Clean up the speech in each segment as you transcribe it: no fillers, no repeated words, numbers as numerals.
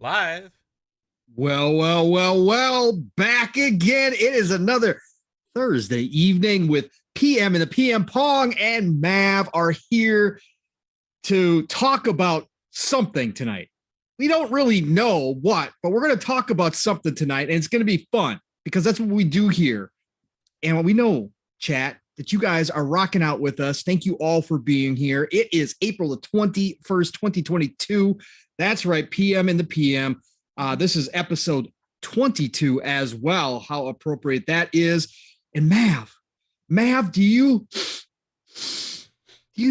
Live. Well, back again. It is another Thursday evening with PM and the PM Pong and Mav are here to talk about something tonight. We don't really know what, but we're going to talk about something tonight, and it's going to be fun because that's what we do here. And we know, chat, that you guys are rocking out with us. Thank you all for being here. It is April the 21st, 2022. That's right, PM and the PM. This is episode 22 as well. How appropriate that is. And Mav, do you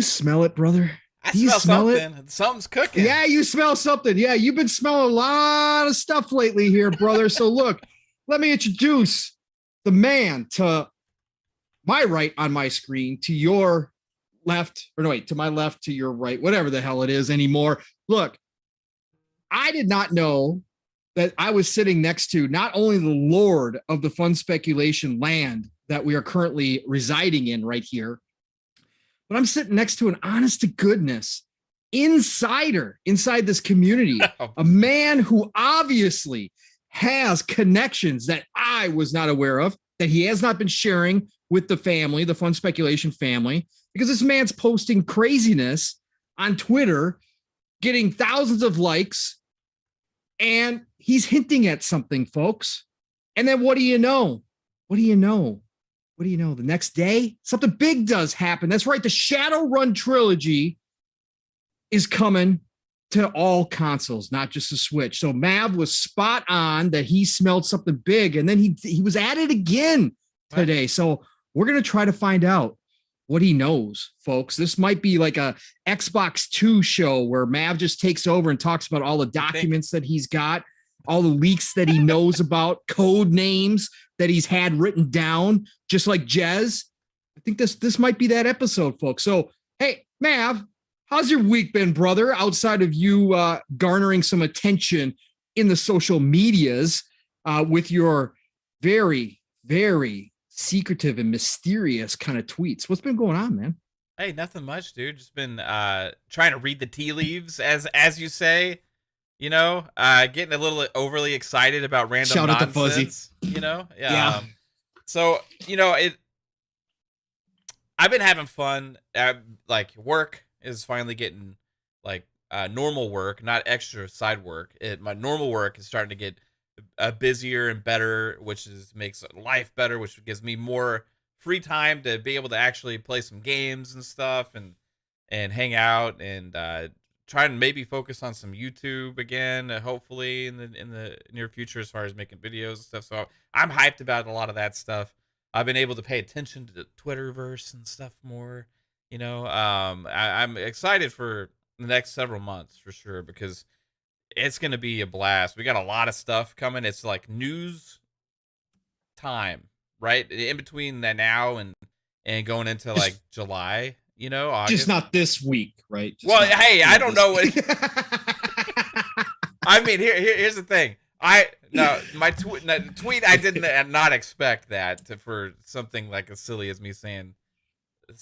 smell it, brother? I smell something. Something's cooking. Yeah, you smell something. Yeah, you've been smelling a lot of stuff lately here, brother. So look, let me introduce the man to my right on my screen, to your left, or no, wait, to my left, to your right, whatever the hell it is anymore. Look, I did not know that I was sitting next to not only the lord of the fun speculation land that we are currently residing in right here, but I'm sitting next to an honest to goodness insider inside this community, a man who obviously has connections that I was not aware of, that he has not been sharing with the family, the fun speculation family, because this man's posting craziness on Twitter, getting thousands of likes, and he's hinting at something, folks. And then what do you know? The next day, something big does happen. That's right. The Shadowrun trilogy is coming to all consoles, not just the Switch. So Mav was spot on that he smelled something big, and then he was at it again today. So we're going to try to find out what he knows, folks. This might be like a Xbox 2 show where Mav just takes over and talks about all the documents that he's got, all the leaks that he knows about, code names that he's had written down, just like Jez. I think this might be that episode, folks. So, hey, Mav, how's your week been, brother? Outside of you garnering some attention in the social medias with your very, very secretive and mysterious kind of tweets. What's been going on, man? Hey, nothing much, dude. Just been trying to read the tea leaves, as you say. You know, getting a little overly excited about random Shout nonsense. Out to Fuzzy. You know, yeah. So you know, I've been having fun. Like work is finally getting like normal work, not extra side work. My normal work is starting to get busier and better, which makes life better, which gives me more free time to be able to actually play some games and stuff, and hang out and try and maybe focus on some YouTube again, hopefully in the near future, as far as making videos and stuff. So I'm hyped about a lot of that stuff. I've been able to pay attention to the Twitterverse and stuff more. You know, I'm excited for the next several months for sure, because it's going to be a blast. We got a lot of stuff coming. It's like news time, right? In between that now and going into like July, you know, August. Just not this week, right? Hey, I don't know what. I mean, here's the thing. My tweet, I did not expect that for something like as silly as me saying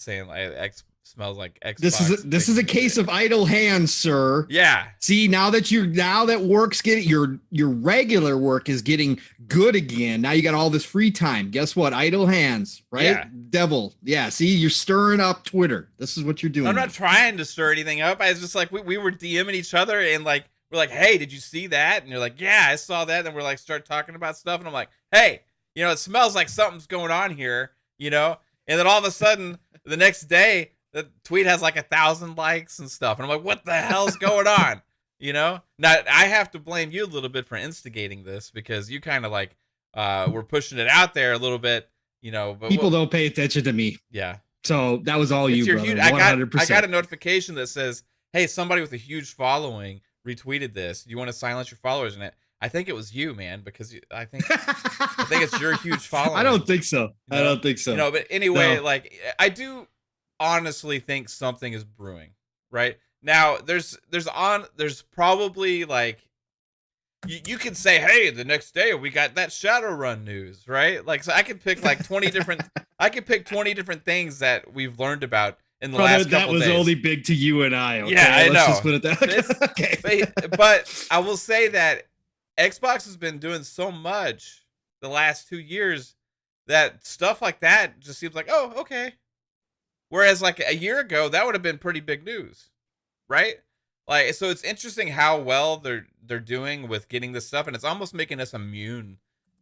like X smells like Xbox. This is a case of idle hands, sir. Yeah. See, now that work's getting your regular work is getting good again. Now you got all this free time. Guess what? Idle hands, right? Yeah. Devil. Yeah. See, you're stirring up Twitter. This is what you're doing. I'm not trying to stir anything up. I was just like, we were DMing each other, and like we're like, hey, did you see that? And you're like, yeah, I saw that. And we're like, start talking about stuff, and I'm like, hey, you know, it smells like something's going on here, you know. And then all of a sudden, the next day, the tweet has like 1,000 likes and stuff. And I'm like, what the hell's going on? You know? Now, I have to blame you a little bit for instigating this, because you kind of like were pushing it out there a little bit, you know. But people don't pay attention to me. Yeah. So that was all you, brother. Huge, 100%. I got a notification that says, hey, somebody with a huge following retweeted this. You want to silence your followers in it? I think it was you, man, because I think it's your huge following. I don't think so. You know? I don't think so. You know, but anyway, like I do honestly think something is brewing right now. There's probably like you could say, hey, the next day we got that Shadowrun news, right? Like, so I could pick like 20 different things that we've learned about in the Brother, last that couple was days. only big to you and I. Okay? Yeah, I Let's know. just put it that. Okay. But I will say that Xbox has been doing so much the last 2 years that stuff like that just seems like, oh, okay. Whereas like a year ago, that would have been pretty big news, right? Like, so it's interesting how well they're doing with getting this stuff, and it's almost making us immune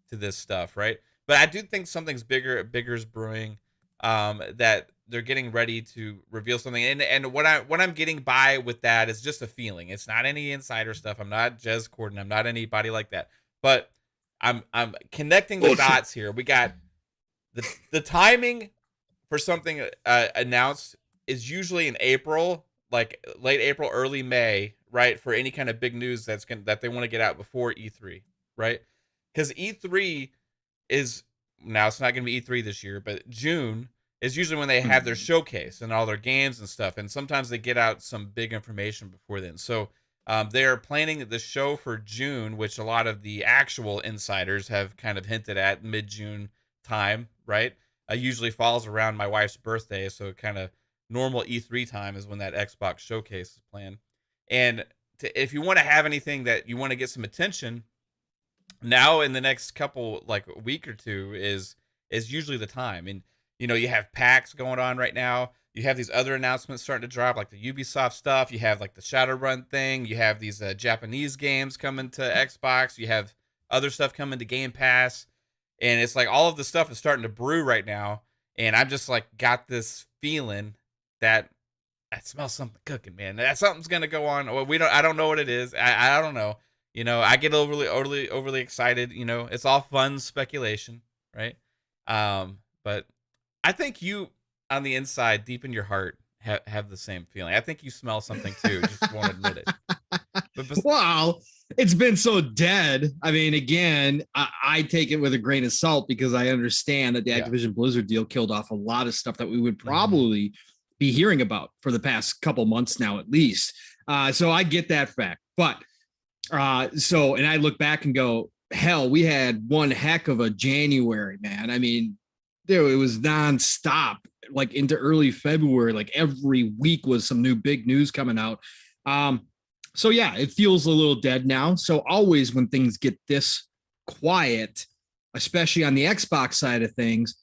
to this stuff, right? But I do think something's bigger is brewing. That they're getting ready to reveal something, and what I'm getting by with that is just a feeling. It's not any insider stuff. I'm not Jez Corden. I'm not anybody like that. But I'm connecting the dots here. We got the timing for something announced is usually in April, like late April, early May, right? For any kind of big news that they want to get out before E3, right? Because E3 is now, it's not going to be E3 this year, but June is usually when they have their showcase and all their games and stuff. And sometimes they get out some big information before then. So they are planning the show for June, which a lot of the actual insiders have kind of hinted at mid-June time, right? Usually falls around my wife's birthday. So kind of normal E3 time is when that Xbox showcase is planned. And if you want to have anything that you want to get some attention, now in the next couple like a week or two is usually the time. And you have PAX going on right now. You have these other announcements starting to drop, like the Ubisoft stuff. You have like the Shadowrun thing. You have these Japanese games coming to Xbox. You have other stuff coming to Game Pass, and it's like all of the stuff is starting to brew right now. And I'm just like got this feeling that I smell something cooking, man. That something's gonna go on. Well, I don't know what it is. I don't know. I get overly excited. It's all fun speculation, right? But I think you, on the inside, deep in your heart, have the same feeling. I think you smell something too. Just won't admit it. Well, it's been so dead. I mean, again, I take it with a grain of salt because I understand that the Activision Blizzard deal killed off a lot of stuff that we would probably be hearing about for the past couple months now, at least. So I get that fact. But and I look back and go, hell, we had one heck of a January, man. I mean, it was nonstop, like into early February. Like every week was some new big news coming out. So yeah, it feels a little dead now. So always when things get this quiet, especially on the Xbox side of things,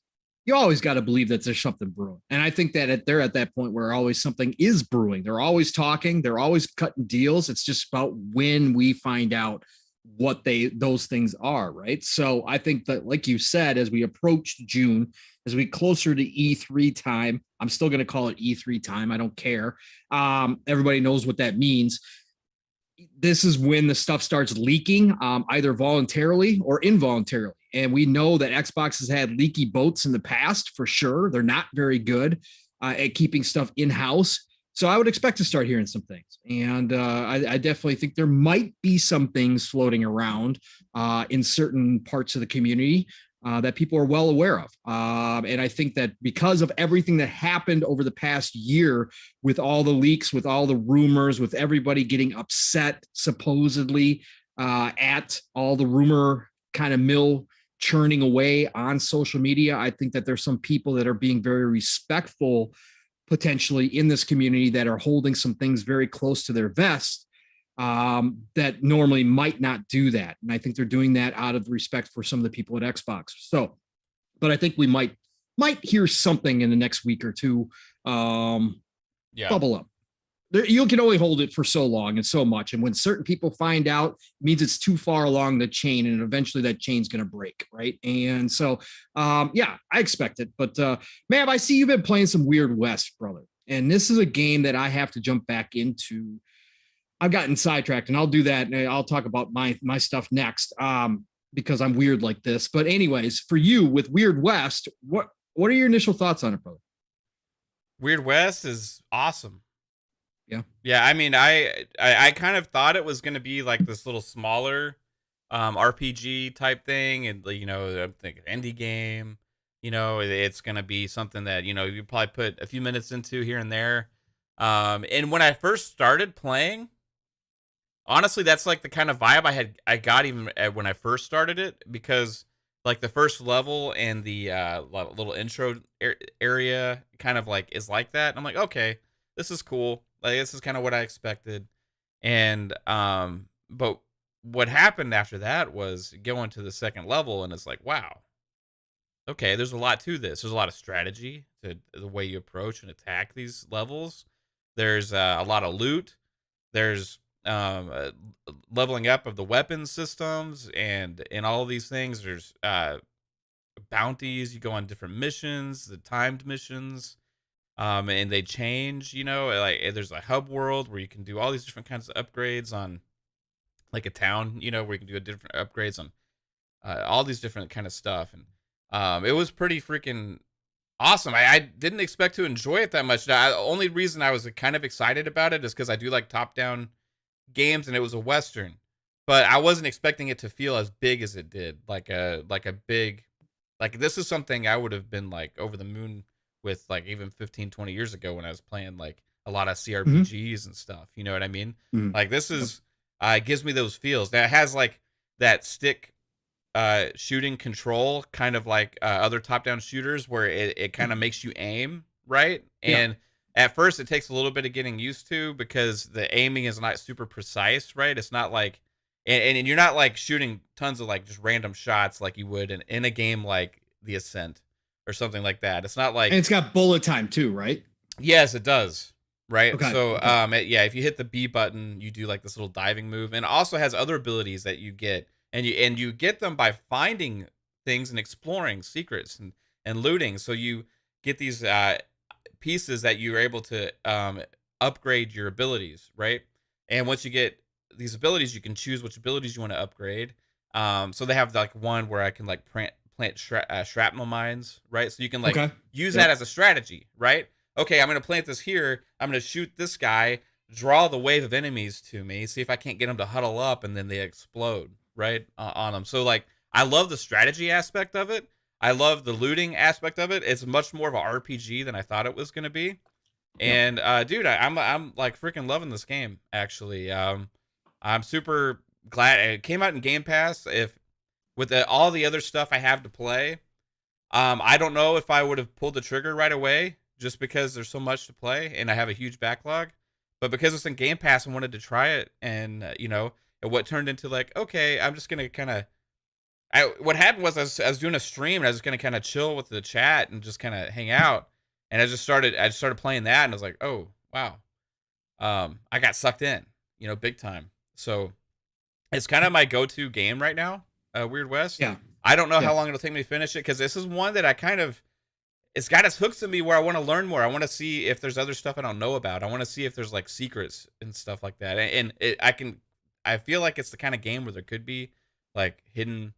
you always got to believe that there's something brewing. And I think that they're at that point where always something is brewing. They're always talking. They're always cutting deals. It's just about when we find out what those things are, right? So I think that, like you said, as we approach June, as we closer to E3 time, I'm still going to call it E3 time. I don't care. Everybody knows what that means. This is when the stuff starts leaking, either voluntarily or involuntarily. And we know that Xbox has had leaky boats in the past, for sure. They're not very good at keeping stuff in-house. So I would expect to start hearing some things. And I definitely think there might be some things floating around in certain parts of the community that people are well aware of. And I think that because of everything that happened over the past year with all the leaks, with all the rumors, with everybody getting upset, supposedly, at all the rumor kind of mill churning away on social media, I think that there's some people that are being very respectful potentially in this community that are holding some things very close to their vest that normally might not do that. And I think they're doing that out of respect for some of the people at Xbox. So, but I think we might hear something in the next week or two bubble up. You can only hold it for so long and so much. And when certain people find out, it means it's too far along the chain and eventually that chain's going to break. Right. And so, I expect it. But, man, I see you've been playing some Weird West, brother. And this is a game that I have to jump back into. I've gotten sidetracked and I'll do that. And I'll talk about my stuff next because I'm weird like this. But anyways, for you with Weird West, what are your initial thoughts on it, brother? Weird West is awesome. Yeah. I mean, I kind of thought it was going to be like this little smaller RPG type thing. And, I'm thinking indie game, it's going to be something that, you probably put a few minutes into here and there. And when I first started playing, honestly, that's like the kind of vibe I got even when I first started it, because like the first level and the little intro area kind of like is like that. And I'm like, okay, this is cool. Like this is kind of what I expected. And but what happened after that was going to the second level, and it's like, wow, okay, there's a lot to this. There's a lot of strategy to the way you approach and attack these levels. There's a lot of loot. There's leveling up of the weapon systems and all of these things. There's bounties. You go on different missions, the timed missions, and they change. You know, like there's a hub world where you can do all these different kinds of upgrades on, like a town. You know, where you can do different upgrades on all these different kind of stuff, and it was pretty freaking awesome. I didn't expect to enjoy it that much. The only reason I was kind of excited about it is because I do like top-down games, and it was a Western. But I wasn't expecting it to feel as big as it did. Like a big, like this is something I would have been like over the moon with, like even 15, 20 years ago when I was playing like a lot of CRPGs and stuff. You know what I mean? Like this is gives me those feels. That has like that stick shooting control, kind of like other top-down shooters, where it kind of makes you aim right. And at first it takes a little bit of getting used to, because the aiming is not super precise, right? It's not like, and you're not like shooting tons of like just random shots like you would in a game like The Ascent or something like that. It's not like, and it's got bullet time too, right? Yes, it does. Right. Okay. So, yeah, if you hit the B button, you do like this little diving move, and it also has other abilities that you get, and you get them by finding things and exploring secrets and looting. So you get these pieces that you're able to upgrade your abilities, right? And once you get these abilities, you can choose which abilities you want to upgrade. So they have like one where I can like plant shrapnel mines, right? So you can like use that as a strategy, right? Okay, I'm going to plant this here. I'm going to shoot this guy, draw the wave of enemies to me, see if I can't get them to huddle up, and then they explode, right, on them. So, like, I love the strategy aspect of it. I love the looting aspect of it. It's much more of an RPG than I thought it was going to be. And, dude, I'm like, freaking loving this game, actually. I'm super glad it came out in Game Pass. If with all the other stuff I have to play, I don't know if I would have pulled the trigger right away, just because there's so much to play and I have a huge backlog. But because it's in Game Pass, I wanted to try it. And, you know, what turned into like, okay, I'm just going to kind of, what happened was I was doing a stream, and I was going to kind of chill with the chat and just kind of hang out. And I just started playing that, and I was like, oh, wow. I got sucked in, you know, big time. So it's kind of my go-to game right now, Weird West. Yeah. I don't know how long it'll take me to finish it, because this is one that I kind of, it's got its hooks in me where I want to learn more. I want to see if there's other stuff I don't know about. I want to see if there's like secrets and stuff like that. And I feel like it's the kind of game where there could be like hidden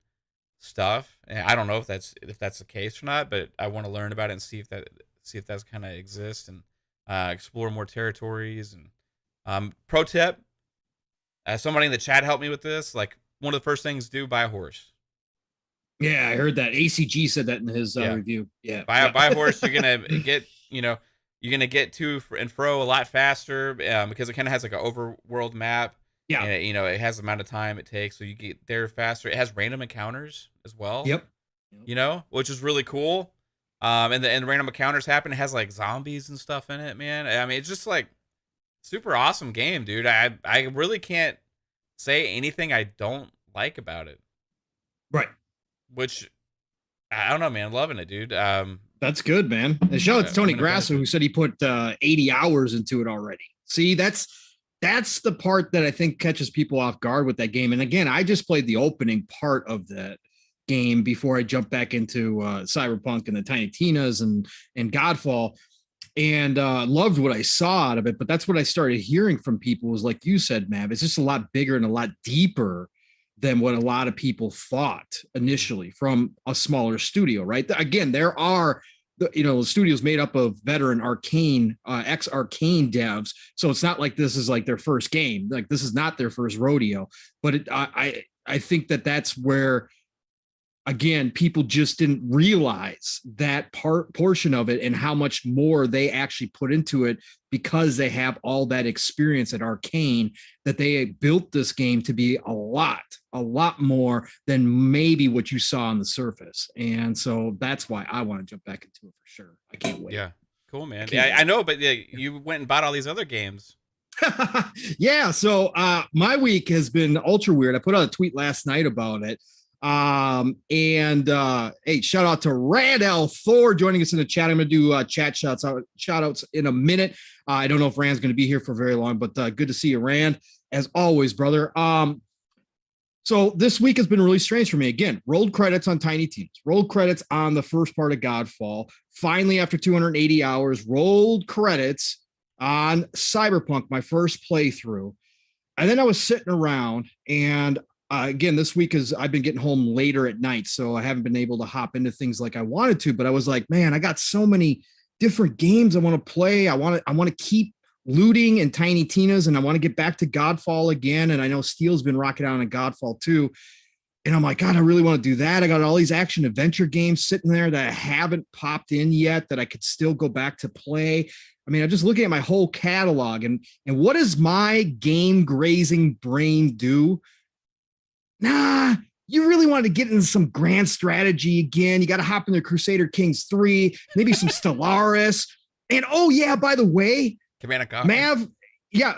stuff. And I don't know if that's the case or not, but I want to learn about it and see if that's kind of exists, and explore more territories. And pro tip, somebody in the chat helped me with this. Like, one of the first things, buy a horse. Yeah, I heard that. ACG said that in his review. Yeah. Buy a horse. You're going to get, you're going to get to and fro a lot faster, because it kind of has like an overworld map. Yeah. And it has the amount of time it takes. So you get there faster. It has random encounters as well. Yep. Which is really cool. And the random encounters happen. It has like zombies and stuff in it, man. I mean, it's just like super awesome game, dude. I really can't say anything I don't like about it. Right. Which, I don't know, man. Loving it, dude. That's good, man. And shout out to Tony Grasso, who said he put 80 hours into it already. See, that's the part that I think catches people off guard with that game. And again, I just played the opening part of that game before I jumped back into Cyberpunk and the Tiny Tinas and Godfall, and loved what I saw out of it. But that's what I started hearing from people, was like you said, Mav, it's just a lot bigger and a lot deeper than what a lot of people thought initially from a smaller studio, right? Again, there are, studios made up of veteran ex-Arcane devs. So it's not like this is like their first game. Like, this is not their first rodeo. But I think that's where again, people just didn't realize that portion of it and how much more they actually put into it because they have all that experience at Arcane, that they built this game to be a lot more than maybe what you saw on the surface. And so that's why I want to jump back into it for sure. I can't wait. Yeah. Cool, man. Yeah, I know, but you went and bought all these other games. Yeah. So my week has been ultra weird. I put out a tweet last night about it. Hey, shout out to Randall Thor joining us in the chat. I'm gonna do chat shout outs in a minute. I don't know if Rand's gonna be here for very long, but good to see you, Rand, as always, brother. So this week has been really strange for me. Again, rolled credits on Tiny Tina's, rolled credits on the first part of Godfall. Finally, after 280 hours, rolled credits on Cyberpunk, my first playthrough. And then I was sitting around and again, this week I've been getting home later at night, so I haven't been able to hop into things like I wanted to, but I was like, man, I got so many different games I want to play. I want to keep looting and Tiny Tina's, and I want to get back to Godfall again. And I know Steel's been rocking out on Godfall too. And I'm like, God, I really want to do that. I got all these action adventure games sitting there that I haven't popped in yet that I could still go back to play. I mean, I'm just looking at my whole catalog and what does my game grazing brain do? Nah, you really want to get into some grand strategy again. You got to hop into Crusader Kings 3, maybe some Stellaris. And oh, yeah, by the way, Command & Conquer. Mav, yeah.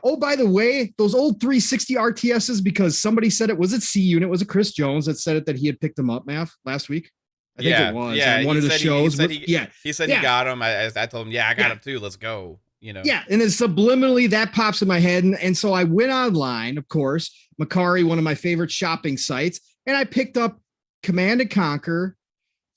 Oh, by the way, those old 360 RTSs, because somebody said it was at C Unit, was it Chris Jones that said it that he had picked them up, Mav, last week? I think it was. Yeah, one of the shows. He said he got them. I told him, I got them too. Let's go. Yeah, and then subliminally that pops in my head. And so I went online, of course, Macari, one of my favorite shopping sites, and I picked up Command & Conquer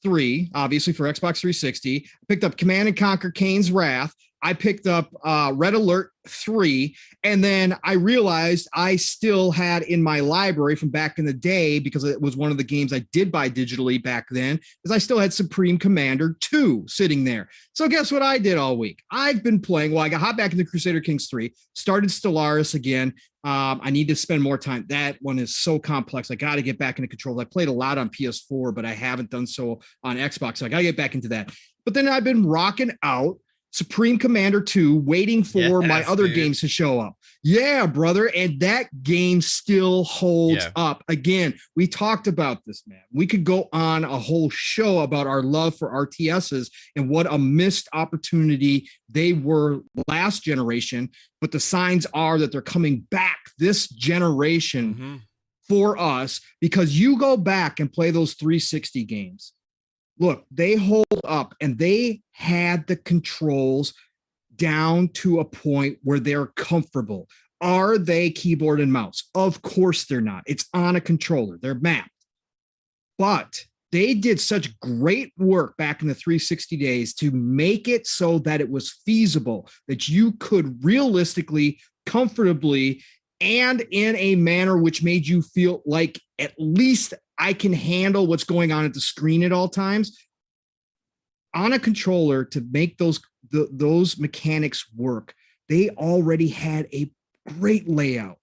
3, obviously for Xbox 360. I picked up Command & Conquer Kane's Wrath. I picked up Red Alert 3, and then I realized I still had in my library from back in the day, because it was one of the games I did buy digitally back then, is I still had Supreme Commander 2 sitting there. So guess what I did all week? I've been playing, I got hopped back into Crusader Kings 3, started Stellaris again. I need to spend more time. That one is so complex. I got to get back into control. I played a lot on PS4, but I haven't done so on Xbox. So I got to get back into that. But then I've been rocking out Supreme Commander 2, waiting for my other games to show up. Yeah, brother. And that game still holds up. Again, we talked about this, man. We could go on a whole show about our love for RTSs and what a missed opportunity they were last generation. But the signs are that they're coming back this generation for us, because you go back and play those 360 games. Look, they hold up, and they had the controls down to a point where they're comfortable. Are they keyboard and mouse? Of course they're not. It's on a controller. They're mapped. But they did such great work back in the 360 days to make it so that it was feasible, that you could realistically, comfortably, and in a manner which made you feel like at least I can handle what's going on at the screen at all times, on a controller, to make those mechanics work. They already had a great layout,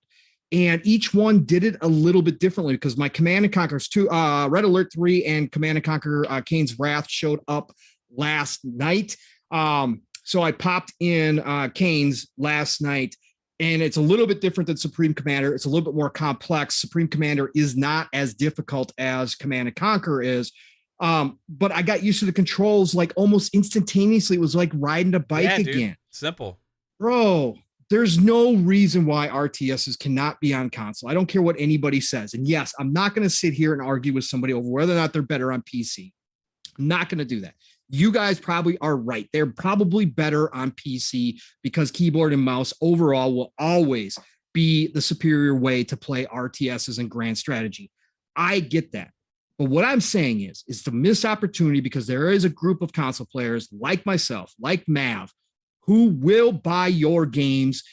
and each one did it a little bit differently, because my Command & Conquer's 2, Red Alert 3 and Command & Conquer Kane's Wrath showed up last night. So I popped in Kane's last night, and it's a little bit different than Supreme Commander. It's a little bit more complex. Supreme Commander is not as difficult as Command & Conquer is. But I got used to the controls like almost instantaneously. It was like riding a bike again. Dude. Simple. Bro, there's no reason why RTSs cannot be on console. I don't care what anybody says. And yes, I'm not going to sit here and argue with somebody over whether or not they're better on PC. I'm not going to do that. You guys probably are right. They're probably better on PC, because keyboard and mouse overall will always be the superior way to play RTSs and grand strategy. I get that. But what I'm saying is the missed opportunity, because there is a group of console players like myself, like Mav, who will buy your games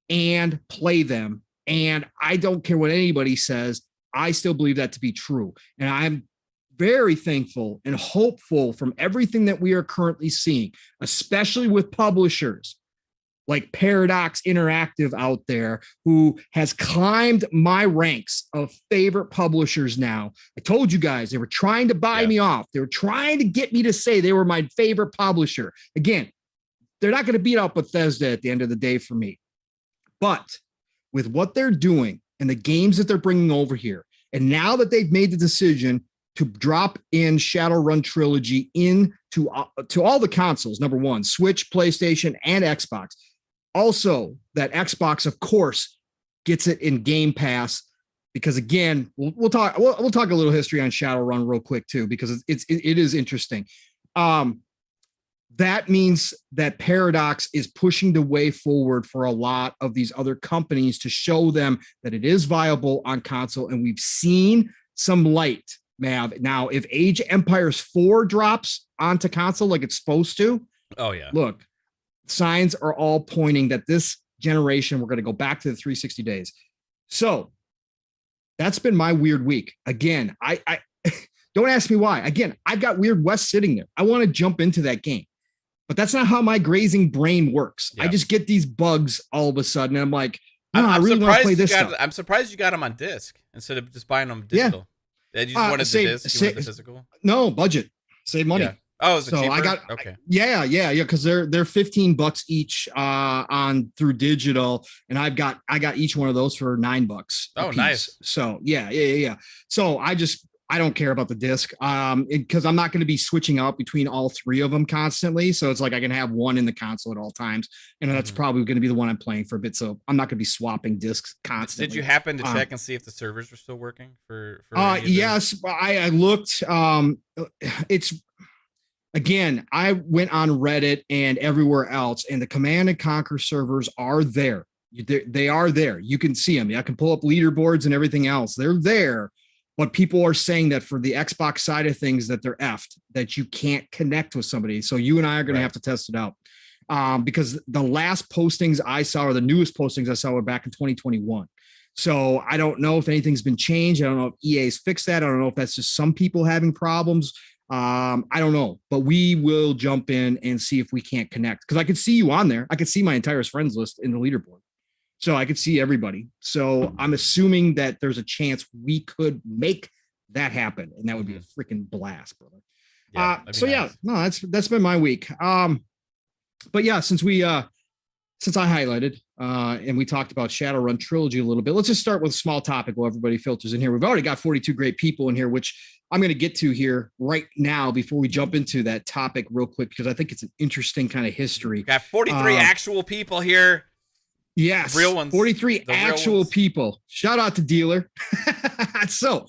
and play them. And I don't care what anybody says. I still believe that to be true. And I'm very thankful and hopeful from everything that we are currently seeing, especially with publishers, like Paradox Interactive out there, who has climbed my ranks of favorite publishers now. I told you guys they were trying to buy me off. They were trying to get me to say they were my favorite publisher. Again, they're not going to beat out Bethesda at the end of the day for me. But with what they're doing and the games that they're bringing over here, and now that they've made the decision to drop in Shadowrun Trilogy into to all the consoles, number one, Switch, PlayStation, and Xbox. Also, that Xbox, of course, gets it in Game Pass, because again, we'll talk a little history on Shadowrun real quick too, because it is interesting. That means that Paradox is pushing the way forward for a lot of these other companies to show them that it is viable on console, and we've seen some light. Mav. Now, if Age of Empires 4 drops onto console like it's supposed to, look, signs are all pointing that this generation, we're going to go back to the 360 days. So that's been my weird week. Again, I don't ask me why. Again, I've got Weird West sitting there. I want to jump into that game, but that's not how my grazing brain works. I just get these bugs all of a sudden, and I'm like, no, I really want to play this stuff. I'm surprised you got them on disc instead of just buying them digital. You just wanted the disc, you wanted the physical? No, budget. Save money. Yeah. Oh, is it cheaper? I got okay. Yeah, because they're $15 each on through digital, and I got each one of those for $9. Oh, nice. So yeah. So I don't care about the disc because I'm not going to be switching out between all three of them constantly. So it's like I can have one in the console at all times, and that's probably going to be the one I'm playing for a bit. So I'm not going to be swapping discs constantly. Did you happen to check and see if the servers were still working for yes, I looked. It's again, I went on Reddit and everywhere else, and the Command & Conquer servers are there. They are there. You can see them. I can pull up leaderboards and everything else. They're there. But people are saying that for the Xbox side of things, that they're effed, that you can't connect with somebody. So you and I are going to have to test it out, because the last postings I saw, or the newest postings I saw, were back in 2021. So I don't know if anything's been changed. I don't know if EA's fixed that. I don't know if that's just some people having problems. I don't know, but we will jump in and see if we can't connect, because I could see you on there. I could see my entire friends list in the leaderboard. So I could see everybody. So I'm assuming that there's a chance we could make that happen, and that would be a freaking blast, brother. Yeah, that's been my week. But yeah, since I highlighted and we talked about Shadowrun Trilogy a little bit, let's just start with a small topic while everybody filters in here. We've already got 42 great people in here, which I'm going to get to here right now before we jump into that topic real quick, because I think it's an interesting kind of history. We've got 43 actual people here. Yes, real ones. 43 actual people. Shout out to Dealer. So,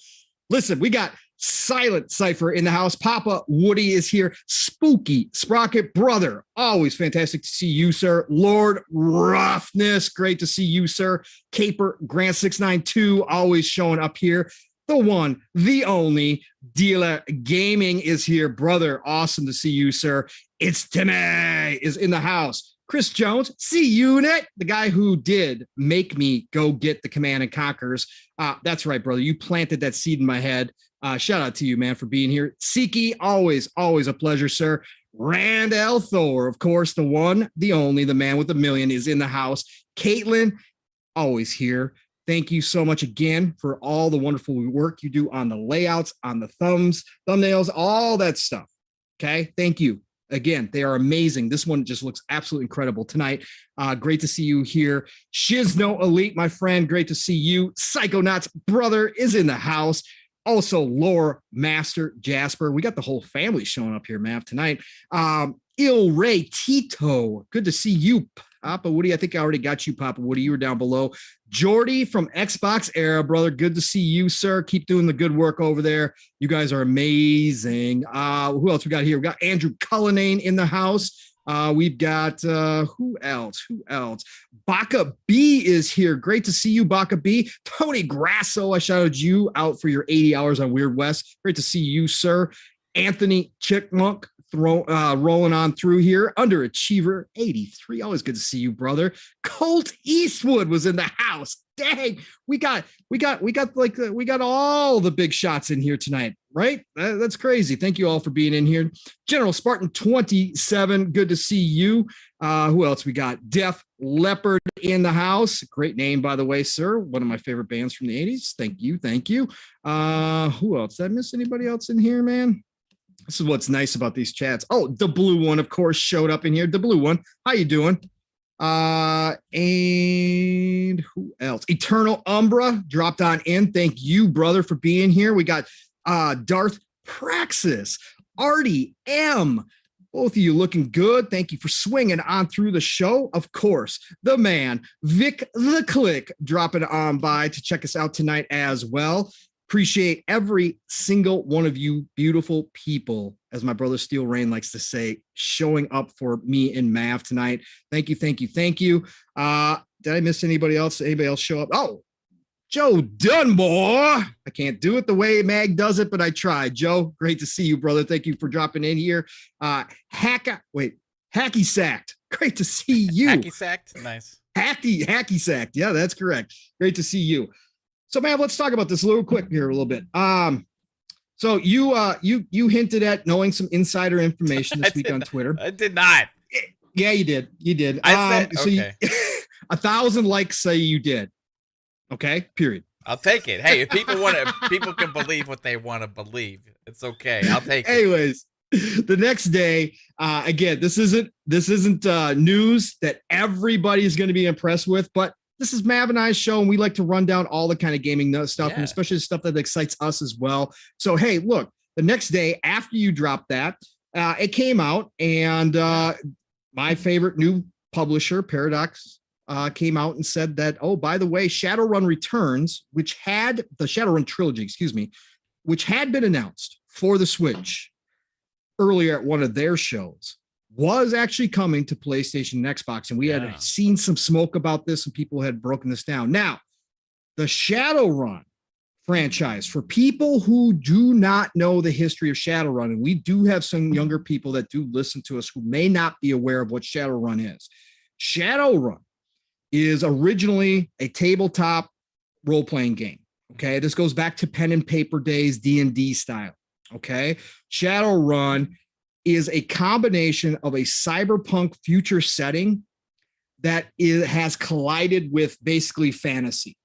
listen, we got Silent Cypher in the house. Papa Woody is here. Spooky Sprocket Brother, always fantastic to see you, sir. Lord Ruffness, great to see you, sir. Caper Grant 692, always showing up here. The one, the only Dealer Gaming is here, brother. Awesome to see you, sir. It's Timmy is in the house. Chris Jones, C-Unit, the guy who did make me go get the Command & Conquers. That's right, brother. You planted that seed in my head. Shout out to you, man, for being here. Siki, always a pleasure, sir. Randall Thor, of course, the one, the only, the man with the million is in the house. Caitlin, always here. Thank you so much again for all the wonderful work you do on the layouts, on the thumbnails, all that stuff. Okay, thank you. Again, they are amazing. This one just looks absolutely incredible tonight. Great to see you here. Shizno Elite, my friend, great to see you. Psychonauts brother is in the house. Also, Lore Master Jasper. We got the whole family showing up here, Mav, tonight. Il Ray Tito, good to see you, Papa Woody. I think I already got you, Papa Woody. You were down below. Jordy from Xbox Era, brother. Good to see you, sir. Keep doing the good work over there. You guys are amazing. Who else we got here? We got Andrew Cullinane in the house. We've got who else? Baka B is here. Great to see you, Baka B. Tony Grasso, I shouted you out for your 80 hours on Weird West. Great to see you, sir. Anthony Chickmunk rolling on through here. Underachiever 83. Always good to see you, brother. Colt Eastwood was in the house. dang, we got all the big shots in here tonight, right? That's crazy. Thank you all for being in here. General Spartan 27, good to see you. Who else we got? Def Leopard in the house. Great name, by the way, sir. One of my favorite bands from the 80s. Thank you. Who else? Did I miss anybody else in here, man? This is what's nice about these chats. Oh, the blue one, of course, showed up in here. The blue one. How you doing? And who else? Eternal Umbra dropped on in. Thank you, brother, for being here. We got Darth Praxis, Artie M. Both of you looking good. Thank you for swinging on through the show. Of course, the man, Vic the Click, dropping on by to check us out tonight as well. Appreciate every single one of you beautiful people, as my brother Steel Rain likes to say, showing up for me and Mav tonight. Thank you. Did I miss anybody else? Anybody else show up? Oh, Joe Dunmore. I can't do it the way Mag does it, but I tried. Joe, great to see you, brother. Thank you for dropping in here. Hacky Sacked. Great to see you. Hacky Sacked, nice. Hacky Sacked. Yeah, that's correct. Great to see you. So, man, let's talk about this a little quick here, a little bit. So you hinted at knowing some insider information this week on Twitter. I did not. Yeah, you did. I said, okay. 1,000 likes say you did. Okay, period. I'll take it. Hey, if people can believe what they want to believe. It's okay. I'll take it. Anyways, the next day, again, this isn't news that everybody is going to be impressed with, but this is Mav and I's show, and we like to run down all the kind of gaming stuff, and especially the stuff that excites us as well. So, hey, look, the next day after you dropped that, it came out, and my favorite new publisher, Paradox, came out and said that, oh, by the way, Shadowrun Returns, which had the Shadowrun trilogy, which had been announced for the Switch earlier at one of their shows, was actually coming to PlayStation and Xbox. And we had seen some smoke about this, and people had broken this down. Now, the Shadowrun franchise, for people who do not know the history of Shadowrun, and we do have some younger people that do listen to us who may not be aware of what Shadowrun is. Shadowrun is originally a tabletop role-playing game. Okay, this goes back to pen and paper days, D&D style. Okay, Shadowrun is a combination of a cyberpunk future setting that has collided with basically fantasy.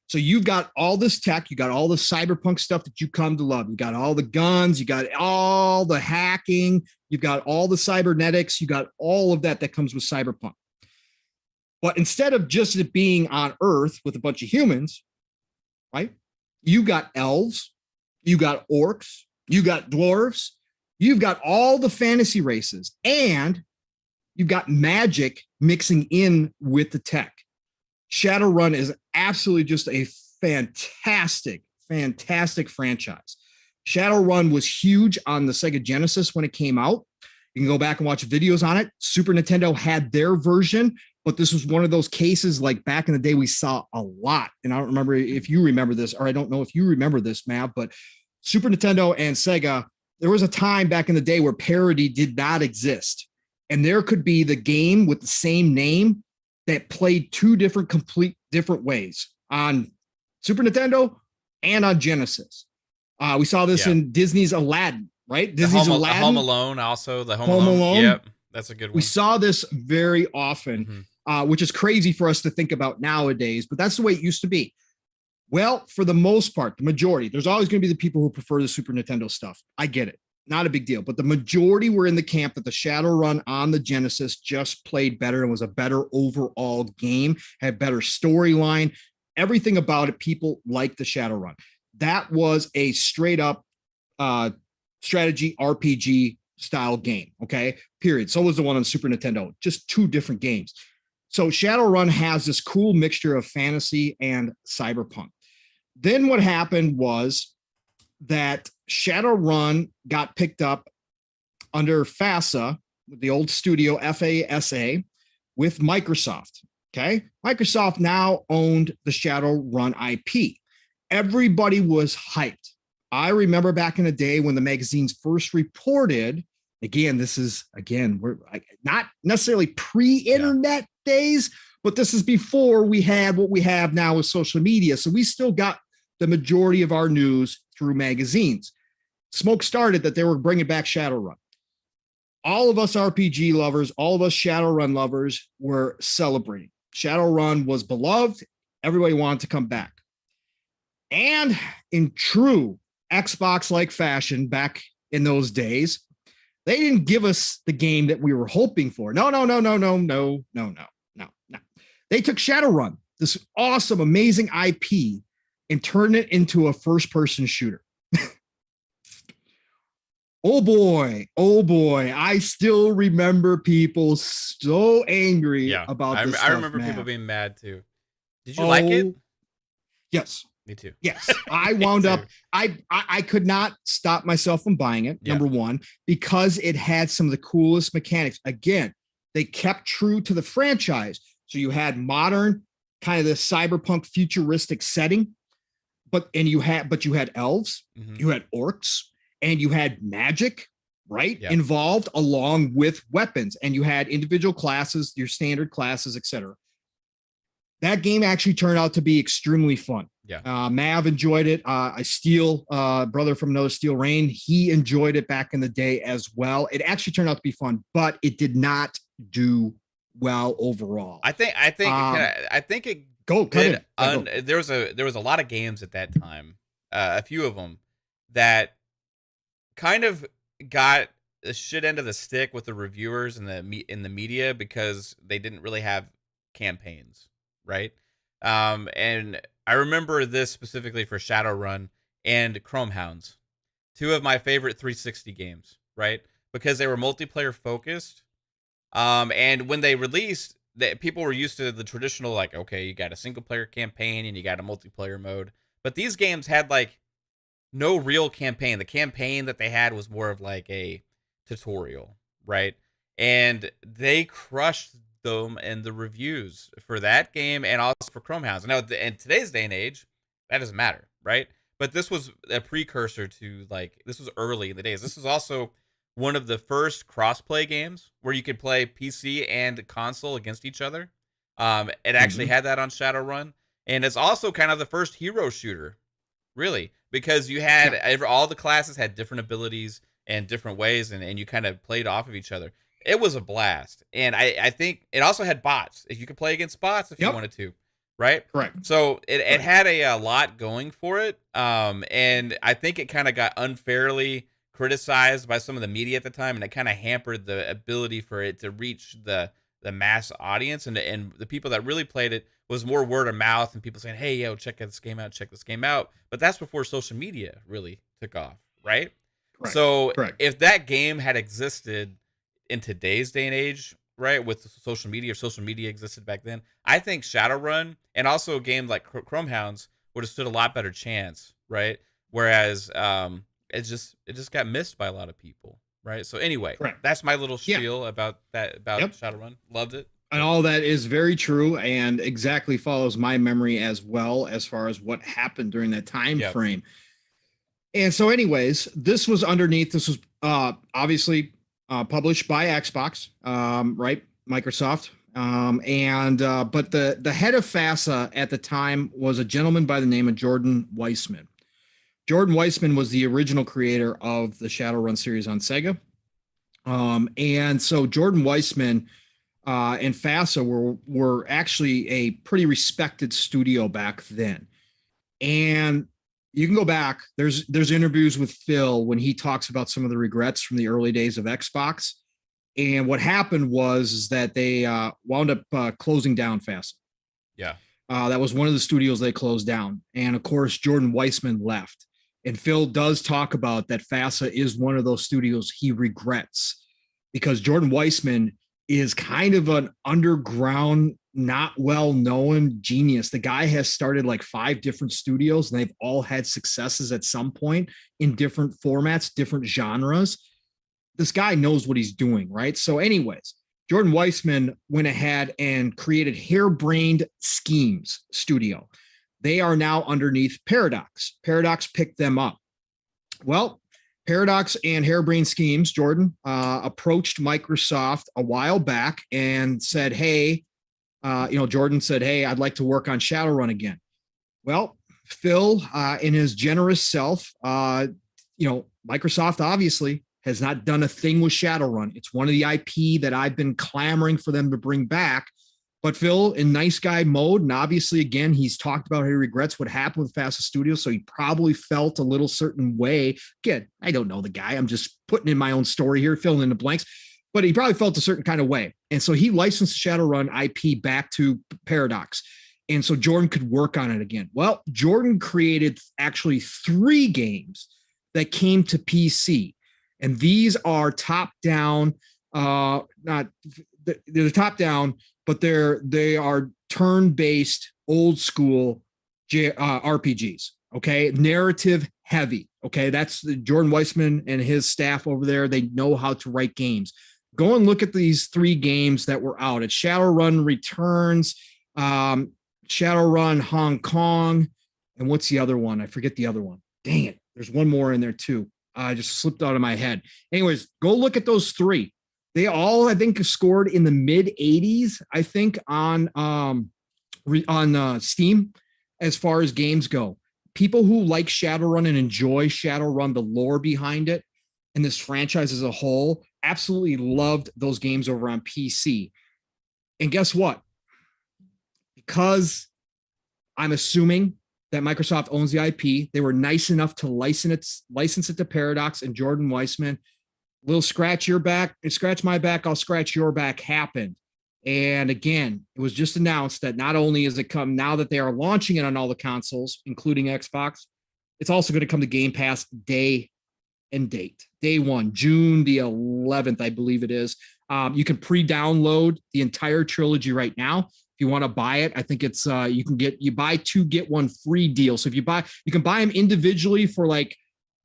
So you've got all this tech, you got all the cyberpunk stuff that you come to love. You got all the guns, you got all the hacking, you've got all the cybernetics, you got all of that comes with cyberpunk. But instead of just it being on Earth with a bunch of humans, right? You got elves, you got orcs, you got dwarves, you've got all the fantasy races, and you've got magic mixing in with the tech. Shadowrun is absolutely just a fantastic franchise. Shadowrun was huge on the Sega Genesis when it came out. You can go back and watch videos on it. Super Nintendo had their version, but this was one of those cases like back in the day we saw a lot. And I don't remember if you remember this, or I don't know if you remember this, Matt, but Super Nintendo and Sega, there was a time back in the day where parody did not exist. And there could be the game with the same name that played two complete different ways on Super Nintendo and on Genesis. We saw this in Disney's Aladdin, right? Disney's Aladdin. Home Alone, also the Home Alone. Yep, that's a good one. We saw this very often, which is crazy for us to think about nowadays, but that's the way it used to be. Well, for the most part, the majority, there's always going to be the people who prefer the Super Nintendo stuff. I get it. Not a big deal. But the majority were in the camp that the Shadowrun on the Genesis just played better and was a better overall game, had better storyline. Everything about it, people liked the Shadowrun. That was a straight up strategy RPG style game. Okay, period. So was the one on Super Nintendo. Just two different games. So Shadowrun has this cool mixture of fantasy and cyberpunk. Then what happened was that Shadowrun got picked up under FASA, the old studio FASA, with Microsoft. Okay, Microsoft now owned the Shadowrun IP. Everybody was hyped. I remember back in the day when the magazines first reported. We're not necessarily pre-internet days, But this is before we had what we have now with social media. So we still got the majority of our news through magazines. Smoke started that they were bringing back Shadowrun. All of us RPG lovers, all of us Shadowrun lovers were celebrating. Shadowrun was beloved. Everybody wanted to come back. And in true Xbox-like fashion back in those days, they didn't give us the game that we were hoping for. No. They took Shadowrun, this awesome, amazing IP, and turned it into a first-person shooter. Oh boy. I still remember people so angry about this. I remember people being mad too. Did you like it? Yes. Me too. Yes. I wound up, I could not stop myself from buying it, number one, because it had some of the coolest mechanics. Again, they kept true to the franchise. So you had modern, kind of the cyberpunk futuristic setting, but you had elves, you had orcs, and you had magic, right? Involved along with weapons, and you had individual classes, your standard classes, etc. That game actually turned out to be extremely fun. Mav enjoyed it. Brother from another Steel Rain, he enjoyed it back in the day as well. It actually turned out to be fun, but it did not do well overall. I think it there was a lot of games at that time, a few of them that kind of got the shit end of the stick with the reviewers and in the media because they didn't really have campaigns, right? And I remember this specifically for Shadowrun and ChromeHounds, two of my favorite 360 games, right? Because they were multiplayer focused. And when they released, people were used to the traditional, like, okay, you got a single player campaign and you got a multiplayer mode. But these games had like no real campaign. The campaign that they had was more of like a tutorial, right? And they crushed them in the reviews for that game and also for ChromeHounds. Now, in today's day and age, that doesn't matter, right? But this was a precursor to, like, this was early in the days. This was also one of the first cross-play games where you could play PC and console against each other. It actually had that on Shadowrun. And it's also kind of the first hero shooter, really, because you had all the classes had different abilities and different ways, and you kind of played off of each other. It was a blast. And I think it also had bots. You could play against bots if you wanted to, right? Correct. So it had a lot going for it. And I think it kind of got unfairly criticized by some of the media at the time, and it kind of hampered the ability for it to reach the mass audience, and the people that really played it was more word of mouth and people saying, hey, yo, check this game out. But that's before social media really took off, right? Correct. So if that game had existed in today's day and age, right, with social media, if social media existed back then, I think Shadowrun and also a game like ChromeHounds would have stood a lot better chance, right? Whereas it just got missed by a lot of people, right? So anyway, that's my little spiel about Shadowrun. Loved it. And all that is very true and exactly follows my memory as well as far as what happened during that time frame. And so anyways, this was obviously published by Xbox, right? Microsoft. But the head of FASA at the time was a gentleman by the name of Jordan Weissman. Jordan Weissman was the original creator of the Shadowrun series on Sega. And so Jordan Weissman and FASA were actually a pretty respected studio back then. And you can go back, there's interviews with Phil when he talks about some of the regrets from the early days of Xbox. And what happened was that they wound up closing down FASA. That was one of the studios they closed down. And of course, Jordan Weissman left. And Phil does talk about that FASA is one of those studios he regrets, because Jordan Weissman is kind of an underground, not well-known genius. The guy has started like 5 different studios, and they've all had successes at some point in different formats, different genres. This guy knows what he's doing, right? So anyways, Jordan Weissman went ahead and created Harebrained Schemes Studio. They are now underneath Paradox. Paradox picked them up. Well, Paradox and Harebrained Schemes, Jordan, approached Microsoft a while back and said, hey, Jordan said, hey, I'd like to work on Shadowrun again. Well, Phil, in his generous self, Microsoft obviously has not done a thing with Shadowrun. It's one of the IP that I've been clamoring for them to bring back. But Phil, in nice guy mode, and obviously, again, he's talked about how he regrets what happened with Fastback Studios, so he probably felt a little certain way. Again, I don't know the guy. I'm just putting in my own story here, filling in the blanks. But he probably felt a certain kind of way. And so he licensed Shadowrun IP back to Paradox. And so Jordan could work on it again. Well, Jordan created actually 3 games that came to PC. And these are top-down, they're top-down, but they are turn-based, old-school RPGs, okay? Narrative heavy, okay? That's Jordan Weissman and his staff over there. They know how to write games. Go and look at these 3 games that were out. It's Shadowrun Returns, Shadowrun Hong Kong, and what's the other one? I forget the other one. Dang it. There's one more in there too. I just slipped out of my head. Anyways, go look at those 3. They all, I think, scored in the mid 80s, I think, on Steam as far as games go. People who like Shadowrun and enjoy Shadowrun, the lore behind it, and this franchise as a whole, absolutely loved those games over on PC. And guess what? Because I'm assuming that Microsoft owns the IP, they were nice enough to license it to Paradox, and Jordan Weissman, little scratch my back, I'll scratch your back happened. And again, it was just announced that not only is it come now that they are launching it on all the consoles, including Xbox, it's also going to come to Game Pass day and date. Day 1, June the 11th, I believe it is. You can pre-download the entire trilogy right now. If you want to buy it, I think it's you buy 2 get 1 free deal. So if you can buy them individually for like,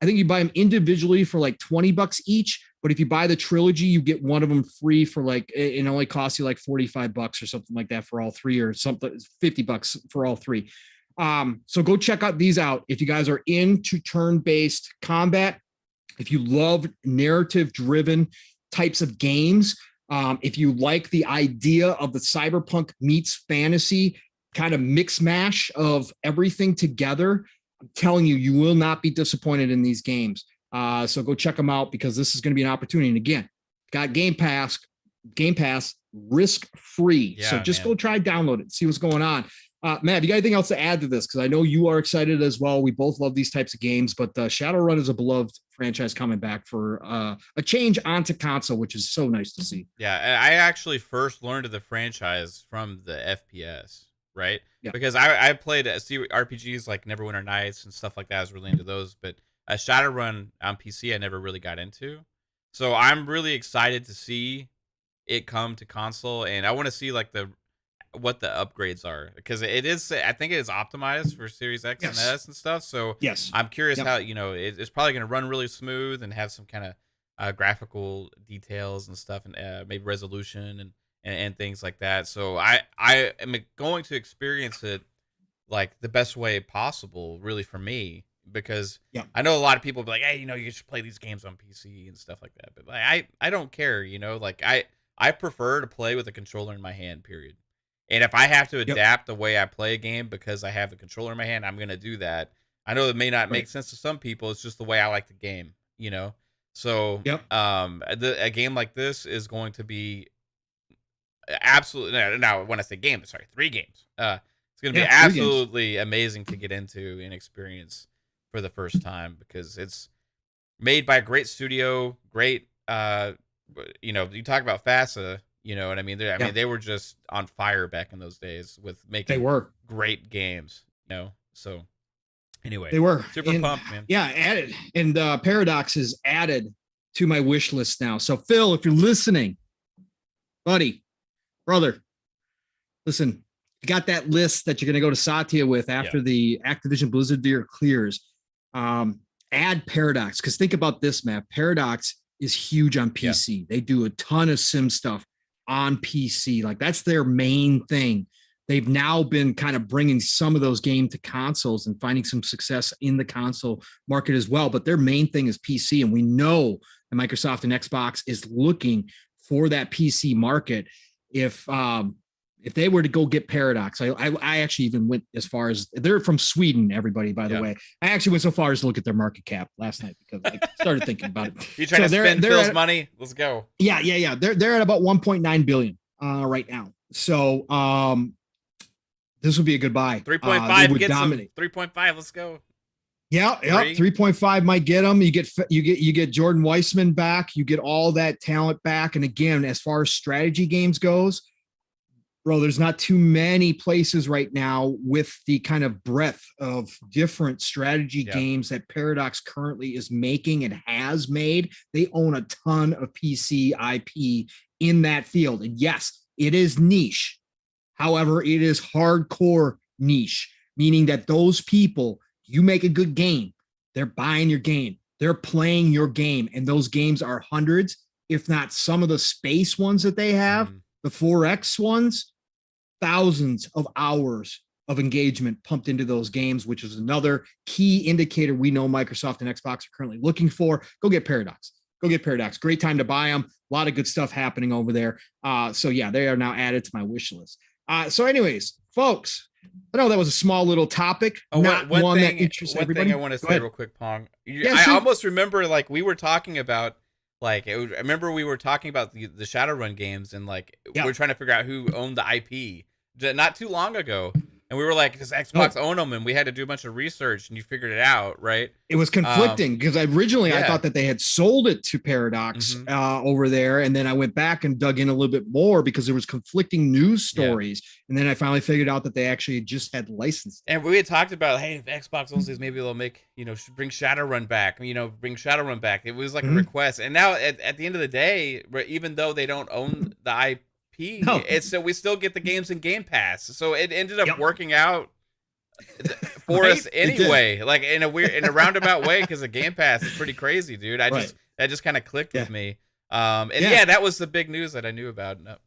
I think you buy them individually for like $20 each. But if you buy the trilogy, you get one of them free for like, it only costs you like $45 or something like that for all 3, or something, $50 for all 3. So go check out these out. If you guys are into turn-based combat, if you love narrative-driven types of games, if you like the idea of the cyberpunk meets fantasy kind of mix mash of everything together, I'm telling you, you will not be disappointed in these games. So go check them out, because this is going to be an opportunity. And again, got Game Pass risk-free. Yeah, so just go try download it, see what's going on. Matt, you got anything else to add to this? Because I know you are excited as well. We both love these types of games, but Shadowrun is a beloved franchise coming back for a change onto console, which is so nice to see. Yeah, I actually first learned of the franchise from the FPS, right? Yeah. Because I played RPGs like Neverwinter Nights and stuff like that. I was really into those, but Shadowrun on PC I never really got into. So I'm really excited to see it come to console, and I want to see like what the upgrades are, because it is, I think it is optimized for Series X and S and stuff. So yes, I'm curious how, it's probably going to run really smooth and have some kind of graphical details and stuff, and maybe resolution and things like that. So I am going to experience it like the best way possible, really, for me, because I know a lot of people be like, hey, you should play these games on PC and stuff like that. But like, I don't care, like I prefer to play with a controller in my hand, period. And if I have to adapt the way I play a game because I have the controller in my hand, I'm going to do that. I know it may not make sense to some people. It's just the way I like the game, So a game like this is going to be absolutely, now when I say game, sorry, 3 games. It's going to be absolutely amazing to get into and experience for the first time, because it's made by a great studio, great, you talk about Phasma. You know what I mean? They were just on fire back in those days with making great games, So anyway, they were super pumped, man. Yeah, added, and Paradox is added to my wish list now. So Phil, if you're listening, buddy, brother, listen, you got that list that you're going to go to Satya with after the Activision Blizzard deal clears. Add Paradox, because think about this, Matt. Paradox is huge on PC. Yeah. They do a ton of sim stuff on PC. Like, that's their main thing. They've now been kind of bringing some of those games to consoles and finding some success in the console market as well. But their main thing is PC. And we know that Microsoft and Xbox is looking for that PC market. If if they were to go get Paradox, I actually even went as far as, they're from Sweden, everybody, by the way. I actually went so far as to look at their market cap last night because I started thinking about it. You trying to spend Phil's money? Let's go. Yeah. They're at about 1.9 billion right now. So this would be a good buy. 3.5 gets them. 3.5. Let's go. Yeah. 3.5 might get them. You get Jordan Weissman back. You get all that talent back. And again, as far as strategy games goes, bro, there's not too many places right now with the kind of breadth of different strategy games that Paradox currently is making and has made. They own a ton of PC IP in that field. And yes, it is niche. However, it is hardcore niche, meaning that those people, you make a good game, they're buying your game, they're playing your game, and those games are hundreds, if not some of the space ones that they have, the 4X ones, thousands of hours of engagement pumped into those games, which is another key indicator we know Microsoft and Xbox are currently looking for. Go get Paradox. Go get Paradox. Great time to buy them. A lot of good stuff happening over there. So yeah, they are now added to my wish list. So anyways, folks, I know that was a small little topic, not one that interests everybody. One thing I want to say real quick, Pong. I almost remember, like, we were talking about, like, I remember we were talking about the Shadowrun games, and like we're trying to figure out who owned the IP not too long ago. And we were like, does Xbox own them? And we had to do a bunch of research, and you figured it out, right? It was conflicting because originally I thought that they had sold it to Paradox over there. And then I went back and dug in a little bit more because there was conflicting news stories. And then I finally figured out that they actually just had licensed. And we had talked about, hey, if Xbox owns these, maybe they'll make, bring Shadowrun back, bring Shadowrun back. It was like a request. And now at the end of the day, even though they don't own the IP, it's so we still get the games in Game Pass, so it ended up working out for us anyway, like in a roundabout way, because the Game Pass is pretty crazy, dude. That just kind of clicked with me. That was the big news that I knew about. No,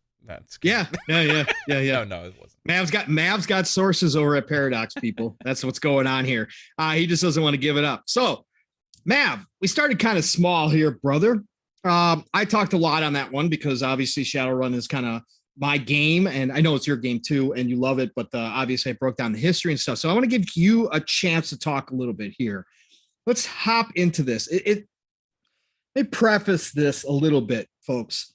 yeah. No, it wasn't. Mav's got sources over at Paradox, people. That's what's going on here. He just doesn't want to give it up. So, Mav, we started kind of small here, brother. I talked a lot on that one because obviously Shadowrun is kind of my game, and I know it's your game too, and you love it, but obviously I broke down the history and stuff. So I want to give you a chance to talk a little bit here. Let's hop into this. Let me preface this a little bit, folks.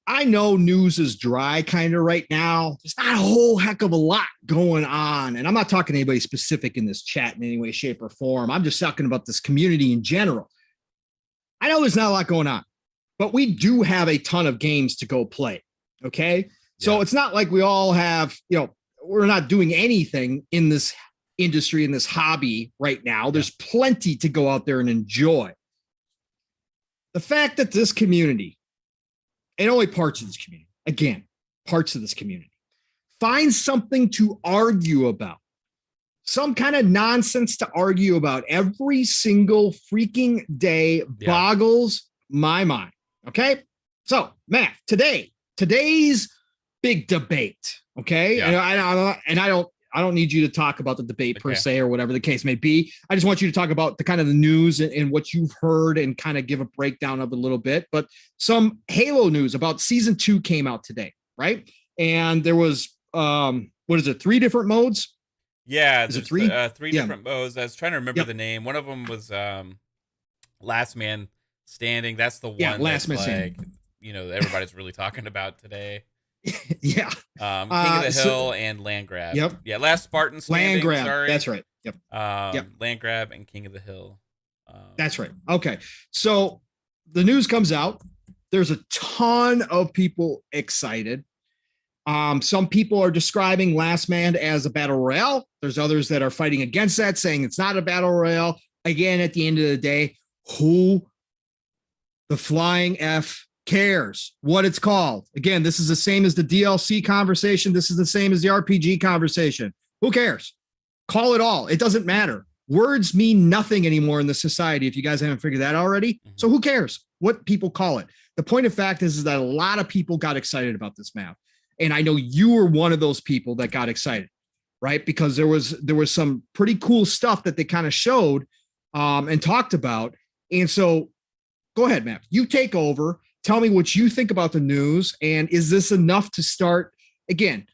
I know news is dry kind of right now. There's not a whole heck of a lot going on. And I'm not talking to anybody specific in this chat in any way, shape, or form. I'm just talking about this community in general. I know there's not a lot going on, but we do have a ton of games to go play. Okay. So it's not like we all have, we're not doing anything in this industry, in this hobby right now. There's plenty to go out there and enjoy. The fact that this community, and only parts of this community, again, parts of this community, find something to argue about, some kind of nonsense to argue about every single freaking day boggles my mind. Okay. So, Matt, today's big debate. Okay. And I don't need you to talk about the debate per se or whatever the case may be. I just want you to talk about the kind of the news and what you've heard and kind of give a breakdown of it a little bit. But some Halo news about season 2 came out today, right? And there was 3 different modes? Yeah, there's 3 different modes. I was trying to remember the name. One of them was Last Man Standing. That's the one Last Man Standing. Everybody's really talking about today. King of the Hill and Land Grab. Yep. Yeah, Last Spartan Standing. Land Grab. Sorry. That's right. Yep. Land Grab and King of the Hill. That's right. Okay. So the news comes out. There's a ton of people excited. Some people are describing Last Man as a battle royale. There's others that are fighting against that, saying it's not a battle royale. Again, at the end of the day, who the flying F cares what it's called? Again, this is the same as the DLC conversation. This is the same as the RPG conversation. Who cares? Call it all. It doesn't matter. Words mean nothing anymore in the society, if you guys haven't figured that already. So who cares what people call it? The point of fact is that a lot of people got excited about this map. And I know you were one of those people that got excited, right? Because there was some pretty cool stuff that they kind of showed and talked about. And so go ahead, Matt. You take over. Tell me what you think about the news. And is this enough to start again,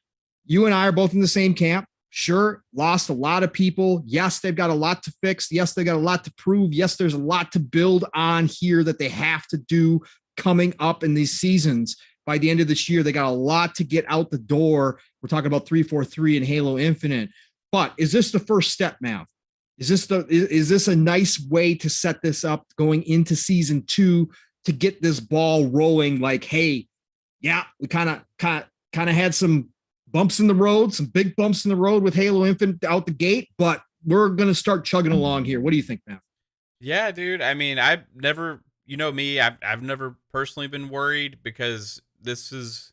you and I are both in the same camp. Sure, lost a lot of people. Yes, they've got a lot to fix. Yes, they got a lot to prove. Yes, there's a lot to build on here that they have to do coming up in these seasons. By the end of this year, they got a lot to get out the door. We're talking about 343 and Halo Infinite. But is this the first step, Mav? Is this a nice way to set this up going into season 2 to get this ball rolling? Like, hey, yeah, we kind of had some bumps in the road, some big bumps in the road with Halo Infinite out the gate, but we're going to start chugging along here. What do you think, Matt? Yeah, dude. I mean, I've never, you know me, I've never personally been worried because this is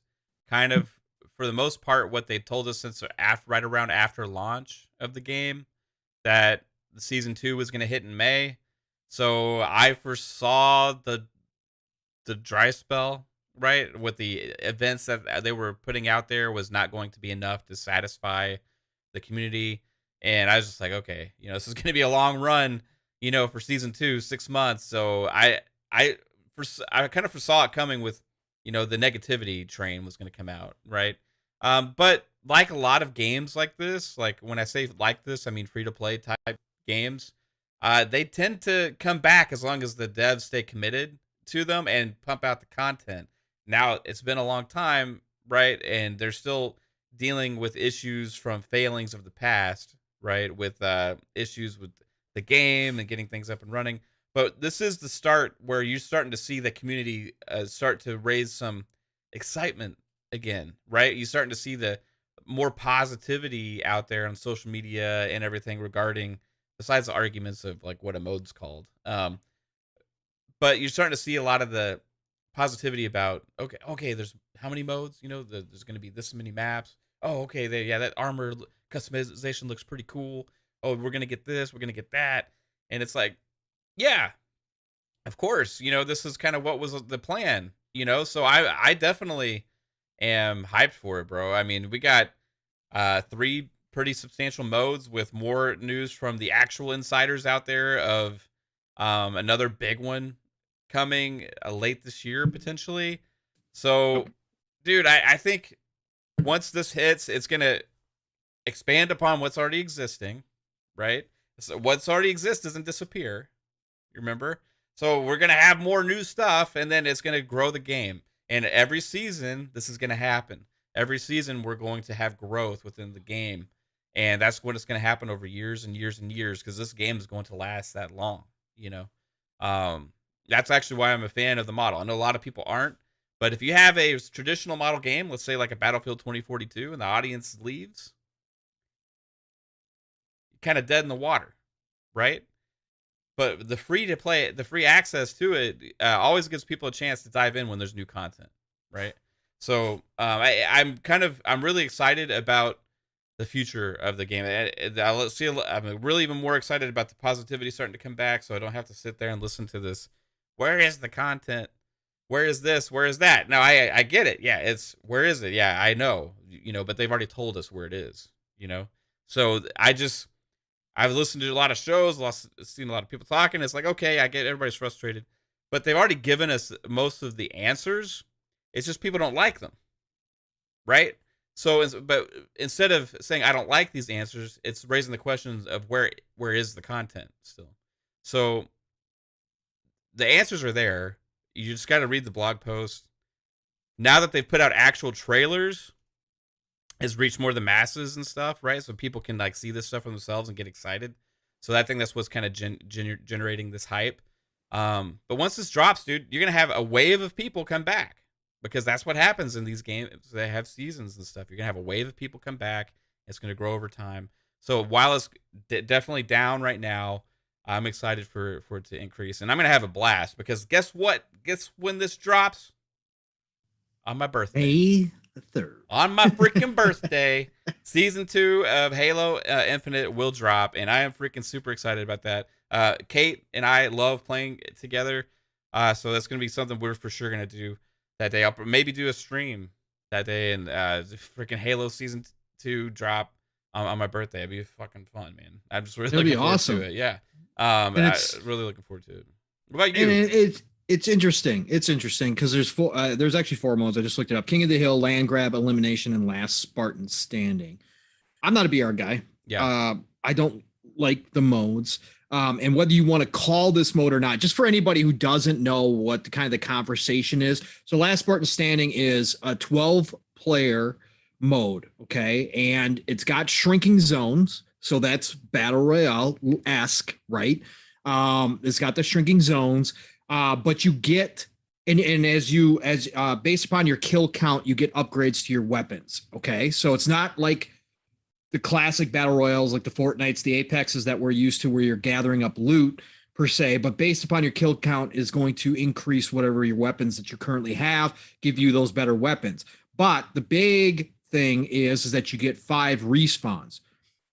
kind of, for the most part, what they told us since right around after launch of the game, that the season 2 was going to hit in May. So I foresaw the dry spell, right, with the events that they were putting out there was not going to be enough to satisfy the community. And I was just like, okay, you know, this is going to be a long run, you know, for season 2, 6 months. So I kind of foresaw it coming with, you know, the negativity train was going to come out, right? But like a lot of games like this, like when I say like this, I mean free to play type games, they tend to come back as long as the devs stay committed to them and pump out the content. Now it's been a long time, right? And they're still dealing with issues from failings of the past, right? With issues with the game and getting things up and running. But this is the start where you're starting to see the community start to raise some excitement again, right? You're starting to see the more positivity out there on social media and everything regarding, besides the arguments of like what a mode's called. But you're starting to see a lot of the positivity about, okay, there's how many modes, you know, there's going to be this many maps. Oh, okay, that armor customization looks pretty cool. Oh, we're going to get this, we're going to get that. And it's like, yeah, of course, you know, this is kind of what was the plan, you know? So I definitely am hyped for it, bro. I mean, we got 3 pretty substantial modes with more news from the actual insiders out there of another big one coming late this year potentially. So, dude, I think once this hits, it's gonna expand upon what's already existing, right? So what's already exists doesn't disappear. You remember? So we're gonna have more new stuff, and then it's gonna grow the game. And every season, this is gonna happen. Every season, we're going to have growth within the game, and that's what it's gonna happen over years and years and years, because this game is going to last that long. You know. That's actually why I'm a fan of the model. I know a lot of people aren't, but if you have a traditional model game, let's say like a Battlefield 2042, and the audience leaves, you're kind of dead in the water, right? But the free to play, the free access to it always gives people a chance to dive in when there's new content, right? So I'm really excited about the future of the game. I'm really even more excited about the positivity starting to come back, so I don't have to sit there and listen to this. Where is the content? Where is this? Where is that? Now I get it. Yeah, it's where is it? Yeah, I know. You know, but they've already told us where it is. You know, so I've listened to a lot of shows, seen a lot of people talking. It's like, okay, I get everybody's frustrated, but they've already given us most of the answers. It's just people don't like them, right? So, but instead of saying I don't like these answers, it's raising the questions of where is the content still. So the answers are there. You just got to read the blog post. Now that they've put out actual trailers, has reached more of the masses and stuff, right? So people can like see this stuff for themselves and get excited. So I think that's what's kind of generating this hype. But once this drops, dude, you're gonna have a wave of people come back, because that's what happens in these games. They have seasons and stuff. You're gonna have a wave of people come back. It's gonna grow over time. So while it's definitely down right now, I'm excited for it to increase, and I'm gonna have a blast, because guess what? Guess when this drops? On my birthday. May the 3rd. On my freaking birthday, season 2 of Halo Infinite will drop, and I am freaking super excited about that. Kate and I love playing together, so that's gonna be something we're for sure gonna do that day. I'll maybe do a stream that day, and freaking Halo season 2 drop on my birthday. It'd be fucking fun, man. I'm just really looking forward to it. Yeah. I'm really looking forward to it. What about you? And It's interesting. It's interesting because there's actually four modes. I just looked it up: King of the Hill, Land Grab, Elimination, and Last Spartan Standing. I'm not a BR guy. Yeah. I don't like the modes. And whether you want to call this mode or not, just for anybody who doesn't know what the kind of the conversation is. So Last Spartan Standing is a 12 player mode. Okay. And it's got shrinking zones. So that's Battle Royale-esque, right? It's got the shrinking zones. But you get, and as based upon your kill count, you get upgrades to your weapons. Okay. So it's not like the classic battle royales like the Fortnites, the Apexes that we're used to, where you're gathering up loot per se, but based upon your kill count is going to increase whatever your weapons that you currently have, give you those better weapons. But the big thing is that you get 5 respawns.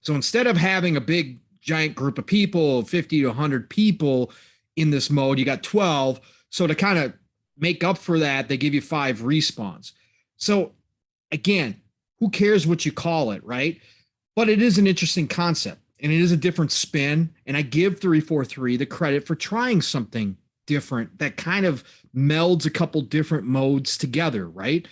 So instead of having a big giant group of people, 50 to 100 people in this mode, you got 12. So to kind of make up for that, they give you 5 respawns. So again, who cares what you call it, right? But it is an interesting concept, and it is a different spin. And I give 343 the credit for trying something different that kind of melds a couple different modes together, right?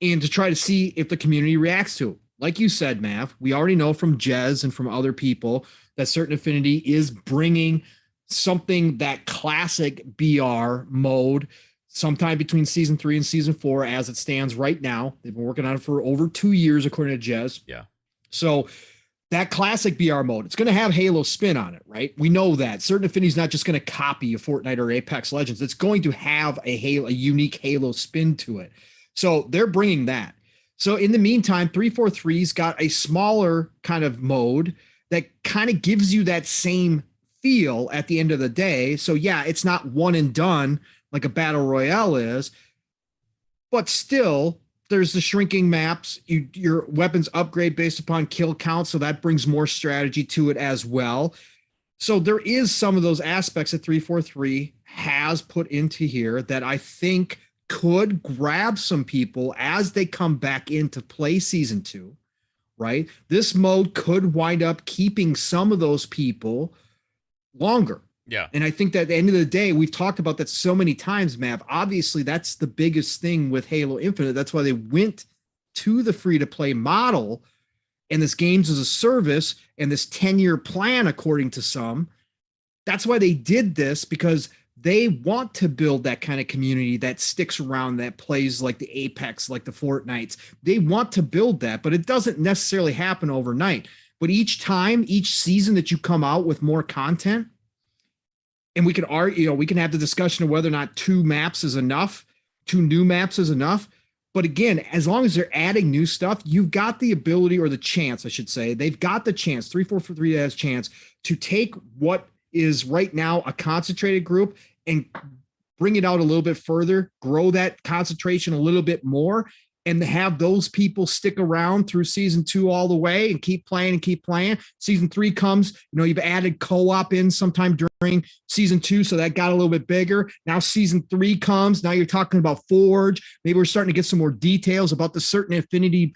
And to try to see if the community reacts to it. Like you said, Mav, we already know from Jez and from other people that Certain Affinity is bringing something, that classic BR mode, sometime between season 3 and season 4 as it stands right now. They've been working on it for over 2 years, according to Jez. Yeah. So that classic BR mode, it's going to have Halo spin on it, right? We know that. Certain Affinity is not just going to copy a Fortnite or Apex Legends. It's going to have a unique Halo spin to it. So they're bringing that. So in the meantime, 343's got a smaller kind of mode that kind of gives you that same feel at the end of the day. So yeah, it's not one and done like a battle royale is, but still there's the shrinking maps. Your weapons upgrade based upon kill count, so that brings more strategy to it as well. So there is some of those aspects that 343 has put into here that I think could grab some people as they come back into play season 2, right? This mode could wind up keeping some of those people longer. Yeah. And I think that at the end of the day, we've talked about that so many times, Mav. Obviously, that's the biggest thing with Halo Infinite. That's why they went to the free-to-play model and this games as a service and this 10-year plan, according to some. That's why they did this, because they want to build that kind of community that sticks around, that plays like the Apex, like the Fortnites. They want to build that, but it doesn't necessarily happen overnight. But each time, each season that you come out with more content, and we can argue, we can have the discussion of whether or not 2 maps is enough, 2 new maps is enough. But again, as long as they're adding new stuff, you've got the ability, or the chance, I should say, they've got the chance, 343 has a chance to take what is right now a concentrated group and bring it out a little bit further, grow that concentration a little bit more, and have those people stick around through season 2 all the way and keep playing and keep playing. Season 3 comes, you've added co-op in sometime during season 2, so that got a little bit bigger. Now season 3 comes. Now you're talking about Forge. Maybe we're starting to get some more details about the Certain Affinity,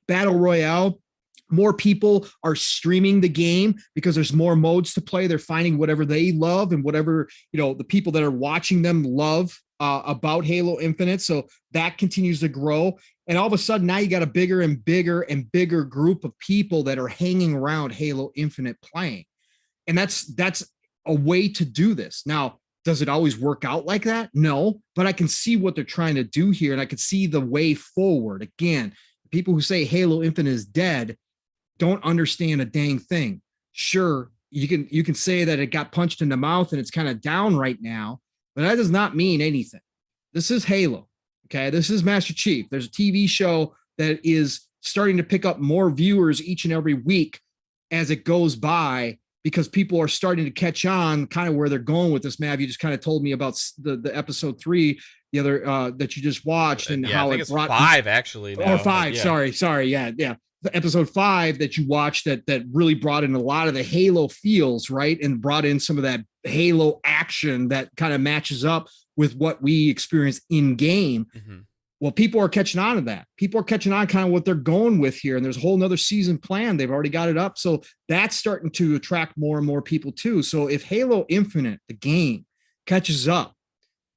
battle royale. More people are streaming the game because there's more modes to play. They're finding whatever they love and whatever, the people that are watching them love about Halo Infinite. So that continues to grow. And all of a sudden now you got a bigger and bigger and bigger group of people that are hanging around Halo Infinite playing. And that's a way to do this. Now, does it always work out like that? No, but I can see what they're trying to do here. And I can see the way forward. Again, people who say Halo Infinite is dead don't understand a dang thing. Sure, you can say that it got punched in the mouth and it's kind of down right now, but that does not mean anything. This is Halo. Okay. This is Master Chief. There's a TV show that is starting to pick up more viewers each and every week as it goes by, because people are starting to catch on kind of where they're going with this. Mav, you just kind of told me about the episode 3, the other that you just watched, and how it brought 5 actually. Now. Or 5. Yeah. Sorry. Yeah. The episode 5 that you watched that really brought in a lot of the Halo feels, right? And brought in some of that Halo action that kind of matches up with what we experience in game. Mm-hmm. Well, people are catching on to that. People are catching on kind of what they're going with here. And there's a whole nother season planned. They've already got it up. So that's starting to attract more and more people too. So if Halo Infinite, the game, catches up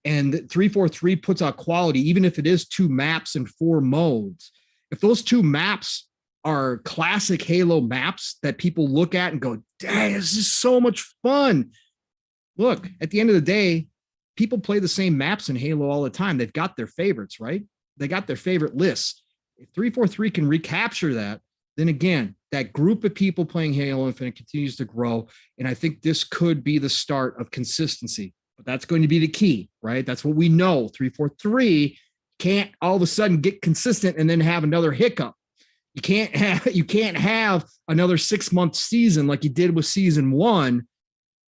and 343 puts out quality, even if it is 2 maps and 4 modes. If those 2 maps are classic Halo maps that people look at and go, dang, this is so much fun. Look, at the end of the day, people play the same maps in Halo all the time. They've got their favorites, right? They got their favorite lists. If 343 can recapture that, then again, that group of people playing Halo Infinite continues to grow. And I think this could be the start of consistency. But that's going to be the key, right? That's what we know. 343 can't all of a sudden get consistent and then have another hiccup. You can't have another 6-month season like you did with season 1.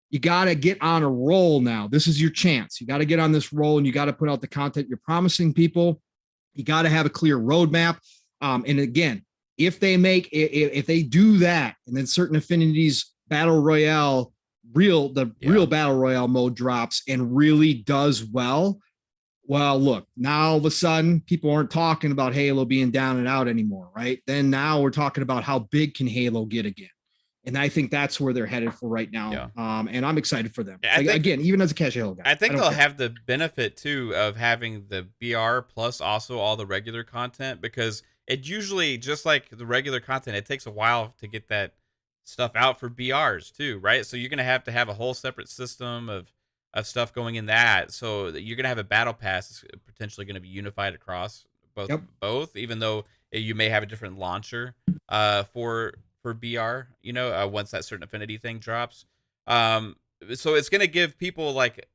You got to get on a roll now. This is your chance. You got to get on this roll, and you got to put out the content you're promising people. You got to have a clear roadmap. And again, if they do that, and then Certain Affinities Battle Royale, real Battle Royale mode drops and really does well, look, now all of a sudden people aren't talking about Halo being down and out anymore, right? Then now we're talking about how big can Halo get again. And I think that's where they're headed for right now. Yeah. And I'm excited for them. Yeah, again, even as a cash Halo guy. I think they'll have the benefit too of having the BR plus also all the regular content, because it usually, just like the regular content, it takes a while to get that stuff out for BRs too, right? So you're going to have a whole separate system of stuff going in that. So you're going to have a battle pass that's potentially going to be unified across both, even though you may have a different launcher for BR, once that Certain Affinity thing drops. So it's going to give people, like,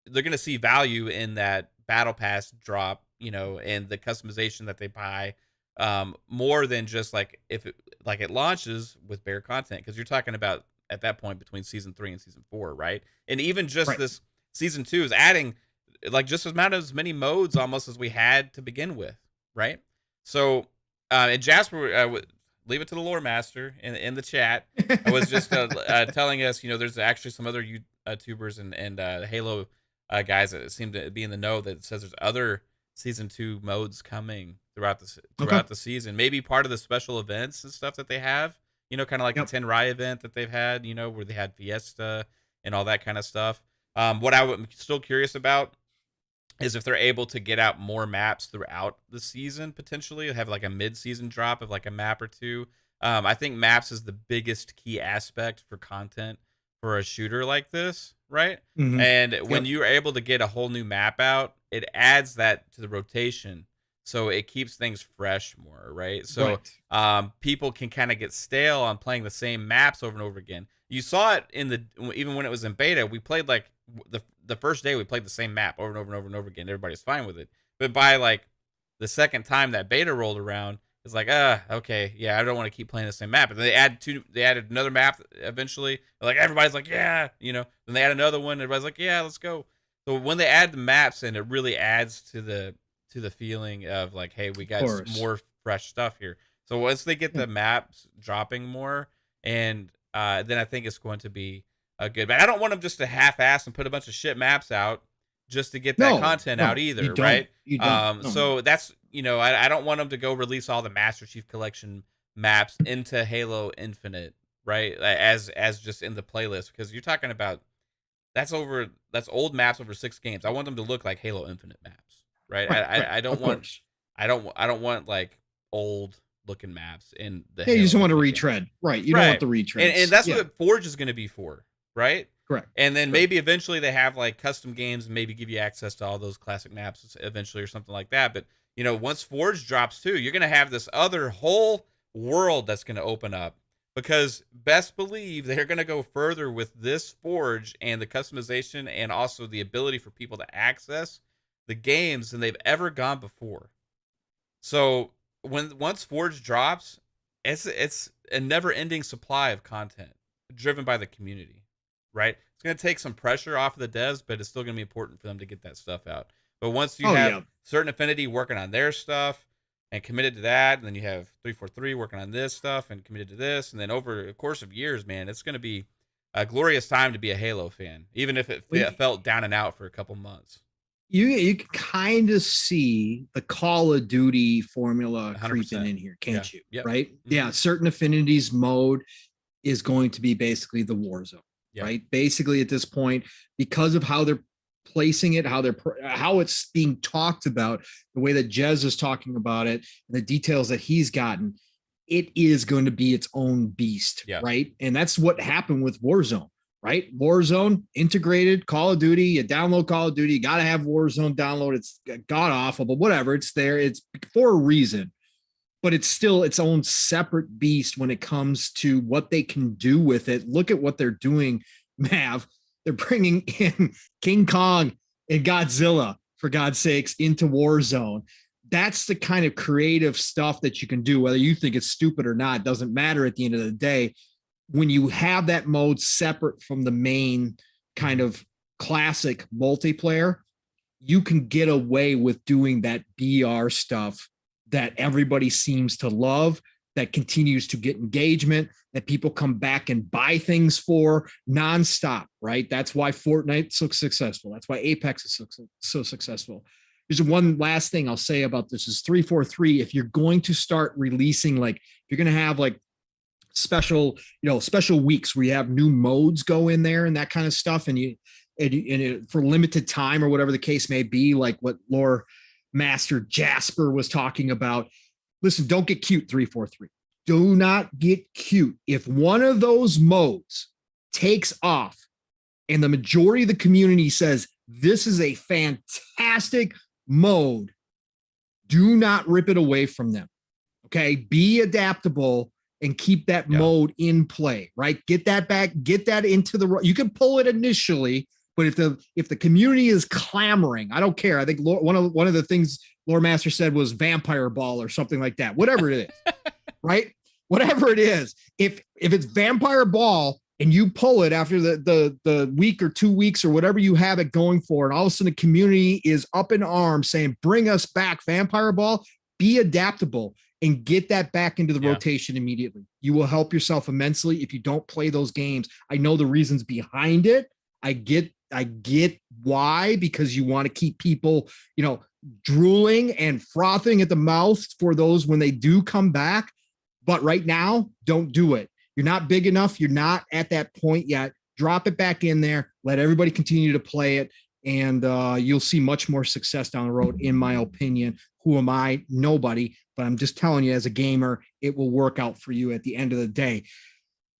they're going to see value in that battle pass drop, and the customization that they buy, more than just like if it launches with bare content, because you're talking about at that point between season 3 and season 4, right? And even just this season 2 is adding like just as many modes almost as we had to begin with, right? So and Jasper, leave it to the lore master in the chat, I was just telling us, there's actually some other YouTubers and Halo guys that seem to be in the know that says there's other season 2 modes coming throughout the season, maybe part of the special events and stuff that they have, kind of like the 10 Rye event that they've had, where they had Fiesta and all that kind of stuff. What I'm still curious about is if they're able to get out more maps throughout the season, potentially have like a mid-season drop of like a map or 2. I think maps is the biggest key aspect for content for a shooter like this, right? Mm-hmm. And when you're able to get a whole new map out, it adds that to the rotation, so it keeps things fresh more, right? So people can kind of get stale on playing the same maps over and over again. You saw it even when it was in beta. We played like the first day we played the same map over and over and over and over again. Everybody's fine with it, but by like the second time that beta rolled around, it's like, okay, yeah, I don't want to keep playing the same map. And they added another map eventually. Like everybody's like, yeah, Then they add another one. Everybody's like, yeah, let's go. So when they add the maps in, it really adds to the feeling of like, hey, we got some more fresh stuff here. So once they get the maps dropping more, and then I think it's going to be good. But I don't want them just to half-ass and put a bunch of shit maps out just to get that content out either, right? So that's, I don't want them to go release all the Master Chief Collection maps into Halo Infinite, right? As just in the playlist, because you're talking about that's old maps over 6 games. I want them to look like Halo Infinite maps, right? I don't want like old looking maps in the you just don't want to retread, right? You don't want the retread, and that's what Forge is going to be for, right? Correct. And then maybe eventually they have like custom games, maybe give you access to all those classic maps eventually or something like that. But once Forge drops too, you're going to have this other whole world that's going to open up, because best believe they're going to go further with this Forge and the customization and also the ability for people to access the games than they've ever gone before. So once Forge drops, it's a never-ending supply of content driven by the community, right? It's going to take some pressure off of the devs, but it's still going to be important for them to get that stuff out. But once you have Certain Affinity working on their stuff and committed to that, and then you have 343 working on this stuff and committed to this, and then over the course of years, man, it's going to be a glorious time to be a Halo fan, even if it felt down and out for a couple months. You can kind of see the Call of Duty formula 100%. Creeping in here, can't you? Yep. Right? Mm-hmm. Yeah, Certain Affinities mode is going to be basically the war zone, right? Basically, at this point, because of how they're placing it, how it's being talked about, the way that Jez is talking about it, and the details that he's gotten, it is going to be its own beast, right? And that's what happened with Warzone, right? Warzone integrated Call of Duty. You download Call of Duty, you got to have Warzone download. It's god awful, but whatever. It's there. It's for a reason, but it's still its own separate beast when it comes to what they can do with it. Look at what they're doing, Mav. They're bringing in King Kong and Godzilla, for God's sakes, into Warzone. That's the kind of creative stuff that you can do, whether you think it's stupid or not, doesn't matter at the end of the day. When you have that mode separate from the main kind of classic multiplayer, you can get away with doing that BR stuff that everybody seems to love, that continues to get engagement, that people come back and buy things for nonstop, right? That's why Fortnite's so successful. That's why Apex is so successful. There's one last thing I'll say about this is 343. If you're going to start releasing, like if you're going to have like special weeks where you have new modes go in there and that kind of stuff, and for limited time or whatever the case may be, like what lore master Jasper was talking about. Listen, don't get cute, 343. Do not get cute. If one of those modes takes off and the majority of the community says this is a fantastic mode, do not rip it away from them. Okay, be adaptable and keep that mode in play, right? Get that back, get that into the, you can pull it initially, but if the community is clamoring, I don't care. I think one of the things Lore Master said was vampire ball or something like that, whatever it is, right? Whatever it is, if it's vampire ball and you pull it after the week or 2 weeks or whatever you have it going for, and all of a sudden the community is up in arms saying, bring us back vampire ball, be adaptable and get that back into the rotation immediately. You will help yourself immensely if you don't play those games. I know the reasons behind it. I get why, because you want to keep people, drooling and frothing at the mouth for those when they do come back. But right now, don't do it. You're not big enough. You're not at that point yet. Drop it back in there. Let everybody continue to play it. And you'll see much more success down the road, in my opinion. Who am I? Nobody. But I'm just telling you, as a gamer, it will work out for you at the end of the day.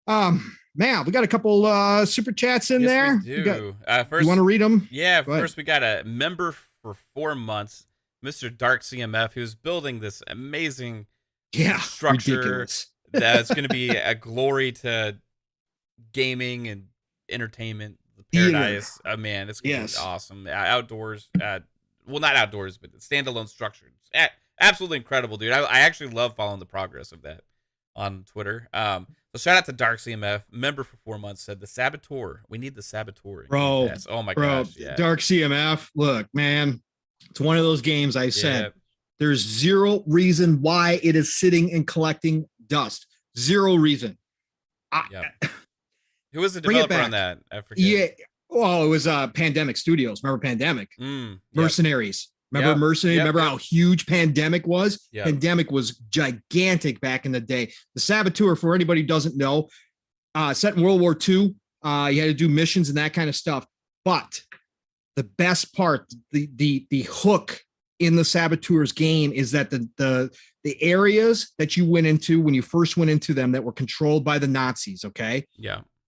Man, we got a couple super chats in there. We do. First, you want to read them? Yeah. First, we got a member for 4 months, Mr. Dark CMF, who's building this amazing structure that's going to be a glory to gaming and entertainment paradise. Man, it's going to be awesome. Outdoors, well, not outdoors, but standalone structure. Absolutely incredible, dude. I actually love following the progress of that on Twitter. So shout out to Dark CMF, member for 4 months, said the Saboteur. We need the Saboteur. Bro, oh my gosh. Yeah. Dark CMF, look, man, it's one of those games I said there's zero reason why it is sitting and collecting dust. Zero reason. Who was the developer on that? I forget. Yeah. Well, it was Pandemic Studios. Remember Pandemic? Mercenaries. Remember Mercenaries? Remember how huge Pandemic was? Pandemic was gigantic back in the day. The Saboteur, for anybody who doesn't know, set in World War II. You had to do missions and that kind of stuff. But the best part, the hook in the Saboteur's game is that the areas that you went into when you first went into them that were controlled by the Nazis,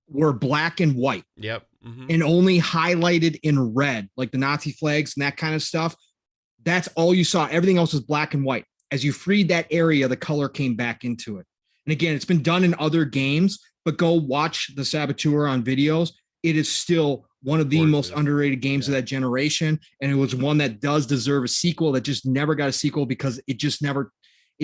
were black and white. And only highlighted in red, like the Nazi flags and that kind of stuff. That's all you saw. Everything else was black and white. As you freed that area, the color came back into it. And again, it's been done in other games, but go watch the Saboteur on videos. It is still one of the most underrated games of that generation. And it was one that does deserve a sequel that just never got a sequel because it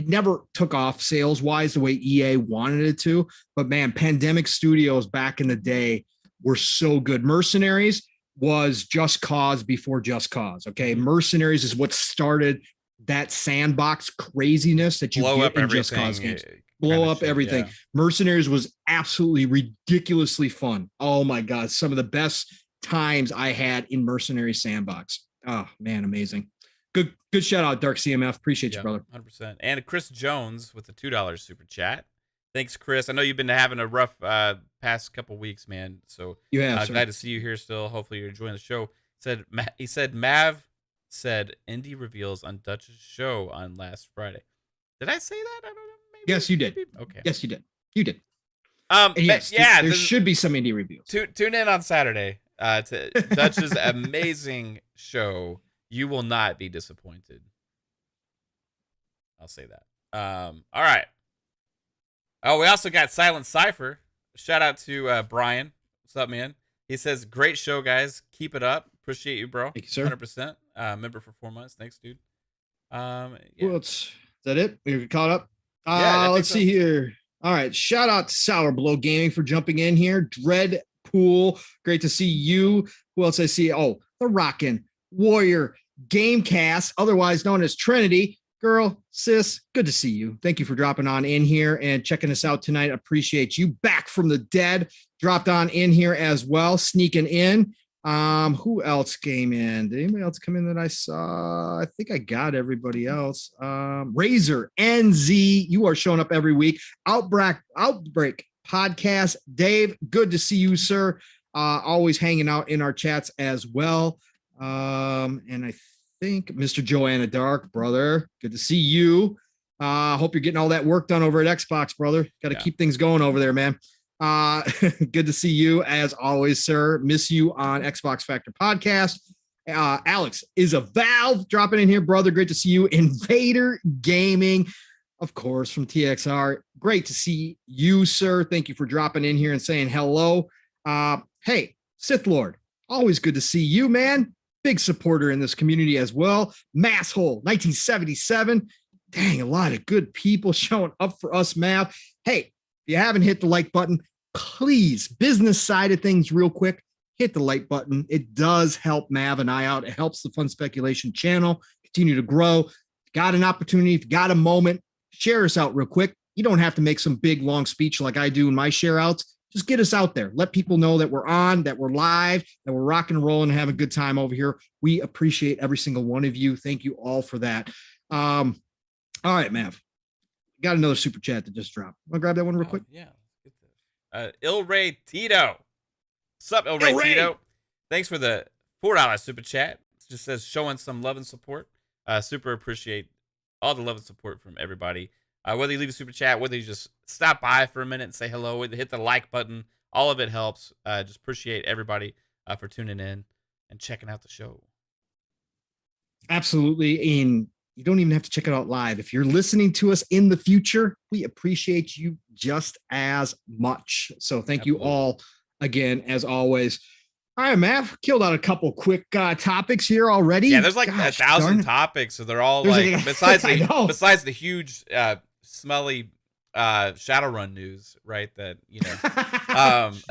never took off sales wise the way EA wanted it to. But man, Pandemic Studios back in the day were so good. Mercenaries was Just Cause before Just Cause. Okay. Mercenaries is what started that sandbox craziness that you get in Just Cause games. Blow up everything. Mercenaries was absolutely ridiculously fun. Oh my God. Some of the best times I had in Mercenary Sandbox. Oh man, amazing. Good shout out, Dark CMF. Appreciate you, brother. 100%. And Chris Jones with the $2 super chat. Thanks, Chris. I know you've been having a rough past couple weeks, man. So glad to see you here still. Hopefully you're enjoying the show. He said Mav said indie reveals on Dutch's show on last Friday. Did I say that? I don't know. Maybe, Yes, you did. maybe? Okay. Yes, you did. You did. And yes, yeah, there should be some indie reviews. Tune in on Saturday to Dutch's amazing show. You will not be disappointed. I'll say that. All right. Oh, we also got Silent Cypher. Shout out to Brian. What's up, man? He says, "Great show, guys. Keep it up. Appreciate you, bro. Thank you, sir. 100%. Member for 4 months. Thanks, dude." Yeah. Well, is that it? We're caught up. Yeah, let's see here. All right. Shout out to Sour Blow Gaming for jumping in here. Dreadpool, great to see you. Who else I see? Oh, the Rockin' Warrior Gamecast, otherwise known as Trinity. Girl, sis, good to see you. Thank you for dropping on in here and checking us out tonight. Appreciate you. Back from the dead, dropped on in here as well, sneaking in. Who else came in? Did anybody else come in that I saw? I think I got everybody else. Razor NZ, you are showing up every week. Outbreak Podcast. Dave, good to see you, sir. Always hanging out in our chats as well. And I think Mr. Joanna Dark, brother, good to see you. Hope you're getting all that work done over at Xbox, brother. Got to keep things going over there, man. Good to see you as always, sir. Miss you on Xbox Factor Podcast. Alex is a Valve dropping in here, brother. Great to see you. Invader Gaming, of course, from TXR. Great to see you, sir. Thank you for dropping in here and saying hello. Hey, Sith Lord, always good to see you, man. Big supporter in this community as well. Masshole 1977. Dang, a lot of good people showing up for us, Mav. Hey, if you haven't hit the like button, please, business side of things real quick, hit the like button. It does help Mav and I out. It helps the Fun Speculation channel continue to grow. If you got an opportunity, if you got a moment, share us out real quick. You don't have to make some big, long speech like I do in my share outs. Just get us out there. Let people know that we're on, that we're live, that we're rocking and rolling and having a good time over here. We appreciate every single one of you. Thank you all for that. All right, Mav. Got another super chat that just dropped. Want to grab that one real quick? Yeah. Il Ray Tito. What's up, Il Ray Tito? Thanks for the $4 super chat. It just says showing some love and support. Super appreciate all the love and support from everybody. Whether you leave a super chat, whether you just stop by for a minute and say hello, whether hit the like button, all of it helps. Just appreciate everybody for tuning in and checking out the show. Absolutely. And you don't even have to check it out live. If you're listening to us in the future, we appreciate you just as much. So thank you all again, as always. All right, Matt, killed out a couple quick topics here already. Yeah, there's like 1,000 topics, so they're all like besides the huge smelly Shadowrun news, right? That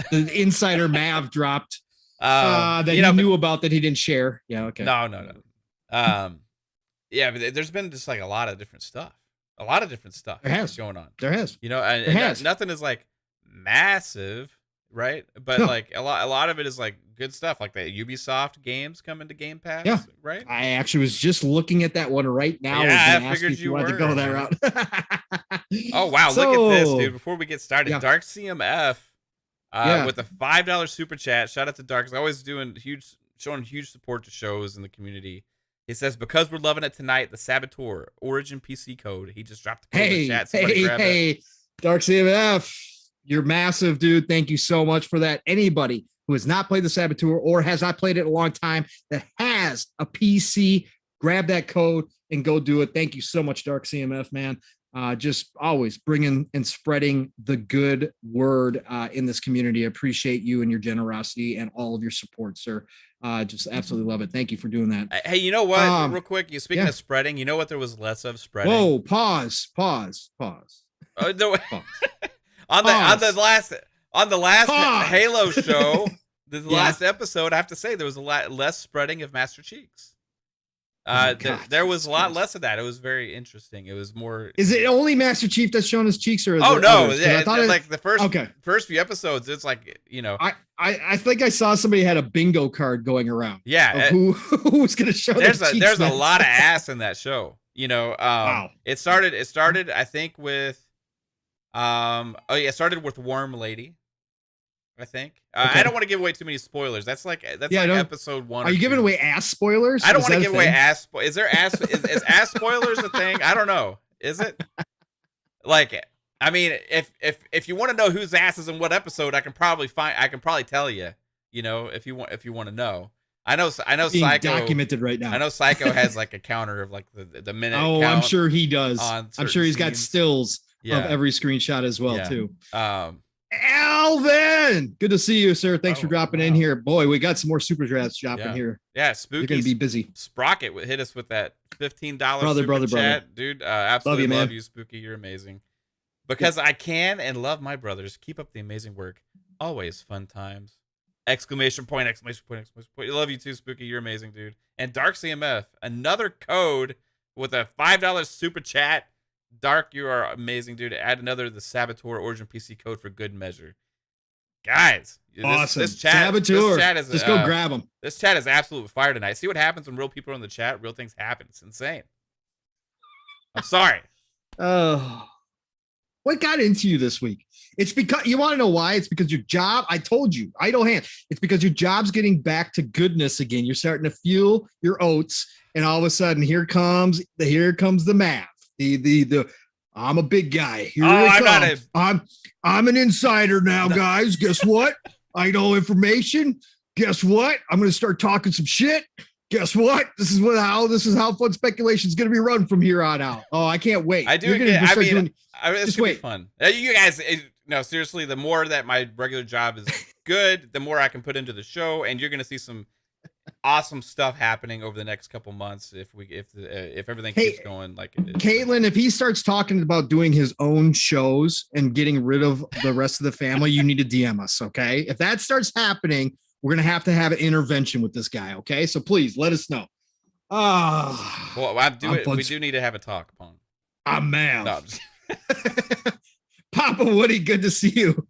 the insider Mav dropped that he knew about that he didn't share. Yeah, okay. No. Yeah, but there's been just like a lot of different stuff. There has going on. There has. And nothing is like massive, right? But like a lot of it is like good stuff, like the Ubisoft games coming to Game Pass. Yeah, right. I actually was just looking at that one right now. Yeah, I figured you wanted to go that route. Oh wow, look at this, dude! Before we get started, Dark CMF with a $5 super chat. Shout out to Dark. He's always showing huge support to shows in the community. He says, because we're loving it tonight, the Saboteur Origin PC code. He just dropped the code in the chat. Hey, Dark CMF, you're massive, dude. Thank you so much for that. Anybody who has not played the Saboteur or has not played it in a long time that has a PC, grab that code and go do it. Thank you so much, Dark CMF, man. Just always bringing and spreading the good word in this community. I appreciate you and your generosity and all of your support, sir. Just absolutely love it. Thank you for doing that. Hey, you know what? Real quick, speaking of spreading, you know what there was less of spreading? Whoa, pause. Oh, no. on the last Halo show, the last episode, I have to say there was a lot less spreading of Master Cheeks. There was a lot less of that. It was very interesting. It was more. Is it only Master Chief that's showing his cheeks, or? Oh no! Yeah, like the first few episodes, it's like I think I saw somebody had a bingo card going around. Yeah, who was going to show? There's a lot of ass in that show. Wow. It started. I think with, it started with Worm Lady, I think. Okay. I don't want to give away too many spoilers. That's like episode 1. Are you giving away ass spoilers? I don't want to give away ass. Is there ass? is ass spoilers a thing? I don't know. Is it? Like, I mean, if you want to know whose ass is in what episode, I can probably tell you. You know, if you want to know. I know. Being Psycho documented right now. I know Psycho has like a counter of like the minute. Oh, I'm sure he does. I'm sure he's got stills of every screenshot as well too. Alvin, good to see you, sir. Thanks for dropping in here. Boy, we got some more super drafts dropping here. Yeah, Spooky. You're gonna be busy. Sprocket hit us with that $15 brother, chat, dude. Absolutely love you, Spooky. You're amazing. Because I can and love my brothers. Keep up the amazing work. Always fun times. Exclamation point, exclamation point, exclamation point. I love you too, Spooky. You're amazing, dude. And Dark CMF, another code with a $5 super chat. Dark, you are amazing, dude. Add another the Saboteur Origin PC code for good measure. Guys, awesome. This chat is just go grab them. This chat is absolute fire tonight. See what happens when real people are in the chat. Real things happen. It's insane. I'm sorry. What got into you this week? It's because you want to know why? It's because your job. I told you, idle hand. It's because your job's getting back to goodness again. You're starting to fuel your oats, and all of a sudden, here comes the math. The I'm a big guy. Here it comes. I'm an insider now, guys. Guess what? I know information. Guess what? I'm going to start talking some shit. Guess what? This is how fun speculation is going to be run from here on out. Oh, I can't wait. It's going to be fun. You guys, no, seriously, the more that my regular job is good, the more I can put into the show, and you're going to see some awesome stuff happening over the next couple months if everything keeps going like it is. Caitlin, if he starts talking about doing his own shows and getting rid of the rest of the family, you need to DM us, okay? If that starts happening, we're gonna have to have an intervention with this guy, okay? So please let us know. We do need to have a talk, Pong. I'm mad. No, Papa Woody, good to see you.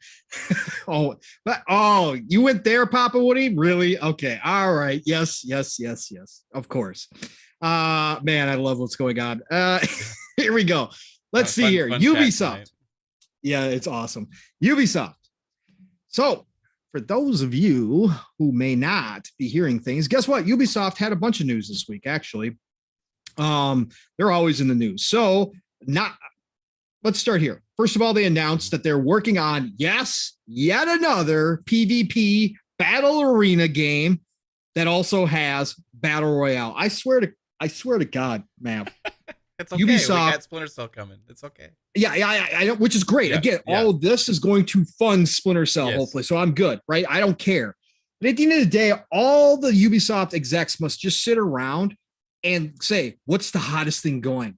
You went there, Papa Woody? Really? Okay. All right. Yes. Of course. Man, I love what's going on. Here we go. Let's see here. Ubisoft. Yeah, it's awesome. Ubisoft. So, for those of you who may not be hearing things, guess what? Ubisoft had a bunch of news this week, actually. They're always in the news. So, let's start here. First of all, they announced that they're working on, yet another PvP battle arena game that also has battle royale. I swear to God, man. It's okay. Ubisoft, we got Splinter Cell coming. It's okay. Yeah, I know, which is great. Again, all of this is going to fund Splinter Cell, hopefully. So I'm good, right? I don't care. But at the end of the day, all the Ubisoft execs must just sit around and say, what's the hottest thing going?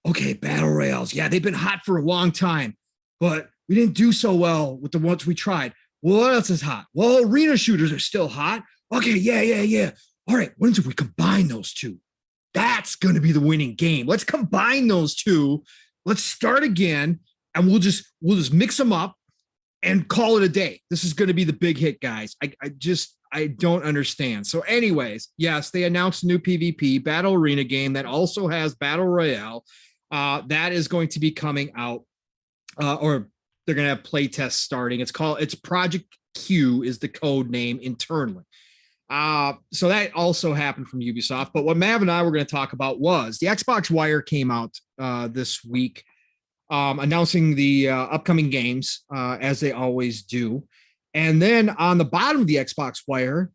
Okay, battle royales. Yeah, they've been hot for a long time, but we didn't do so well with the ones we tried. Well, what else is hot? Well, arena shooters are still hot. Okay, yeah. All right, what if we combine those two? That's going to be the winning game. Let's combine those two. Let's start again, and we'll just mix them up and call it a day. This is going to be the big hit, guys. I don't understand. So anyways, yes, they announced a new PvP battle arena game that also has battle royale. That is going to be coming out, or they're going to have play tests starting. It's Project Q is the code name internally. So that also happened from Ubisoft. But what Mav and I were going to talk about was the Xbox Wire came out this week, announcing the upcoming games, as they always do. And then on the bottom of the Xbox Wire,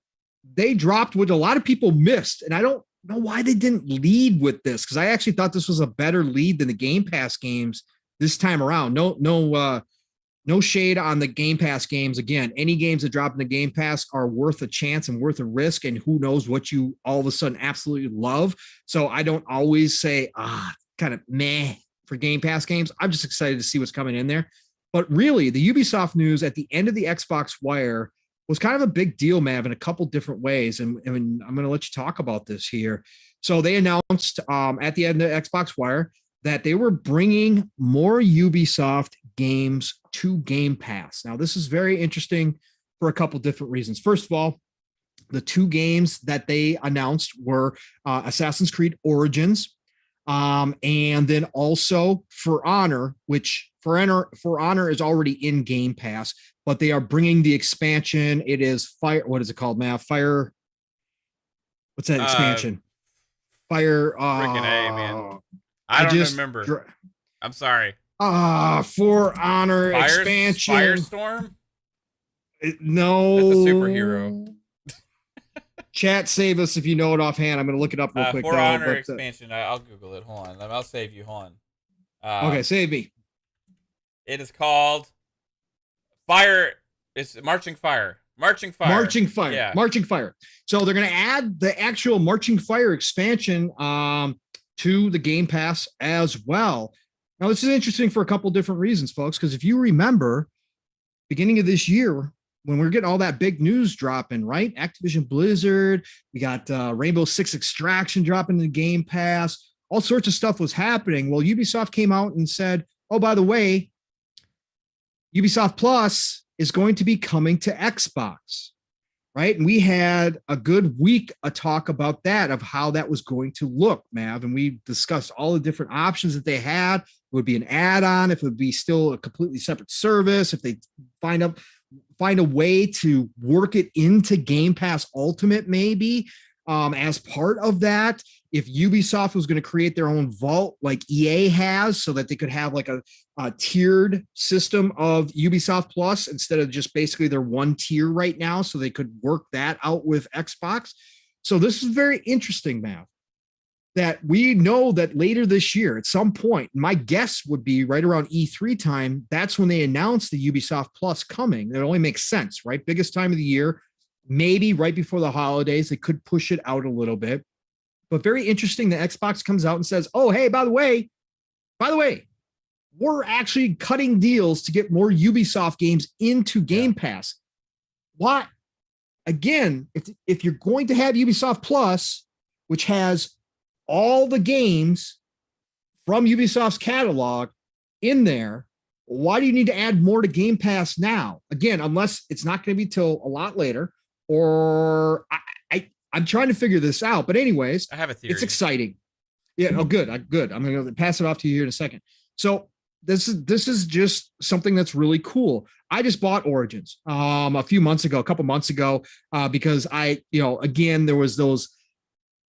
they dropped what a lot of people missed. And I don't know why they didn't lead with this, because I actually thought this was a better lead than the Game Pass games this time around. No shade on the Game Pass games. Again, any games that drop in the Game Pass are worth a chance and worth a risk, and who knows what you all of a sudden absolutely love. So I don't always say, kind of meh for Game Pass games. I'm just excited to see what's coming in there. But really, the Ubisoft news at the end of the Xbox Wire was kind of a big deal, Mav, in a couple different ways. And I'm going to let you talk about this here. So they announced at the end of the Xbox Wire that they were bringing more Ubisoft games to Game Pass. Now, this is very interesting for a couple different reasons. First of all, the two games that they announced were Assassin's Creed Origins And then also For Honor, which For Honor is already in Game Pass, but they are bringing the expansion. It is Fire. What is it called, Matt? Fire. What's that expansion? Fire. Freaking A, man. I don't remember. I'm sorry. For Honor expansion. Firestorm? No. That's a superhero. Chat, save us if you know it offhand. I'm going to look it up real quick. For Honor expansion. I'll Google it. Hold on. I'll save you. Hold on. Okay, save me. It is called Fire. It's Marching Fire. Marching Fire. Marching Fire. Yeah. Marching Fire. So they're going to add the actual Marching Fire expansion to the Game Pass as well. Now, this is interesting for a couple different reasons, folks, because if you remember, beginning of this year, when we're getting all that big news dropping, right? Activision Blizzard, we got Rainbow Six Extraction dropping the Game Pass, all sorts of stuff was happening. Well, Ubisoft came out and said, oh, by the way, Ubisoft Plus is going to be coming to Xbox, right? And we had a good week of talk about that, of how that was going to look, Mav. And we discussed all the different options that they had. It would be an add-on, if it would be still a completely separate service, if they find a way to work it into Game Pass Ultimate, maybe as part of that. If Ubisoft was going to create their own vault like EA has, so that they could have like a tiered system of Ubisoft Plus instead of just basically their one tier right now, so they could work that out with Xbox. So this is very interesting, Mav, that we know that later this year, at some point, my guess would be right around E3 time, that's when they announce the Ubisoft Plus coming. It only makes sense, right? Biggest time of the year, maybe right before the holidays. They could push it out a little bit. But very interesting that Xbox comes out and says, oh, hey, by the way, we're actually cutting deals to get more Ubisoft games into Game Pass. What? Again, if you're going to have Ubisoft Plus, which has all the games from Ubisoft's catalog in there, why do you need to add more to Game Pass now? Again, unless it's not going to be till a lot later, or I'm trying to figure this out. But anyways, I have a theory. It's exciting. Yeah. Oh, good. Good. I'm going to pass it off to you here in a second. So this is just something that's really cool. I just bought Origins a couple months ago, because again, there was those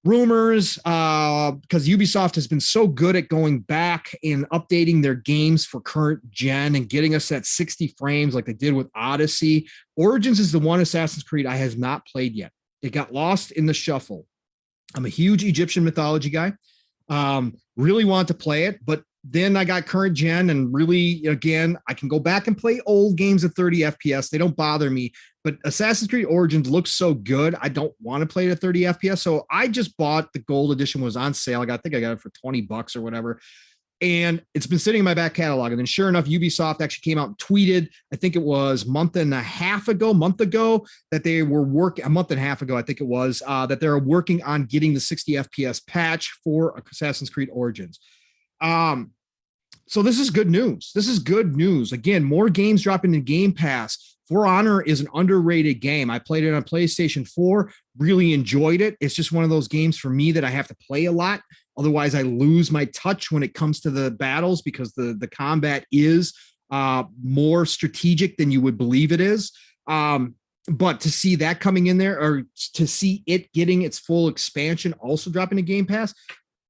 rumors, because Ubisoft has been so good at going back and updating their games for current gen and getting us that 60 frames like they did with Odyssey. Origins is the one Assassin's Creed I have not played yet. It got lost in the shuffle. I'm a huge Egyptian mythology guy. Really want to play it, but then I got current gen, and really, again, I can go back and play old games at 30 FPS. They don't bother me, but Assassin's Creed Origins looks so good. I don't want to play it at 30 FPS. So I just bought the gold edition, was on sale. I think I got it for $20 or whatever. And it's been sitting in my back catalog. And then sure enough, Ubisoft actually came out and tweeted, I think it was a month and a half ago, that they were working, a month and a half ago, I think it was, that they're working on getting the 60 FPS patch for Assassin's Creed Origins. So this is good news. This is good news. Again, more games dropping in Game Pass. For Honor is an underrated game. I played it on PlayStation 4, really enjoyed it. It's just one of those games for me that I have to play a lot. Otherwise, I lose my touch when it comes to the battles, because the combat is more strategic than you would believe it is. But to see that coming in there, or to see it getting its full expansion also dropping a Game Pass,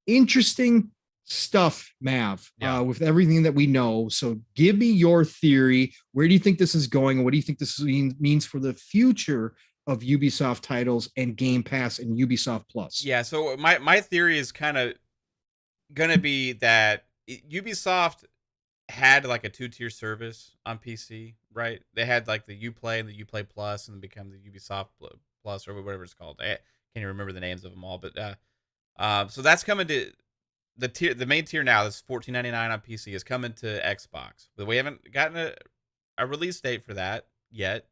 interesting stuff, Mav, with everything that we know. So give me your theory. Where do you think this is going? And what do you think this means for the future of Ubisoft titles and Game Pass and Ubisoft Plus? Yeah, so my theory is kind of going to be that Ubisoft had like a 2-tier service on PC, right? They had like the Uplay and the Uplay Plus, and then become the Ubisoft Plus, or whatever it's called. I can't even remember the names of them all, but so that's coming to the main tier now. That's $14.99 on PC, is coming to Xbox, but we haven't gotten a release date for that yet.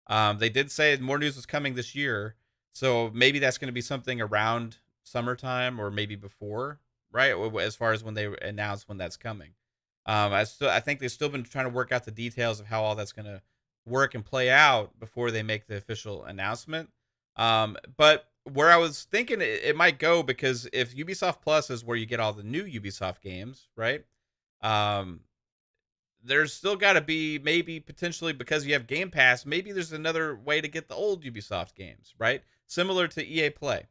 They did say more news was coming this year, so maybe that's going to be something around summertime, or maybe before, right? As far as when they announce when that's coming. I think they've still been trying to work out the details of how all that's going to work and play out before they make the official announcement. But where I was thinking it might go, because if Ubisoft Plus is where you get all the new Ubisoft games, right? Um, there's still got to be, maybe potentially, because you have Game Pass, maybe there's another way to get the old Ubisoft games, right? Similar to EA Play.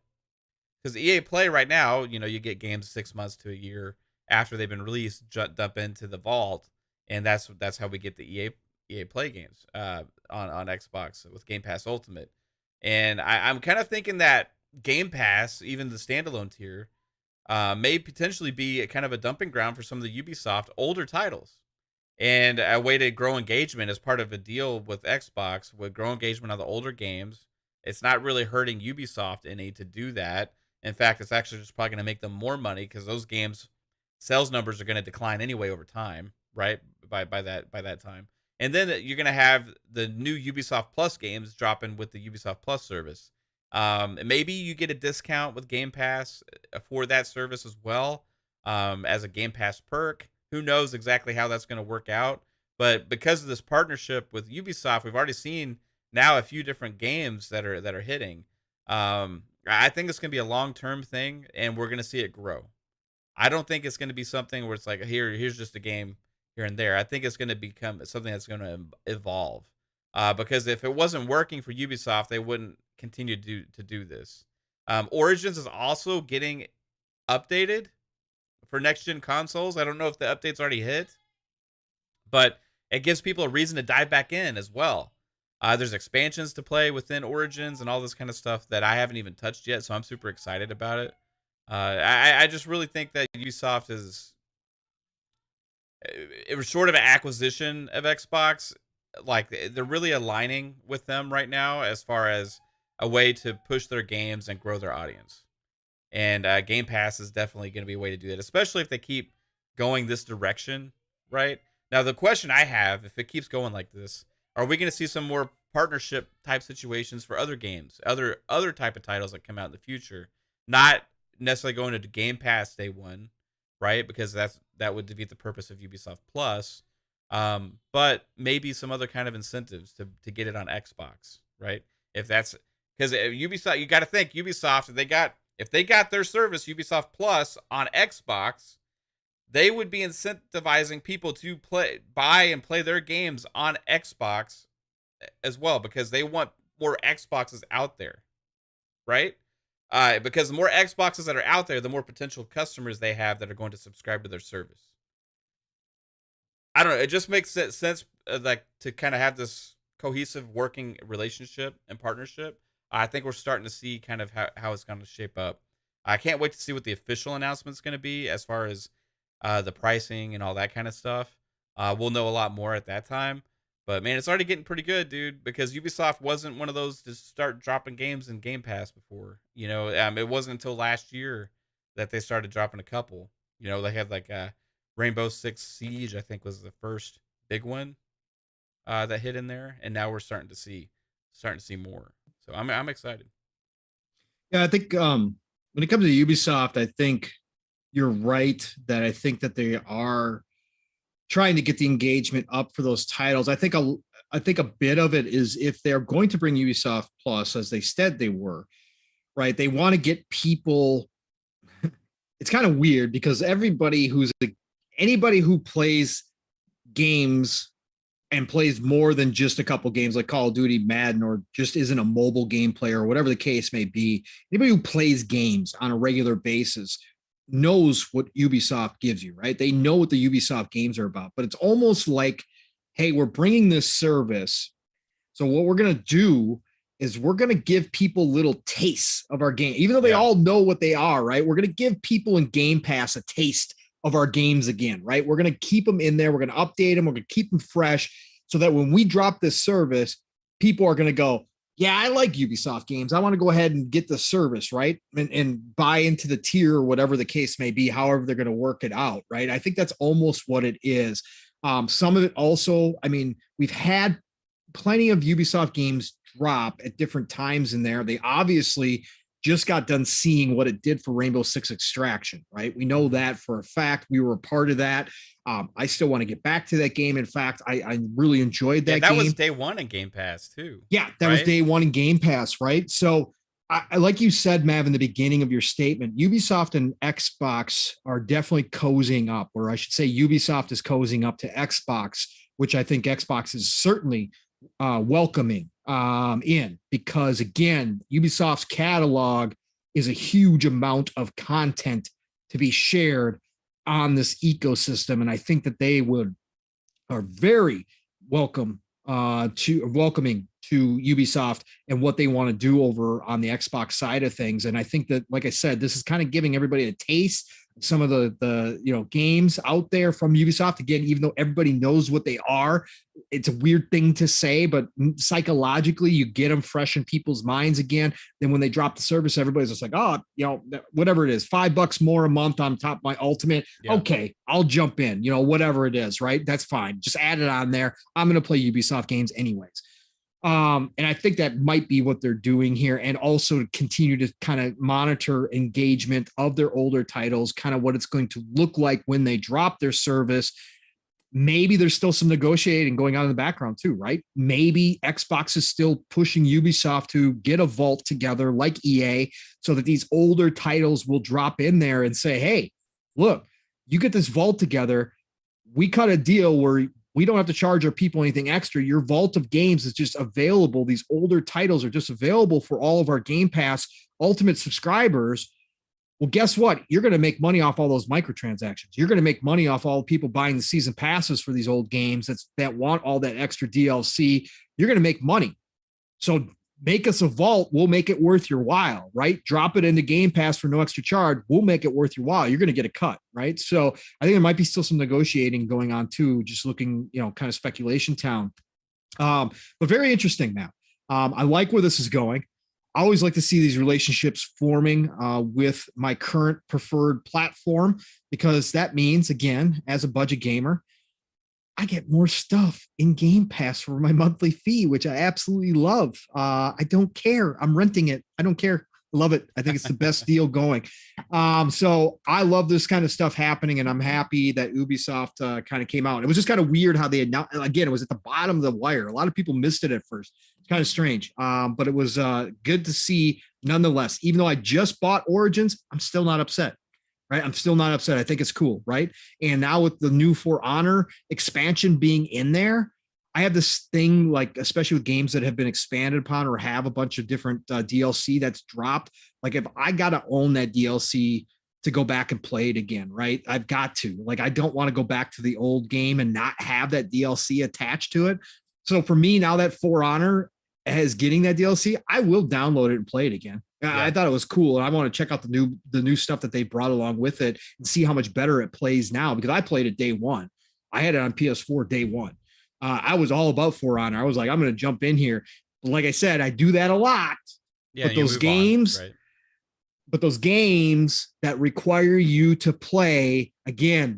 Because EA Play right now, you get games 6 months to a year after they've been released, dump into the vault, and that's how we get the EA Play games on Xbox with Game Pass Ultimate. And I'm kind of thinking that Game Pass, even the standalone tier, may potentially be a kind of a dumping ground for some of the Ubisoft older titles, and a way to grow engagement as part of a deal with Xbox, would grow engagement on the older games. It's not really hurting Ubisoft any to do that. In fact, it's actually just probably going to make them more money, because those games sales numbers are going to decline anyway over time, right? By that time. And then you're going to have the new Ubisoft Plus games dropping with the Ubisoft Plus service. Maybe you get a discount with Game Pass for that service as well, as a Game Pass perk. Who knows exactly how that's going to work out? But because of this partnership with Ubisoft, we've already seen now a few different games that are hitting. I think it's going to be a long-term thing, and we're going to see it grow. I don't think it's going to be something where it's like, here's just a game here and there. I think it's going to become something that's going to evolve. Because if it wasn't working for Ubisoft, they wouldn't continue to do this. Origins is also getting updated for next-gen consoles. I don't know if the update's already hit, but it gives people a reason to dive back in as well. There's expansions to play within Origins and all this kind of stuff that I haven't even touched yet, so I'm super excited about it. I just really think that Ubisoft it was sort of an acquisition of Xbox. Like, they're really aligning with them right now as far as a way to push their games and grow their audience. And Game Pass is definitely going to be a way to do that, especially if they keep going this direction, right? Now, the question I have, if it keeps going like this, are we going to see some more partnership type situations for other games, other type of titles that come out in the future? Not necessarily going into Game Pass day one, right? Because that would defeat the purpose of Ubisoft Plus. But maybe some other kind of incentives to get it on Xbox, right? If that's because Ubisoft, you got to think Ubisoft, if they got their service Ubisoft Plus on Xbox, they would be incentivizing people to buy and play their games on Xbox as well, because they want more Xboxes out there, right? Because the more Xboxes that are out there, the more potential customers they have that are going to subscribe to their service. I don't know. It just makes sense, like, to kind of have this cohesive working relationship and partnership. I think we're starting to see kind of how it's going to shape up. I can't wait to see what the official announcement is going to be as far as the pricing and all that kind of stuff. We'll know a lot more at that time. But man, it's already getting pretty good, dude, because Ubisoft wasn't one of those to start dropping games in Game Pass before. It wasn't until last year that they started dropping a couple. They had like Rainbow Six Siege, I think, was the first big one that hit in there, and now we're starting to see more. So I'm excited. Yeah, I think when it comes to Ubisoft, I think you're right that I think that they are trying to get the engagement up for those titles. I think a bit of it is, if they're going to bring Ubisoft Plus, as they said they were, right? They want to get people. It's kind of weird because anybody who plays games and plays more than just a couple games like Call of Duty, Madden, or just isn't a mobile game player or whatever the case may be, anybody who plays games on a regular basis knows what Ubisoft gives you, right? They know what the Ubisoft games are about, but it's almost like, hey, we're bringing this service. So what we're going to do is we're going to give people little tastes of our game, even though they all know what they are, right? We're going to give people in Game Pass a taste of our games again, right? We're going to keep them in there. We're going to update them. We're going to keep them fresh so that when we drop this service, people are going to go, yeah, I like Ubisoft games. I want to go ahead and get the service, right? And buy into the tier or whatever the case may be, however they're going to work it out, right? I think that's almost what it is. Some of it also, I mean, we've had plenty of Ubisoft games drop at different times in there. They obviously just got done seeing what it did for Rainbow Six Extraction, right? We know that for a fact. We were a part of that. I still want to get back to that game. In fact, I really enjoyed that game. That was day one in Game Pass too. Yeah, that was day one in Game Pass, right? So like you said, Mav, in the beginning of your statement, Ubisoft and Xbox are definitely cozying up, or I should say, Ubisoft is cozying up to Xbox, which I think Xbox is certainly welcoming in, because again, Ubisoft's catalog is a huge amount of content to be shared on this ecosystem, and I think that they are very welcoming to Ubisoft and what they want to do over on the Xbox side of things. And I think that, like I said, this is kind of giving everybody a taste of some of the games out there from Ubisoft. Again, even though everybody knows what they are, it's a weird thing to say, but psychologically, you get them fresh in people's minds again. Then when they drop the service, everybody's just like, oh, whatever it is, $5 more a month on top of my ultimate. Yeah. Okay, I'll jump in, whatever it is, right? That's fine. Just add it on there. I'm going to play Ubisoft games anyways. And I think that might be what they're doing here, and also to continue to kind of monitor engagement of their older titles, kind of what it's going to look like when they drop their service. Maybe there's still some negotiating going on in the background too, right? Maybe Xbox is still pushing Ubisoft to get a vault together like EA, so that these older titles will drop in there and say, hey, look, you get this vault together. We cut a deal where we don't have to charge our people anything extra. Your vault of games is just available. These older titles are just available for all of our Game Pass Ultimate subscribers. Well, guess what? You're going to make money off all those microtransactions. You're going to make money off all the people buying the season passes for these old games that want all that extra DLC. You're going to make money. So make us a vault. We'll make it worth your while, right? Drop it into Game Pass for no extra charge. We'll make it worth your while. You're going to get a cut, right? So I think there might be still some negotiating going on too, just looking, kind of speculation town. But very interesting now. I like where this is going. I always like to see these relationships forming with my current preferred platform, because that means, again, as a budget gamer, I get more stuff in Game Pass for my monthly fee, which I absolutely love. I don't care. I'm renting it. I don't care. I love it. I think it's the best deal going. So I love this kind of stuff happening, and I'm happy that Ubisoft kind of came out. It was just kind of weird how they announced. Again, it was at the bottom of the wire. A lot of people missed it at first. It's kind of strange, but it was good to see nonetheless. Even though I just bought Origins, I'm still not upset. Right. I'm still not upset. I think it's cool. Right. And now with the new For Honor expansion being in there, I have this thing, like, especially with games that have been expanded upon or have a bunch of different DLC that's dropped. Like, if I got to own that DLC to go back and play it again, right? I've got to. Like, I don't want to go back to the old game and not have that DLC attached to it. So for me, now that For Honor is getting that DLC, I will download it and play it again. Yeah. I thought it was cool, and I want to check out the new stuff that they brought along with it and see how much better it plays now, because I played it day one. I had it on PS4 day one. I was all about For Honor. I was like, I'm going to jump in here. But like I said, I do that a lot. Yeah, but those games, right? But those games that require you to play, again,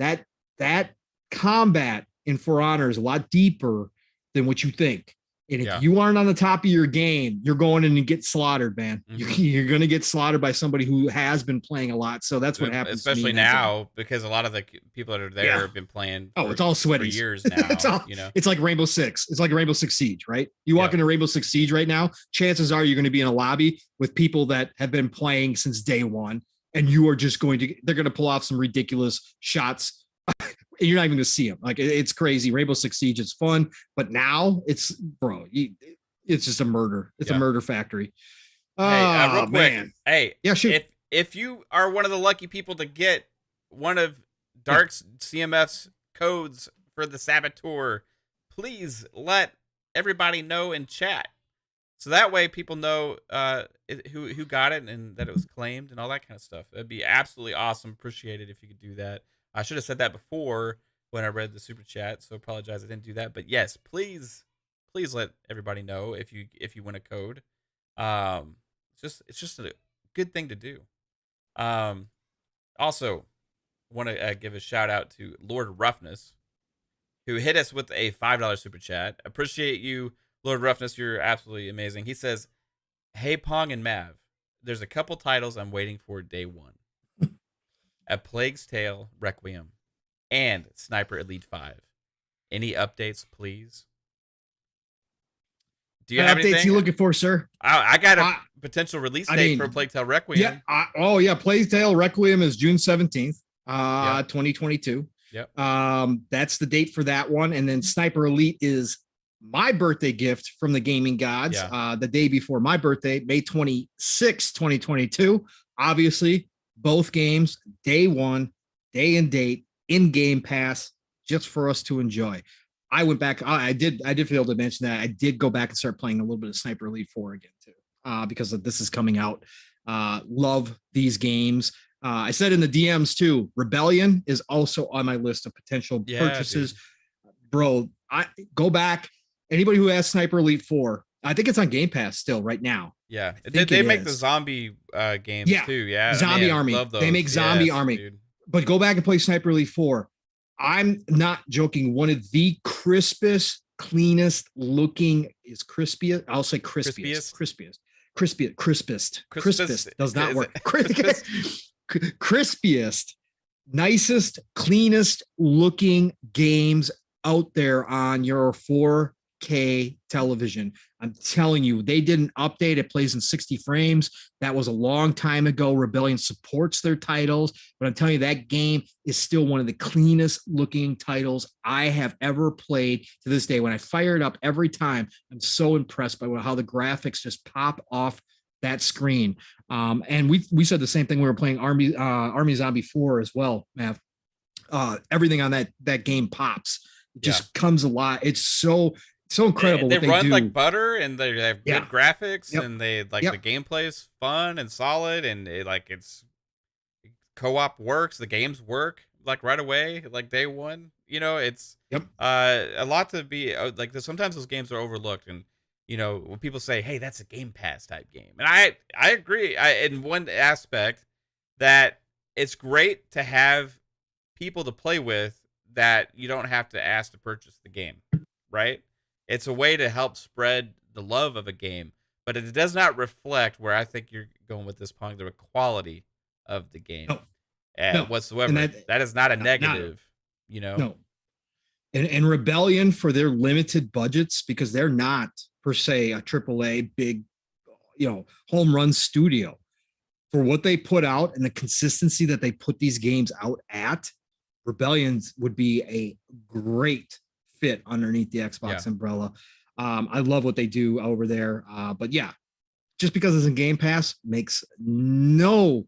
that combat in For Honor is a lot deeper than what you think. And if you aren't on the top of your game, you're going in and get slaughtered, man. Mm-hmm. You're going to get slaughtered by somebody who has been playing a lot. So that's what happens. Especially now, because a lot of the people that are there have been playing. It's all sweaty for years now. It's like Rainbow Six. It's like Rainbow Six Siege, right? You walk into Rainbow Six Siege right now, chances are you're going to be in a lobby with people that have been playing since day one, and you are just they're going to pull off some ridiculous shots. You're not even going to see them. Like, it's crazy. Rainbow Six Siege is fun, but now it's just a murder. It's a murder factory. Hey, real quick. Man. Hey, shoot. If you are one of the lucky people to get one of Dark's CMF's codes for the Saboteur, please let everybody know in chat, so that way people know who got it and that it was claimed and all that kind of stuff. That'd be absolutely awesome. Appreciate it if you could do that. I should have said that before when I read the super chat, so apologize I didn't do that. But yes, please let everybody know if you win a code. It's just a good thing to do. Also, want to give a shout out to Lord Ruffness, who hit us with a $5 super chat. Appreciate you, Lord Ruffness. You're absolutely amazing. He says, "Hey Pong and Mav, there's a couple titles I'm waiting for day one. A Plague's Tale Requiem, and Sniper Elite 5. Any updates, please?" Do you have updates anything? you looking for, sir? I got potential release I date mean, for Plague Tale Requiem. Yeah. Oh yeah. Plague Tale Requiem is June 17th, Yep. 2022. Yep. That's the date for that one. And then Sniper Elite is my birthday gift from the gaming gods. Yeah. The day before my birthday, May 26th, 2022. Obviously, both games, day one, day and date, in Game Pass, just for us to enjoy. I went back. I did fail to mention that I did go back and start playing a little bit of Sniper Elite 4 again too, because this is coming out. Love these games. I said in the DMs too, Rebellion is also on my list of potential purchases. Dude. Bro, I go back. Anybody who has Sniper Elite 4, I think it's on Game Pass still right now. Yeah, they make the zombie games too. Yeah, Zombie Army. Love those. They make Zombie Army. Dude. But go back and play Sniper Elite 4. I'm not joking. One of the crispest, cleanest looking is crispiest. I'll say crispiest. Crispest does not work. Crispiest, nicest, cleanest looking games out there on your 4K television. I'm telling you, they didn't update. It plays in 60 frames. That was a long time ago. Rebellion supports their titles, but I'm telling you, that game is still one of the cleanest looking titles I have ever played to this day. When I fire it up every time, I'm so impressed by how the graphics just pop off that screen. And we said the same thing. We were playing Army Zombie 4 as well, Mav. Everything on that game pops. It just comes alive. It's so incredible. They run do. like butter, and they have good graphics, and they the gameplay is fun and solid, and it's co-op works. The games work like right away, like day one. You know, it's a lot to be like. Sometimes those games are overlooked, and when people say, "Hey, that's a Game Pass type game," and I agree. In one aspect, that it's great to have people to play with that you don't have to ask to purchase the game, right? It's a way to help spread the love of a game, but it does not reflect where I think you're going with this, Pong, the quality of the game whatsoever. That is not a negative, No. And Rebellion, for their limited budgets, because they're not per se a AAA big, home run studio, for what they put out and the consistency that they put these games out at, Rebellions would be a great fit underneath the Xbox umbrella. I love what they do over there. But yeah, just because it's in Game Pass makes it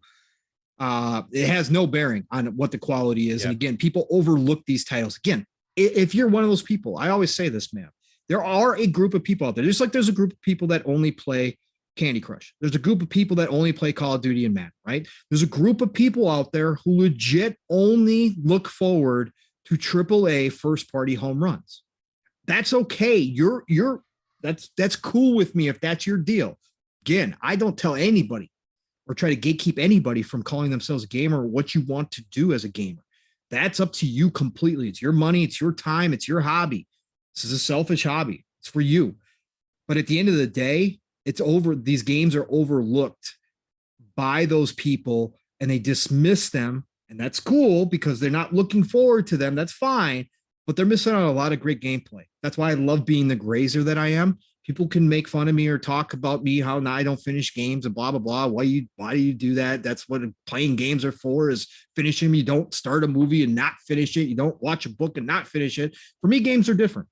has no bearing on what the quality is. And again, people overlook these titles. Again, if you're one of those people, I always say this, man, there are a group of people out there. Just like there's a group of people that only play Candy Crush. There's a group of people that only play Call of Duty and Madden, right? There's a group of people out there who legit only look forward to AAA first party home runs. That's okay. That's cool with me if that's your deal. Again, I don't tell anybody or try to gatekeep anybody from calling themselves a gamer or what you want to do as a gamer. That's up to you completely. It's your money, it's your time, it's your hobby. This is a selfish hobby. It's for you. But at the end of the day, these games are overlooked by those people and they dismiss them. And that's cool because they're not looking forward to them. That's fine, but they're missing out on a lot of great gameplay. That's why I love being the grazer that I am. People can make fun of me or talk about me, how now I don't finish games and blah, blah, blah. Why do you do that? That's what playing games are for, is finishing them. You don't start a movie and not finish it. You don't watch a book and not finish it. For me, games are different.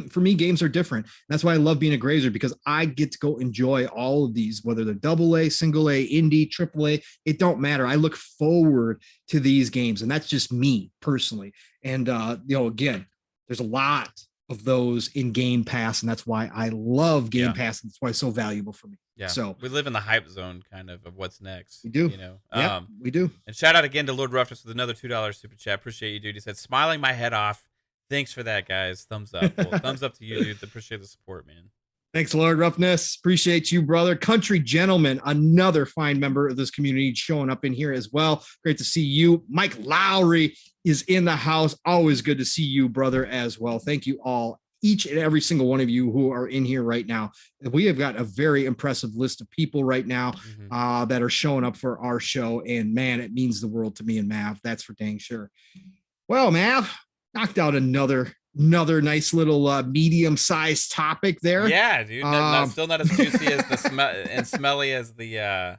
For me, games are different. That's why I love being a grazer, because I get to go enjoy all of these, whether they're AA, single A, indie, AAA, it don't matter. I look forward to these games, and that's just me personally. And again, there's a lot of those in Game Pass, and that's why I love Game Pass. And that's why it's so valuable for me. Yeah. So we live in the hype zone kind of what's next. We do. We do. And shout out again to Lord Ruffness with another $2 super chat. Appreciate you, dude. He said, smiling my head off. Thanks for that, guys. Thumbs up. Well, thumbs up to you, dude. Appreciate the support, man. Thanks, Lord Ruffness. Appreciate you, brother. Country Gentleman, another fine member of this community, showing up in here as well. Great to see you. Mike Lowry is in the house. Always good to see you, brother, as well. Thank you all, each and every single one of you who are in here right now. We have got a very impressive list of people right now that are showing up for our show. And man, it means the world to me and Mav. That's for dang sure. Well, Mav, knocked out another another nice little medium-sized topic there. Yeah, dude. Still not as juicy as the and smelly as the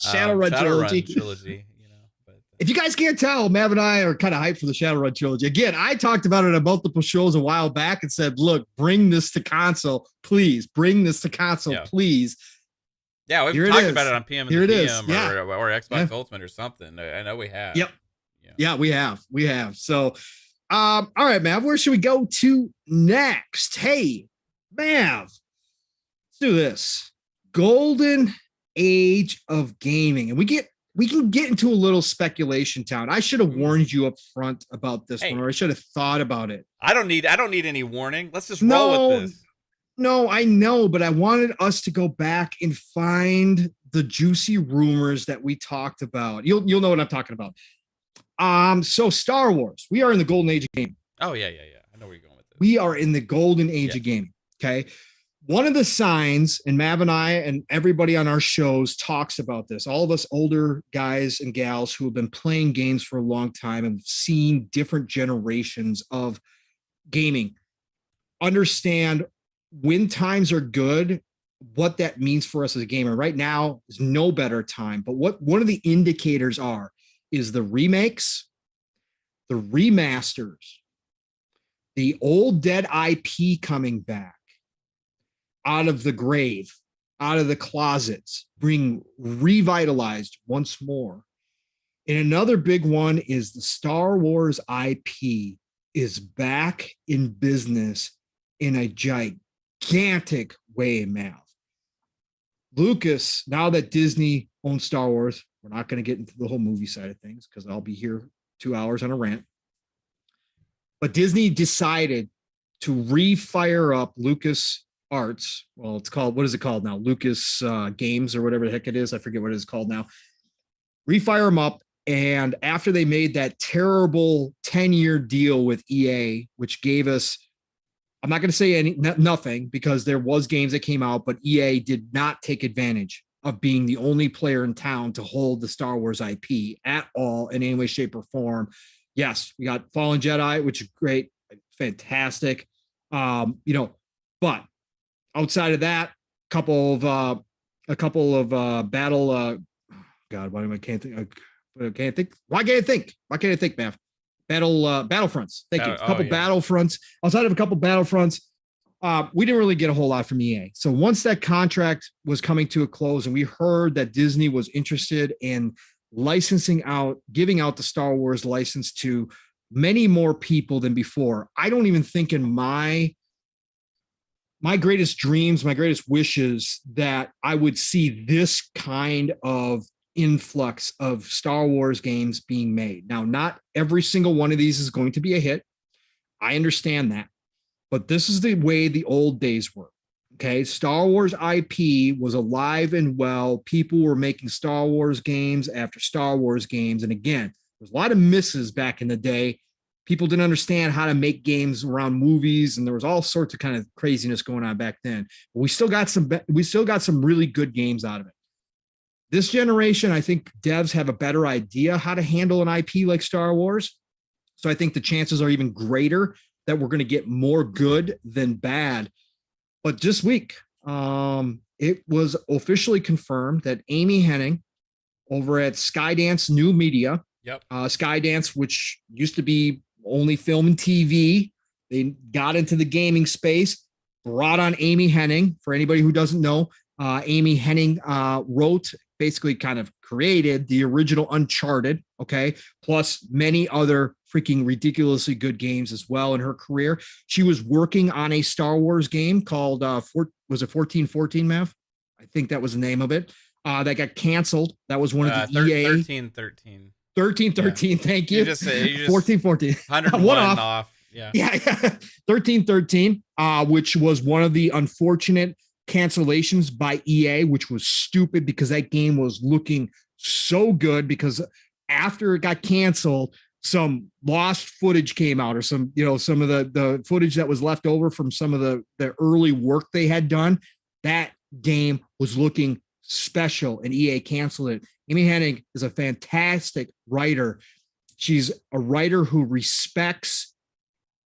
Shadowrun trilogy. You know, but if you guys can't tell, Mav and I are kind of hyped for the Shadowrun trilogy. Again, I talked about it on multiple shows a while back and said, "Look, bring this to console, please. Bring this to console, please." Yeah, we've talked about it on PM and PM or Xbox Ultimate or something. I know we have. Yep. Yeah, we have. So, all right, Mav, where should we go to next? Hey, Mav, let's do this. Golden Age of Gaming. And we can get into a little speculation town. I should have warned you up front about this one, or I should have thought about it. I don't need any warning. Let's just roll with this. No, I know, but I wanted us to go back and find the juicy rumors that we talked about. You'll know what I'm talking about. So Star Wars, we are in the golden age of gaming. Oh, yeah. I know where you're going with this. We are in the golden age of gaming. Okay. One of the signs, and Mav and I and everybody on our shows talks about this, all of us older guys and gals who have been playing games for a long time and seen different generations of gaming, understand when times are good, what that means for us as a gamer. Right now is no better time, but what one of the indicators is the remakes, the remasters, the old dead IP coming back out of the grave, out of the closets, being revitalized once more. And another big one is the Star Wars IP is back in business in a gigantic way, Mav. Lucas, now that Disney owns Star Wars, we're not going to get into the whole movie side of things because I'll be here 2 hours on a rant. But Disney decided to refire up Lucas Arts. Well, it's called, what is it called now? Lucas Games or whatever the heck it is. I forget what it is called now. Refire them up. And after they made that terrible 10-year deal with EA, which gave us, I'm not going to say nothing because there was games that came out, but EA did not take advantage of being the only player in town to hold the Star Wars IP at all in any way, shape, or form. Yes, we got Fallen Jedi, which is great, fantastic. But outside of that, a couple of battle. God, why can't think? Why can't I think, Mav? Battlefronts. Thank you. A couple Battlefronts. Outside of a couple Battlefronts, we didn't really get a whole lot from EA. So once that contract was coming to a close and we heard that Disney was interested in licensing out, giving out the Star Wars license to many more people than before, I don't even think in my greatest dreams, my greatest wishes that I would see this kind of influx of Star Wars games being made. Now, not every single one of these is going to be a hit. I understand that. But this is the way the old days were. Okay. Star Wars IP was alive and well. People were making Star Wars games after Star Wars games. And again, there's a lot of misses back in the day. People didn't understand how to make games around movies, and there was all sorts of kind of craziness going on back then. But we still got some really good games out of it. This generation, I think devs have a better idea how to handle an IP like Star Wars. So I think the chances are even greater that we're going to get more good than bad. But this week, it was officially confirmed that Amy Hennig over at Skydance New Media, Skydance, which used to be only film and TV, they got into the gaming space, brought on Amy Hennig. For anybody who doesn't know, Amy Hennig wrote, basically kind of created the original Uncharted, okay, plus many other freaking ridiculously good games as well in her career. She was working on a Star Wars game called, was it 1414, Mav? I think that was the name of it. That got canceled. That was one of the EA. 1313. 1313, thank you. You just 1414. 101 off. Yeah. 1313, which was one of the unfortunate cancellations by EA, which was stupid because that game was looking so good, because after it got canceled, some lost footage came out, or some of the footage that was left over from some of the early work they had done. That game was looking special and EA canceled it. Amy Hennig is a fantastic writer. She's a writer who respects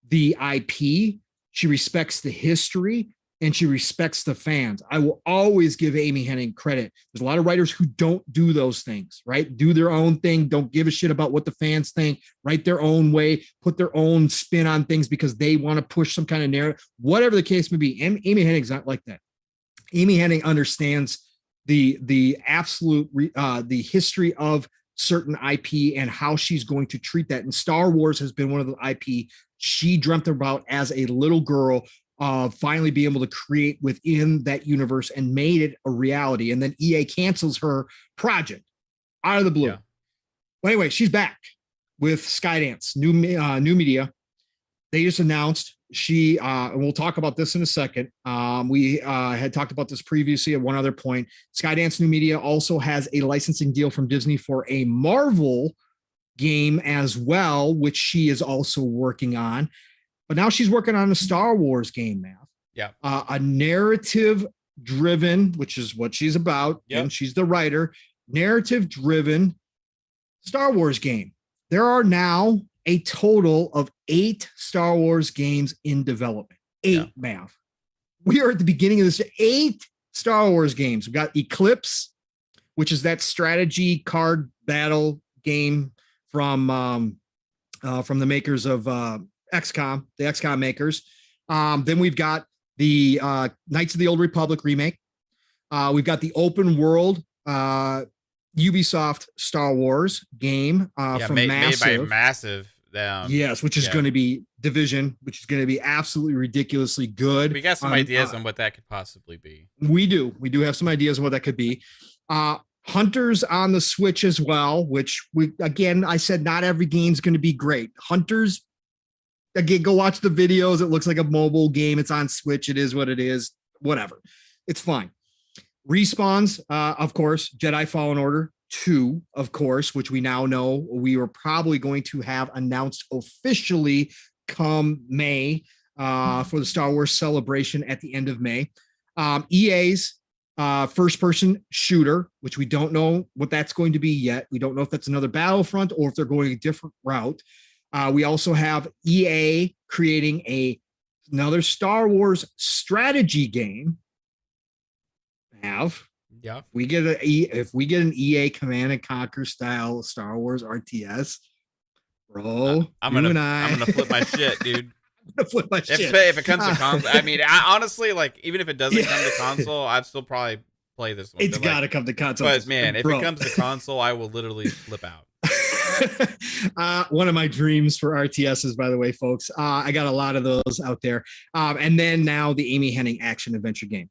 the IP, she respects the history, and she respects the fans. I will always give Amy Hennig credit. There's a lot of writers who don't do those things, right? Do their own thing, don't give a shit about what the fans think, write their own way, put their own spin on things because they want to push some kind of narrative, whatever the case may be. And Amy Hennig's not like that. Amy Hennig understands the absolute the history of certain IP and how she's going to treat that. And Star Wars has been one of the IP she dreamt about as a little girl, finally be able to create within that universe and made it a reality. And then EA cancels her project out of the blue. Yeah. Well, anyway, she's back with Skydance, new media. They just announced and we'll talk about this in a second. We had talked about this previously at one other point. Skydance New Media also has a licensing deal from Disney for a Marvel game as well, which she is also working on. But now she's working on a Star Wars game, man. Yeah. A narrative driven, which is what she's about. Yep. And she's the writer, narrative driven Star Wars game. There are now a total of 8 Star Wars games in development. 8, Mav. We are at the beginning of this. 8 Star Wars games. We've got Eclipse, which is that strategy card battle game from the makers of XCOM, the XCOM makers. Then we've got the Knights of the Old Republic remake. We've got the open world Ubisoft Star Wars game from Massive. Made by Massive. Yes, which is going to be Division, which is going to be absolutely ridiculously good. We got some ideas on what that could possibly be. We do have some ideas on what that could be. Hunters on the Switch as well, which I said not every game's going to be great. Hunters, again, go watch the videos. It looks like a mobile game. It's on Switch. It is what it is. Whatever. It's fine. Respawns, of course, Jedi Fallen Order 2, of course, which we now know we are probably going to have announced officially come May for the Star Wars celebration at the end of May. EA's first-person shooter, which we don't know what that's going to be yet. We don't know if that's another Battlefront or if they're going a different route. We also have EA creating another Star Wars strategy game. Yeah. If we get an EA Command and Conquer style Star Wars RTS, bro, I'm gonna flip my shit, dude. Flip my shit. If it comes to console, I mean, honestly, like, even if it doesn't come to console, I'd still probably play this one. It's got to come to console. But man, if it comes to console, I will literally flip out. One of my dreams for RTSs, by the way, folks. I got a lot of those out there. And then now the Amy Hennig action adventure game.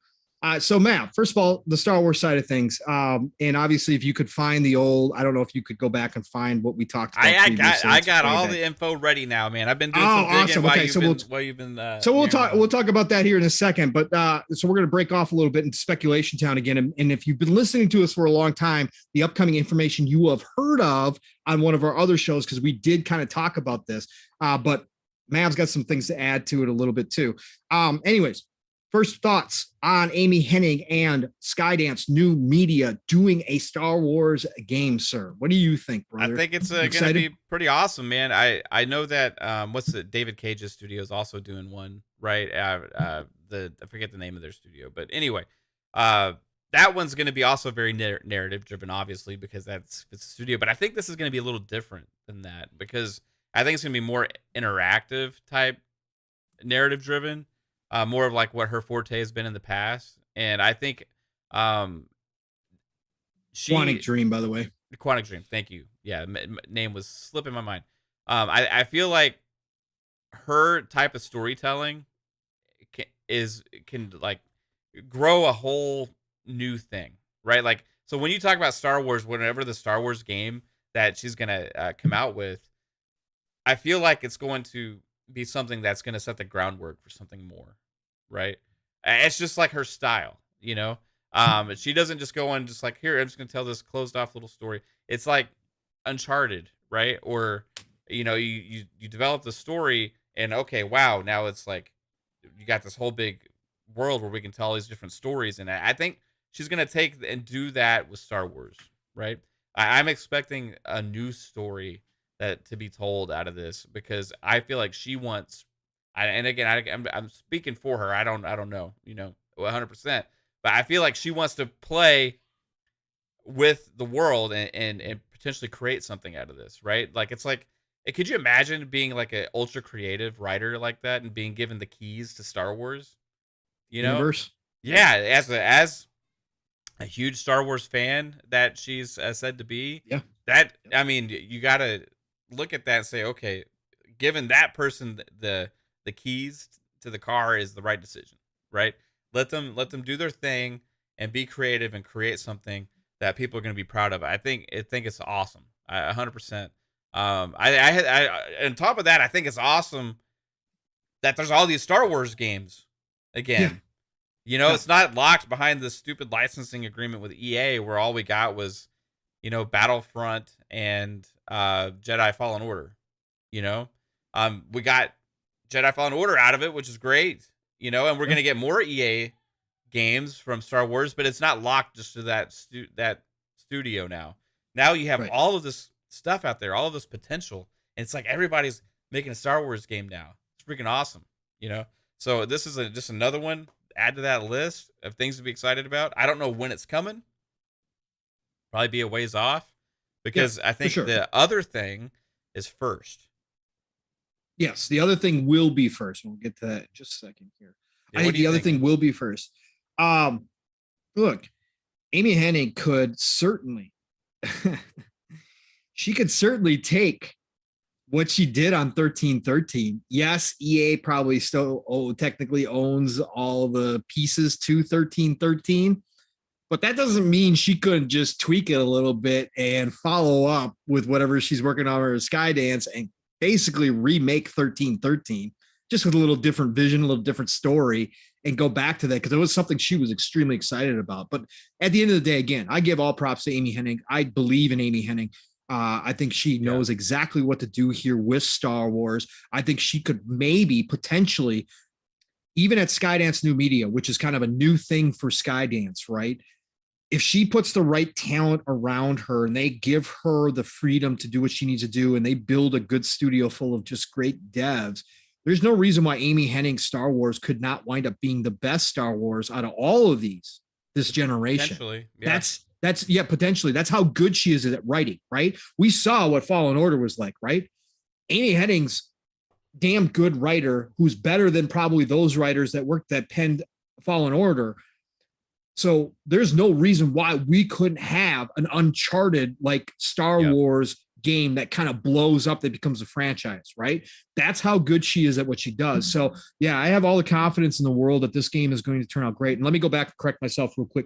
So Matt, first of all, the Star Wars side of things. And obviously if you could find the old, I don't know if you could go back and find what we talked about. I got all the info ready now, man. I've been doing some digging while you've been we'll talk about that here in a second. But so we're going to break off a little bit into speculation town again. And if you've been listening to us for a long time, the upcoming information you will have heard of on one of our other shows, because we did kind of talk about this. But Mav's got some things to add to it a little bit too. Anyways. First thoughts on Amy Hennig and Skydance New Media doing a Star Wars game, sir. What do you think, brother? I think it's going to be pretty awesome, man. I know that David Cage's studio is also doing one, right? I forget the name of their studio, but anyway, that one's going to be also very narrative driven, obviously, because it's a studio. But I think this is going to be a little different than that, because I think it's going to be more interactive type narrative driven. More of like what her forte has been in the past. And I think Quantic Dream, by the way. Quantic Dream, thank you. Yeah, name was slipping my mind. I feel like her type of storytelling can like grow a whole new thing, right? Like, so when you talk about Star Wars, whenever the Star Wars game that she's going to come out with, I feel like it's going to be something that's going to set the groundwork for something more, right? It's just like her style, you know? She doesn't just go on just like, here, I'm just going to tell this closed off little story. It's like Uncharted, right? Or, you know, you develop the story and okay, wow, now it's like you got this whole big world where we can tell all these different stories. And I think she's going to take and do that with Star Wars, right? I'm expecting a new story that to be told out of this, because I feel like she wants And again, I'm speaking for her. I don't know, 100%. But I feel like she wants to play with the world and potentially create something out of this, right? Like it's like, could you imagine being like an ultra creative writer like that and being given the keys to Star Wars? You know? Universe. Yeah, as a huge Star Wars fan that she's said to be. Yeah. That, I mean, you got to look at that and say, okay, given that person the keys to the car is the right decision, right? Let them do their thing and be creative and create something that people are going to be proud of. I think it's awesome. 100%. On top of that, I think it's awesome that there's all these Star Wars games again. Yeah. It's not locked behind this stupid licensing agreement with EA where all we got was, Battlefront and Jedi Fallen Order. We got Jedi Fallen Order out of it, which is great, and we're going to get more EA games from Star Wars, but it's not locked just to that studio now. Now you have all of this stuff out there, all of this potential, and it's like everybody's making a Star Wars game now. It's freaking awesome, So this is just another one. Add to that list of things to be excited about. I don't know when it's coming. Probably be a ways off because I think the other thing is first. Yes, the other thing will be first. We'll get to that in just a second here. Yeah, I think the other thing will be first. Look, Amy Hennig could certainly, she could certainly take what she did on 1313. Yes, EA probably still technically owns all the pieces to 1313, but that doesn't mean she couldn't just tweak it a little bit and follow up with whatever she's working on her Skydance and basically remake 1313 just with a little different vision, a little different story, and go back to that because it was something she was extremely excited about. But at the end of the day, again, I give all props to Amy Hennig. I believe in Amy Hennig. I think she knows exactly what to do here with Star Wars. I think she could maybe potentially, even at Skydance New Media, which is kind of a new thing for Skydance, right? If she puts the right talent around her and they give her the freedom to do what she needs to do and they build a good studio full of just great devs, there's no reason why Amy Hennig's Star Wars could not wind up being the best Star Wars out of all of this generation. Potentially, yeah. That's potentially. That's how good she is at writing, right? We saw what Fallen Order was like, right? Amy Hennig's damn good writer who's better than probably those writers that penned Fallen Order. So there's no reason why we couldn't have an Uncharted like Star Wars game that kind of blows up, that becomes a franchise, right? That's how good she is at what she does. So yeah, I have all the confidence in the world that this game is going to turn out great. And let me go back and correct myself real quick.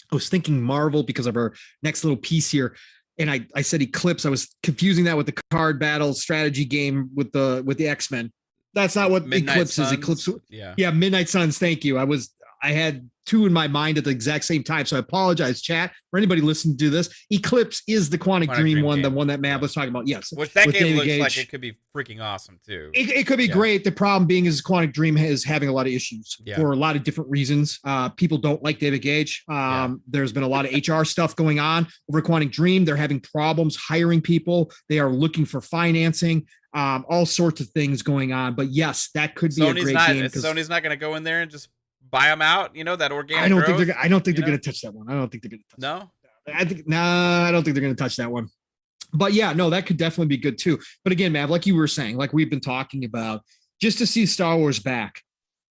I was thinking Marvel because of our next little piece here. And I said Eclipse. I was confusing that with the card battle strategy game with the X-Men. That's not what Eclipse is. Eclipse. Yeah. Midnight Suns. Thank you. I had two in my mind at the exact same time. So I apologize, chat, for anybody listening to this. Eclipse is the Quantic Dream one, the one that Matt was talking about. Yes. Which that game looks like it could be freaking awesome too. It could be great. The problem being is Quantic Dream is having a lot of issues for a lot of different reasons. People don't like David Gage. There's been a lot of HR stuff going on over Quantic Dream. They're having problems hiring people. They are looking for financing. All sorts of things going on. But yes, that could be a great game. Sony's not going to go in there and just buy them out, that organic I don't growth, think they're going to touch that one. I don't think they're going to touch that. I don't think they're going to touch that one. But yeah, no, that could definitely be good too. But again, Mav, like you were saying, like we've been talking about, just to see Star Wars back,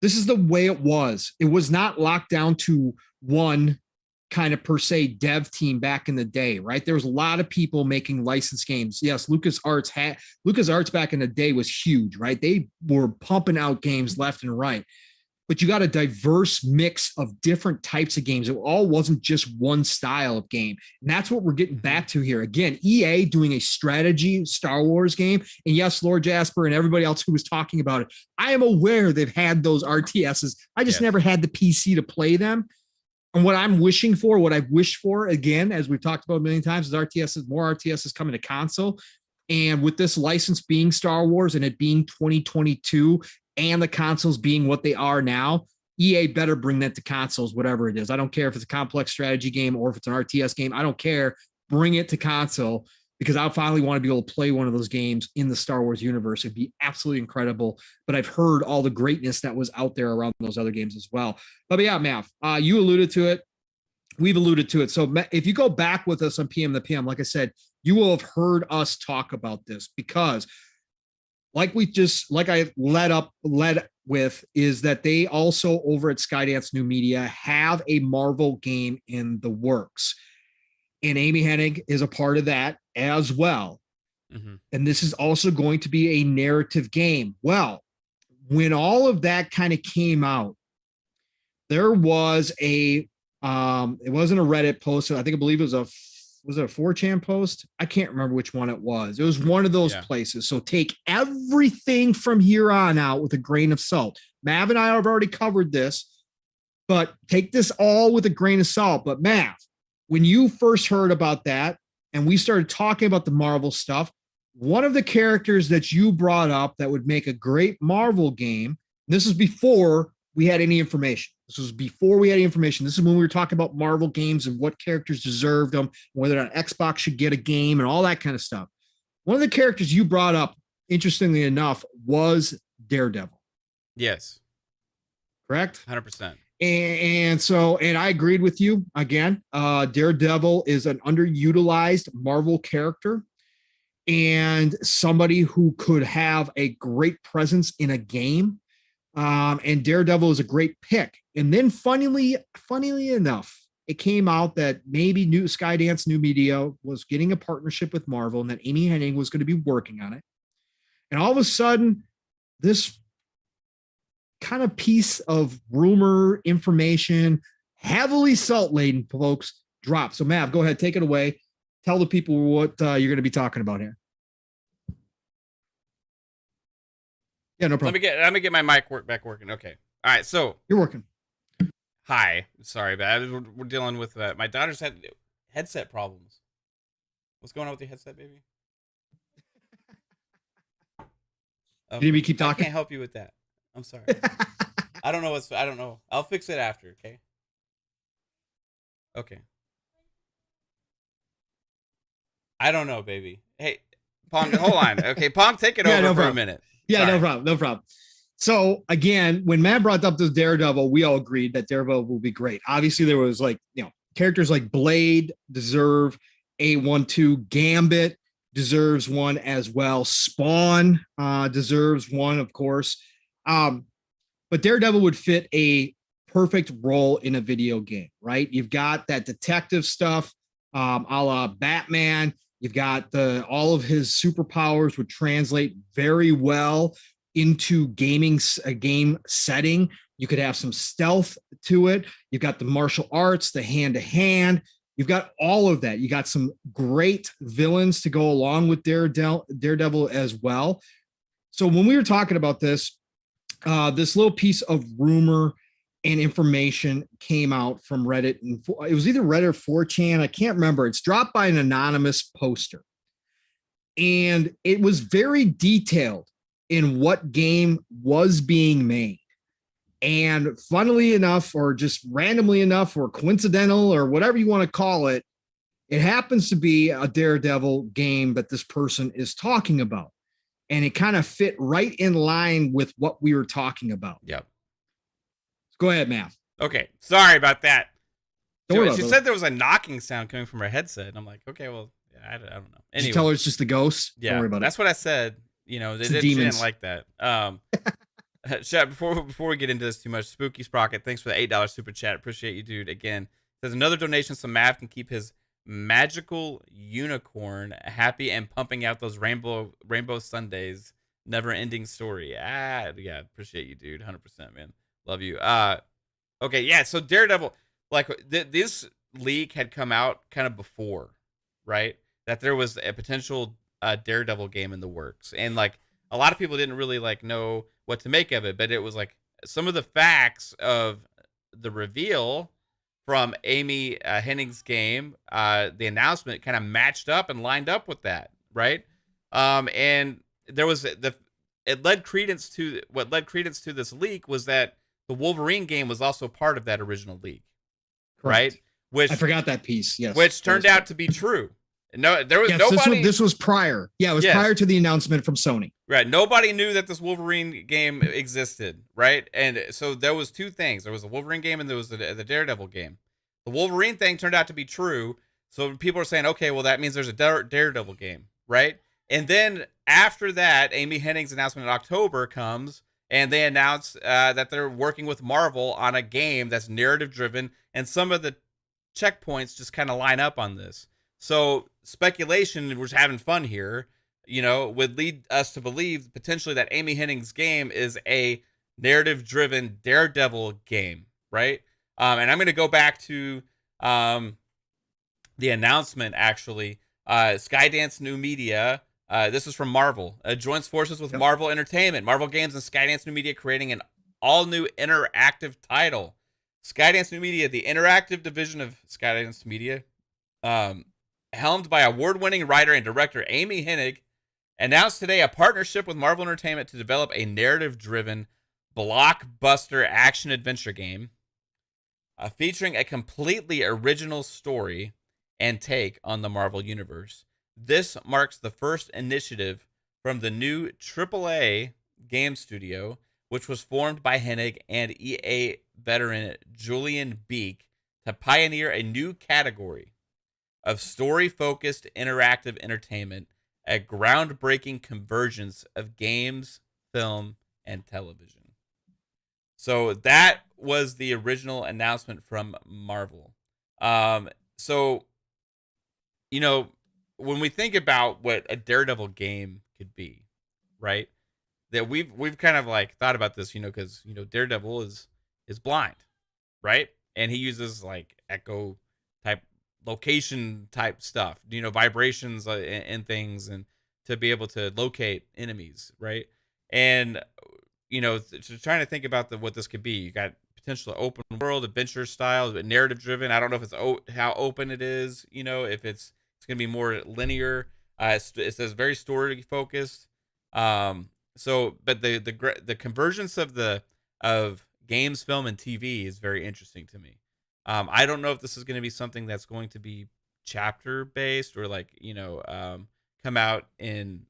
this is the way it was. It was not locked down to one kind of per se dev team back in the day, right? There was a lot of people making licensed games. Yes, LucasArts back in the day was huge, right? They were pumping out games left and right. But you got a diverse mix of different types of games. It all wasn't just one style of game. And that's what we're getting back to here. Again, EA doing a strategy Star Wars game. And yes, Lord Jasper and everybody else who was talking about it, I am aware they've had those RTSs. I just never had the PC to play them. And what I'm wishing for, what I've wished for, again, as we've talked about a million times, is more RTSs coming to console. And with this license being Star Wars and it being 2022 and the consoles being what they are now, EA better bring that to consoles, whatever it is. I don't care if it's a complex strategy game or if it's an RTS game. I don't care. Bring it to console because I finally want to be able to play one of those games in the Star Wars universe. It'd be absolutely incredible. But I've heard all the greatness that was out there around those other games as well. But yeah, Mav, you alluded to it. We've alluded to it. So if you go back with us on PM the PM, like I said, you will have heard us talk about this, because like I led with, is that they also over at Skydance New Media have a Marvel game in the works. And Amy Hennig is a part of that as well. Mm-hmm. And this is also going to be a narrative game. Well, when all of that kind of came out, there was it wasn't a Reddit post. I believe it was was it a 4chan post? I can't remember which one it was. It was one of those places. So take everything from here on out with a grain of salt. Mav and I have already covered this, but take this all with a grain of salt. But Mav, when you first heard about that and we started talking about the Marvel stuff, one of the characters that you brought up that would make a great Marvel game, this is before we had any information. This was before we had any information. This is when we were talking about Marvel games and what characters deserved them, whether or not Xbox should get a game and all that kind of stuff. One of the characters you brought up, interestingly enough, was Daredevil. Yes. Correct? 100%. And I agreed with you again. Daredevil is an underutilized Marvel character and somebody who could have a great presence in a game. And Daredevil is a great pick. And then funnily enough, it came out that maybe Skydance New Media was getting a partnership with Marvel and that Amy Hennig was going to be working on it. And all of a sudden, this kind of piece of rumor information, heavily salt-laden, folks, dropped. So Mav, go ahead, take it away. Tell the people what you're going to be talking about here. Yeah, no problem. Let me get my mic back working. Okay. All right. So you're working. Hi. Sorry, but we're dealing with my daughter's had headset problems. What's going on with your headset, baby? You need me to keep talking? I can't help you with that. I'm sorry. I don't know. I'll fix it after. Okay. Okay. I don't know, baby. Hey, Pong, hold on. Okay, Pong, take it over for a minute. Yeah, sorry. No problem. So again, when Matt brought up this Daredevil, we all agreed that Daredevil will be great. Obviously, there was characters like Blade deserve a 1-2. Gambit deserves one as well. Spawn deserves one, of course. But Daredevil would fit a perfect role in a video game, right? You've got that detective stuff, a la Batman. You've got all of his superpowers would translate very well into a game setting. You could have some stealth to it. You've got the martial arts, the hand-to-hand. You've got all of that. You got some great villains to go along with Daredevil as well. So when we were talking about this little piece of rumor and information came out from Reddit, and it was either Reddit or 4chan. I can't remember. It's dropped by an anonymous poster. And it was very detailed in what game was being made. And funnily enough, or just randomly enough, or coincidental, or whatever you want to call it, it happens to be a Daredevil game that this person is talking about. And it kind of fit right in line with what we were talking about. Yep. Go ahead, Matt. Okay. Sorry about that. She said there was a knocking sound coming from her headset. And I'm like, okay, well, I don't know. Anyway. Did you tell her it's just the ghost? Yeah. Don't worry about that's what I said. They didn't like that. Chat, before we get into this too much, Spooky Sprocket, thanks for the $8 super chat. Appreciate you, dude. Again, says another donation so Mav can keep his magical unicorn happy and pumping out those rainbow Sundays. Never ending story. Yeah, appreciate you, dude. 100%, man. Love you. Okay, yeah. So Daredevil, this leak had come out kind of before, right? That there was a potential Daredevil game in the works, and a lot of people didn't really know what to make of it. But it was some of the facts of the reveal from Amy Hennig's game, the announcement kind of matched up and lined up with that, right? And there was what led credence to this leak was that the Wolverine game was also part of that original leak. Correct. Right? Which I forgot that piece. Yes. Which turned out to be true. No, there was Yes, nobody. this was prior. Yeah, it was Yes. prior to the announcement from Sony. Right. Nobody knew that this Wolverine game existed, right? And so there was two things. There was a Wolverine game and there was the Daredevil game. The Wolverine thing turned out to be true. So people are saying, okay, well, that means there's a Daredevil game, right? And then after that, Amy Hennig's announcement in October comes and they announce that they're working with Marvel on a game that's narrative driven. And some of the checkpoints just kind of line up on this. So speculation, we're having fun here, would lead us to believe potentially that Amy Hennig's game is a narrative-driven Daredevil game, right? And I'm going to go back to the announcement, actually. Skydance New Media, this is from Marvel, joins forces with Marvel Entertainment, Marvel Games, and Skydance New Media, creating an all-new interactive title. Skydance New Media, the interactive division of Skydance Media, helmed by award-winning writer and director Amy Hennig, announced today a partnership with Marvel Entertainment to develop a narrative-driven blockbuster action-adventure game featuring a completely original story and take on the Marvel Universe. This marks the first initiative from the new AAA game studio, which was formed by Hennig and EA veteran Julian Beek to pioneer a new category of story-focused interactive entertainment, a groundbreaking convergence of games, film, and television. So that was the original announcement from Marvel. So, when we think about what a Daredevil game could be, right? That we've kind of like thought about this, because Daredevil is blind, right? And he uses like echo type location type stuff, vibrations and things, and to be able to locate enemies, right? And trying to think about what this could be. You got potential open world adventure style, but narrative driven. I don't know if it's how open it is. If it's going to be more linear. It says very story focused. So, but the convergence of games, film, and TV is very interesting to me. I don't know if this is going to be something that's going to be chapter based or like come out in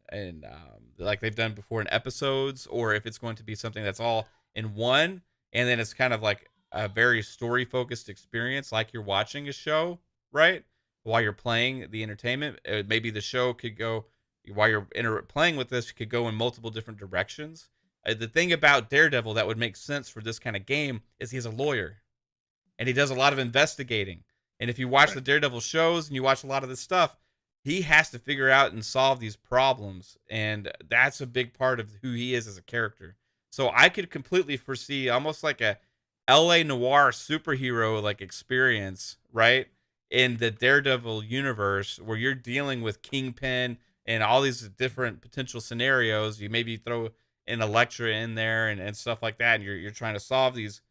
like they've done before in episodes, or if it's going to be something that's all in one, and then it's kind of like a very story focused experience, like you're watching a show, right? While you're playing the entertainment, maybe the show could go while you're playing with this could go in multiple different directions. The thing about Daredevil that would make sense for this kind of game is he's a lawyer, and he does a lot of investigating. And if you watch the Daredevil shows and you watch a lot of this stuff, he has to figure out and solve these problems, and that's a big part of who he is as a character. So I could completely foresee almost like a LA noir superhero like experience, right? In the Daredevil universe, where you're dealing with Kingpin and all these different potential scenarios. You maybe throw an Elektra in there and stuff like that, and you're trying to solve these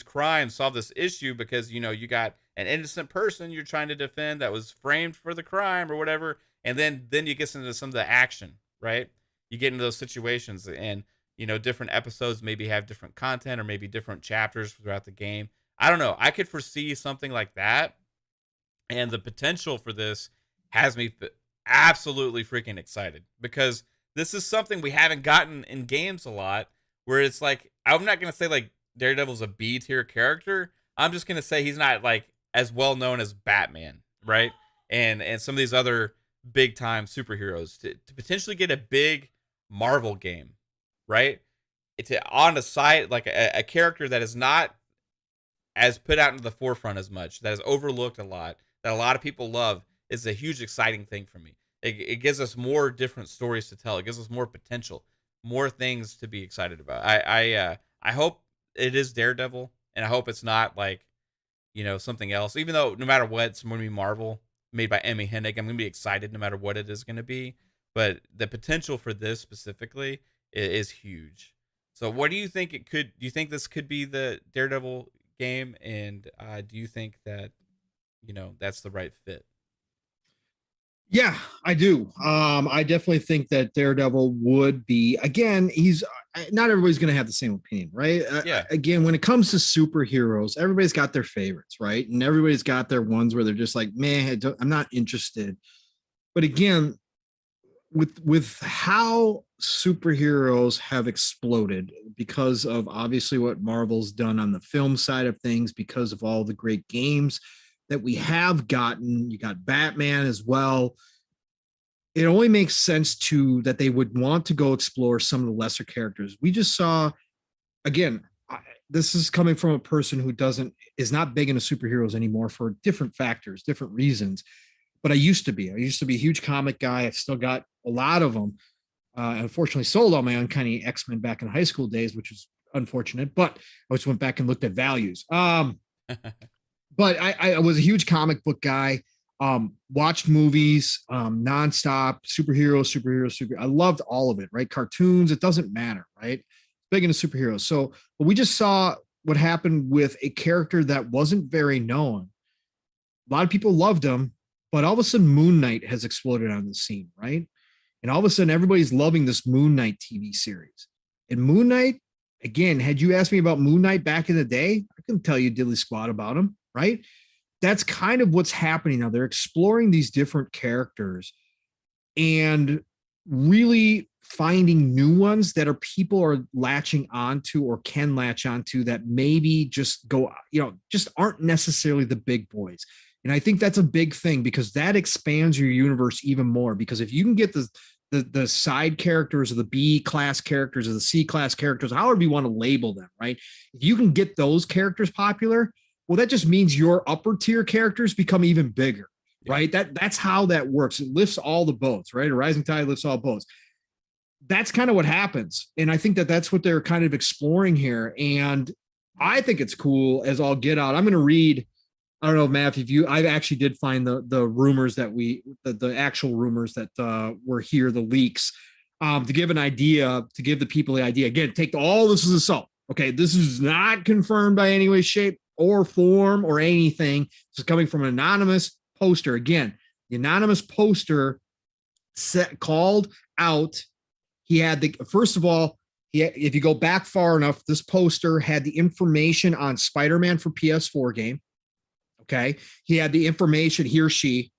crimes, solve this issue, because you got an innocent person you're trying to defend that was framed for the crime or whatever. And then you get into some of the action, right? You get into those situations, and different episodes maybe have different content or maybe different chapters throughout the game. I don't know. I could foresee something like that. And the potential for this has me absolutely freaking excited, because this is something we haven't gotten in games a lot, where it's like, I'm not going to say like Daredevil's a B tier character. I'm just going to say he's not like as well known as Batman, right? And some of these other big time superheroes to potentially get a big Marvel game, right? On a side, like a character that is not as put out into the forefront as much, that is overlooked a lot, that a lot of people love, is a huge exciting thing for me. It gives us more different stories to tell. It gives us more potential, more things to be excited about. I hope it is Daredevil, and I hope it's not like something else. Even though no matter what, it's going to be Marvel, made by Amy Hennig, I'm going to be excited no matter what it is going to be. But the potential for this specifically is huge. So what do you think it could? Do you think this could be the Daredevil game? And do you think that that's the right fit? Yeah, I do. I definitely think that Daredevil would be, again, he's not everybody's going to have the same opinion, right? Yeah. Again, when it comes to superheroes, everybody's got their favorites, right? And everybody's got their ones where they're just like, man, I'm not interested. But again, with how superheroes have exploded because of obviously what Marvel's done on the film side of things, because of all the great games that we have gotten. You got Batman as well. It only makes sense to that they would want to go explore some of the lesser characters. We just saw, again, this is coming from a person who is not big into superheroes anymore for different factors, different reasons. But I used to be. I used to be a huge comic guy. I've still got a lot of them. Unfortunately, sold all my Uncanny X-Men back in high school days, which is unfortunate. But I just went back and looked at values. But I was a huge comic book guy. Watched movies nonstop, superheroes. I loved all of it, right? Cartoons, it doesn't matter, right? Big into superheroes. So but we just saw what happened with a character that wasn't very known. A lot of people loved him, but all of a sudden Moon Knight has exploded on the scene, right? And all of a sudden everybody's loving this Moon Knight TV series. And Moon Knight, again, had you asked me about Moon Knight back in the day, I couldn't tell you diddly squat about him, right? That's kind of what's happening now. They're exploring these different characters and really finding new ones that people are latching onto or can latch onto that maybe just go, just aren't necessarily the big boys. And I think that's a big thing because that expands your universe even more. Because if you can get the side characters or the B class characters or the C class characters, however you want to label them, right? If you can get those characters popular, well, that just means your upper tier characters become even bigger, right? That's how that works. It lifts all the boats, right? A rising tide lifts all boats. That's kind of what happens. And I think that that's what they're kind of exploring here. And I think it's cool as all get out. I'm going to read, I don't know, Matt, I actually did find the rumors that the actual rumors that were here, the leaks, to give an idea, to give the people the idea. Again, take all this as a salt. Okay, this is not confirmed by any way, shape, or form or anything. This is coming from an anonymous poster. Again, the anonymous poster called out. He had first of all, if you go back far enough, this poster had the information on Spider-Man for PS4 game. Okay. He had the information,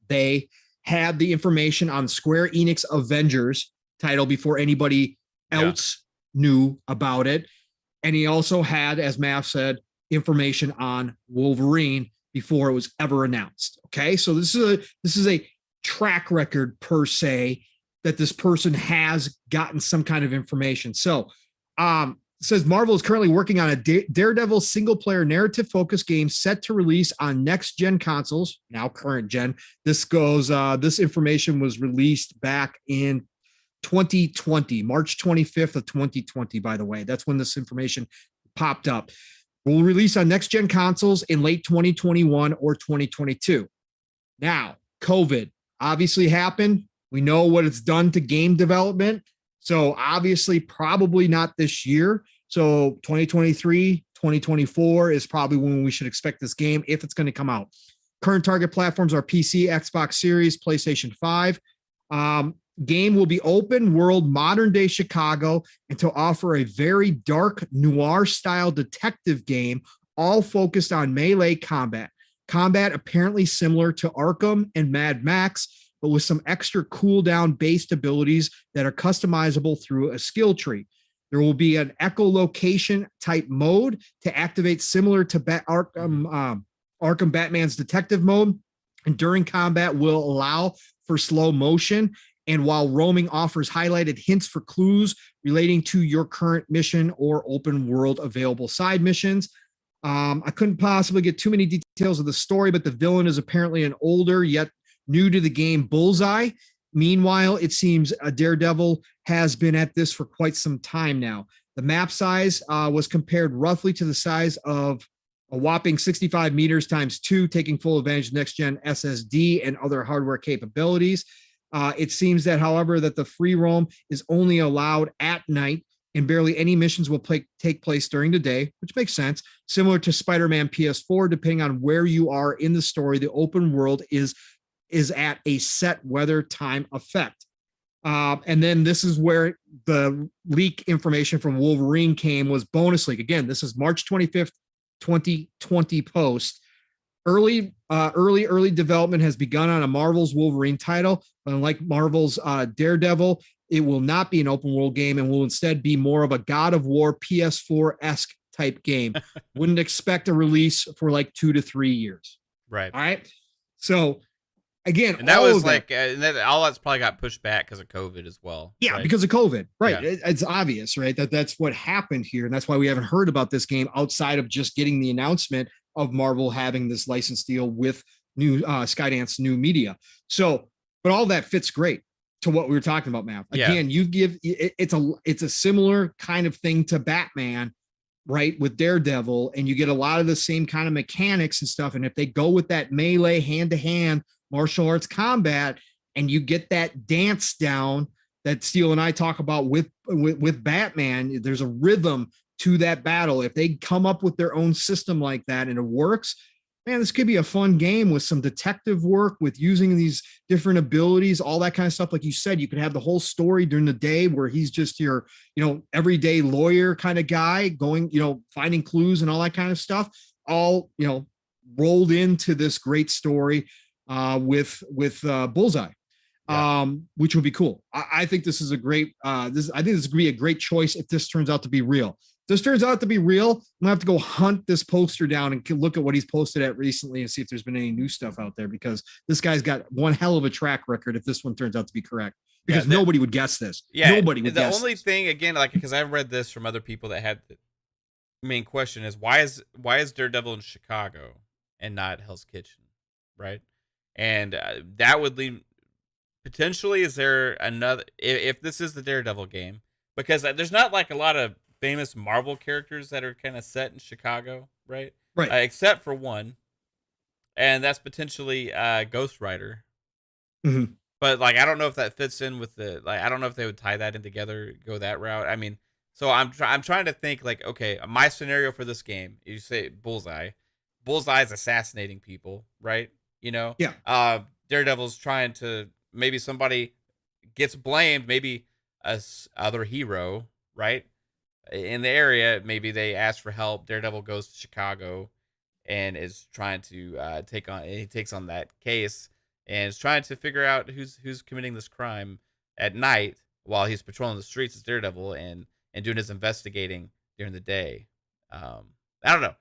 they had the information on Square Enix Avengers title before anybody else knew about it. And he also had, as Matt said, information on Wolverine before it was ever announced. Okay. So this is a track record per se that this person has gotten some kind of information. So it says Marvel is currently working on a Daredevil single player narrative focused game set to release on next gen consoles, now current gen. This information was released back in 2020, March 25th of 2020, by the way. That's when this information popped up. Will release on next gen consoles in late 2021 or 2022. Now, COVID obviously happened. We know what it's done to game development. So obviously probably not this year. So 2023, 2024 is probably when we should expect this game if it's going to come out. Current target platforms are PC, Xbox Series, PlayStation 5. Game will be open world, modern day Chicago, and to offer a very dark noir style detective game, all focused on melee combat. Combat apparently similar to Arkham and Mad Max, but with some extra cooldown based abilities that are customizable through a skill tree. There will be an echolocation type mode to activate similar to Arkham Batman's detective mode. And during combat will allow for slow motion. And while roaming offers highlighted hints for clues relating to your current mission or open world available side missions. I couldn't possibly get too many details of the story, but the villain is apparently an older yet new to the game Bullseye. Meanwhile, it seems Daredevil has been at this for quite some time now. The map size was compared roughly to the size of a whopping 65 meters times 2, taking full advantage of next-gen SSD and other hardware capabilities. It seems that, however, that the free roam is only allowed at night and barely any missions will take place during the day, which makes sense. Similar to Spider-Man PS4, depending on where you are in the story, the open world is is at a set weather time effect. And then this is where the leak information from Wolverine came, was bonus leak. Again, this is March 25th, 2020 post. Early development has begun on a Marvel's Wolverine title. Unlike Marvel's Daredevil, it will not be an open world game and will instead be more of a God of War PS4-esque type game. Wouldn't expect a release for like 2 to 3 years. Right. All right. So again, and that was like all that's probably got pushed back because of COVID as well. Yeah, right? because of COVID. Right. Yeah. It's obvious, right? That's what happened here. And that's why we haven't heard about this game outside of just getting the announcement of Marvel having this license deal with new Skydance New Media. So, but all that fits great to what we were talking about, Matt. Again, you give it's a similar kind of thing to Batman, right? With Daredevil, and you get a lot of the same kind of mechanics and stuff. And if they go with that melee hand-to-hand martial arts combat, and you get that dance down that Steele and I talk about with Batman, there's a rhythm to that battle. If they come up with their own system like that and it works, man, this could be a fun game with some detective work, with using these different abilities, all that kind of stuff. Like you said, you could have the whole story during the day where he's just your, everyday lawyer kind of guy going, finding clues and all that kind of stuff, all, rolled into this great story with Bullseye. Which would be cool. I think this is a great, I think this would be a great choice if this turns out to be real. If this turns out to be real, I'm gonna have to go hunt this poster down and look at what he's posted at recently and see if there's been any new stuff out there, because this guy's got one hell of a track record if this one turns out to be correct, because nobody would guess this. Yeah, nobody would guess the only this. thing, again, like, because I've read this from other people that had the main question is why is Daredevil in Chicago and not Hell's Kitchen, right? And that would lead, potentially, is there another, if this is the Daredevil game, because there's not like a lot of famous Marvel characters that are kind of set in Chicago, right? Right. Except for one, and that's potentially Ghost Rider. Mm-hmm. But like, I don't know if that fits in with the, like, I don't know if they would tie that in together, go that route. I mean, so I'm trying to think, like, okay, my scenario for this game, you say Bullseye is assassinating people, right? Yeah. Daredevil's trying to, maybe somebody gets blamed, maybe other hero, right? In the area, maybe they ask for help. Daredevil goes to Chicago and is trying to he takes on that case and is trying to figure out who's committing this crime at night while he's patrolling the streets as Daredevil and doing his investigating during the day. I don't know.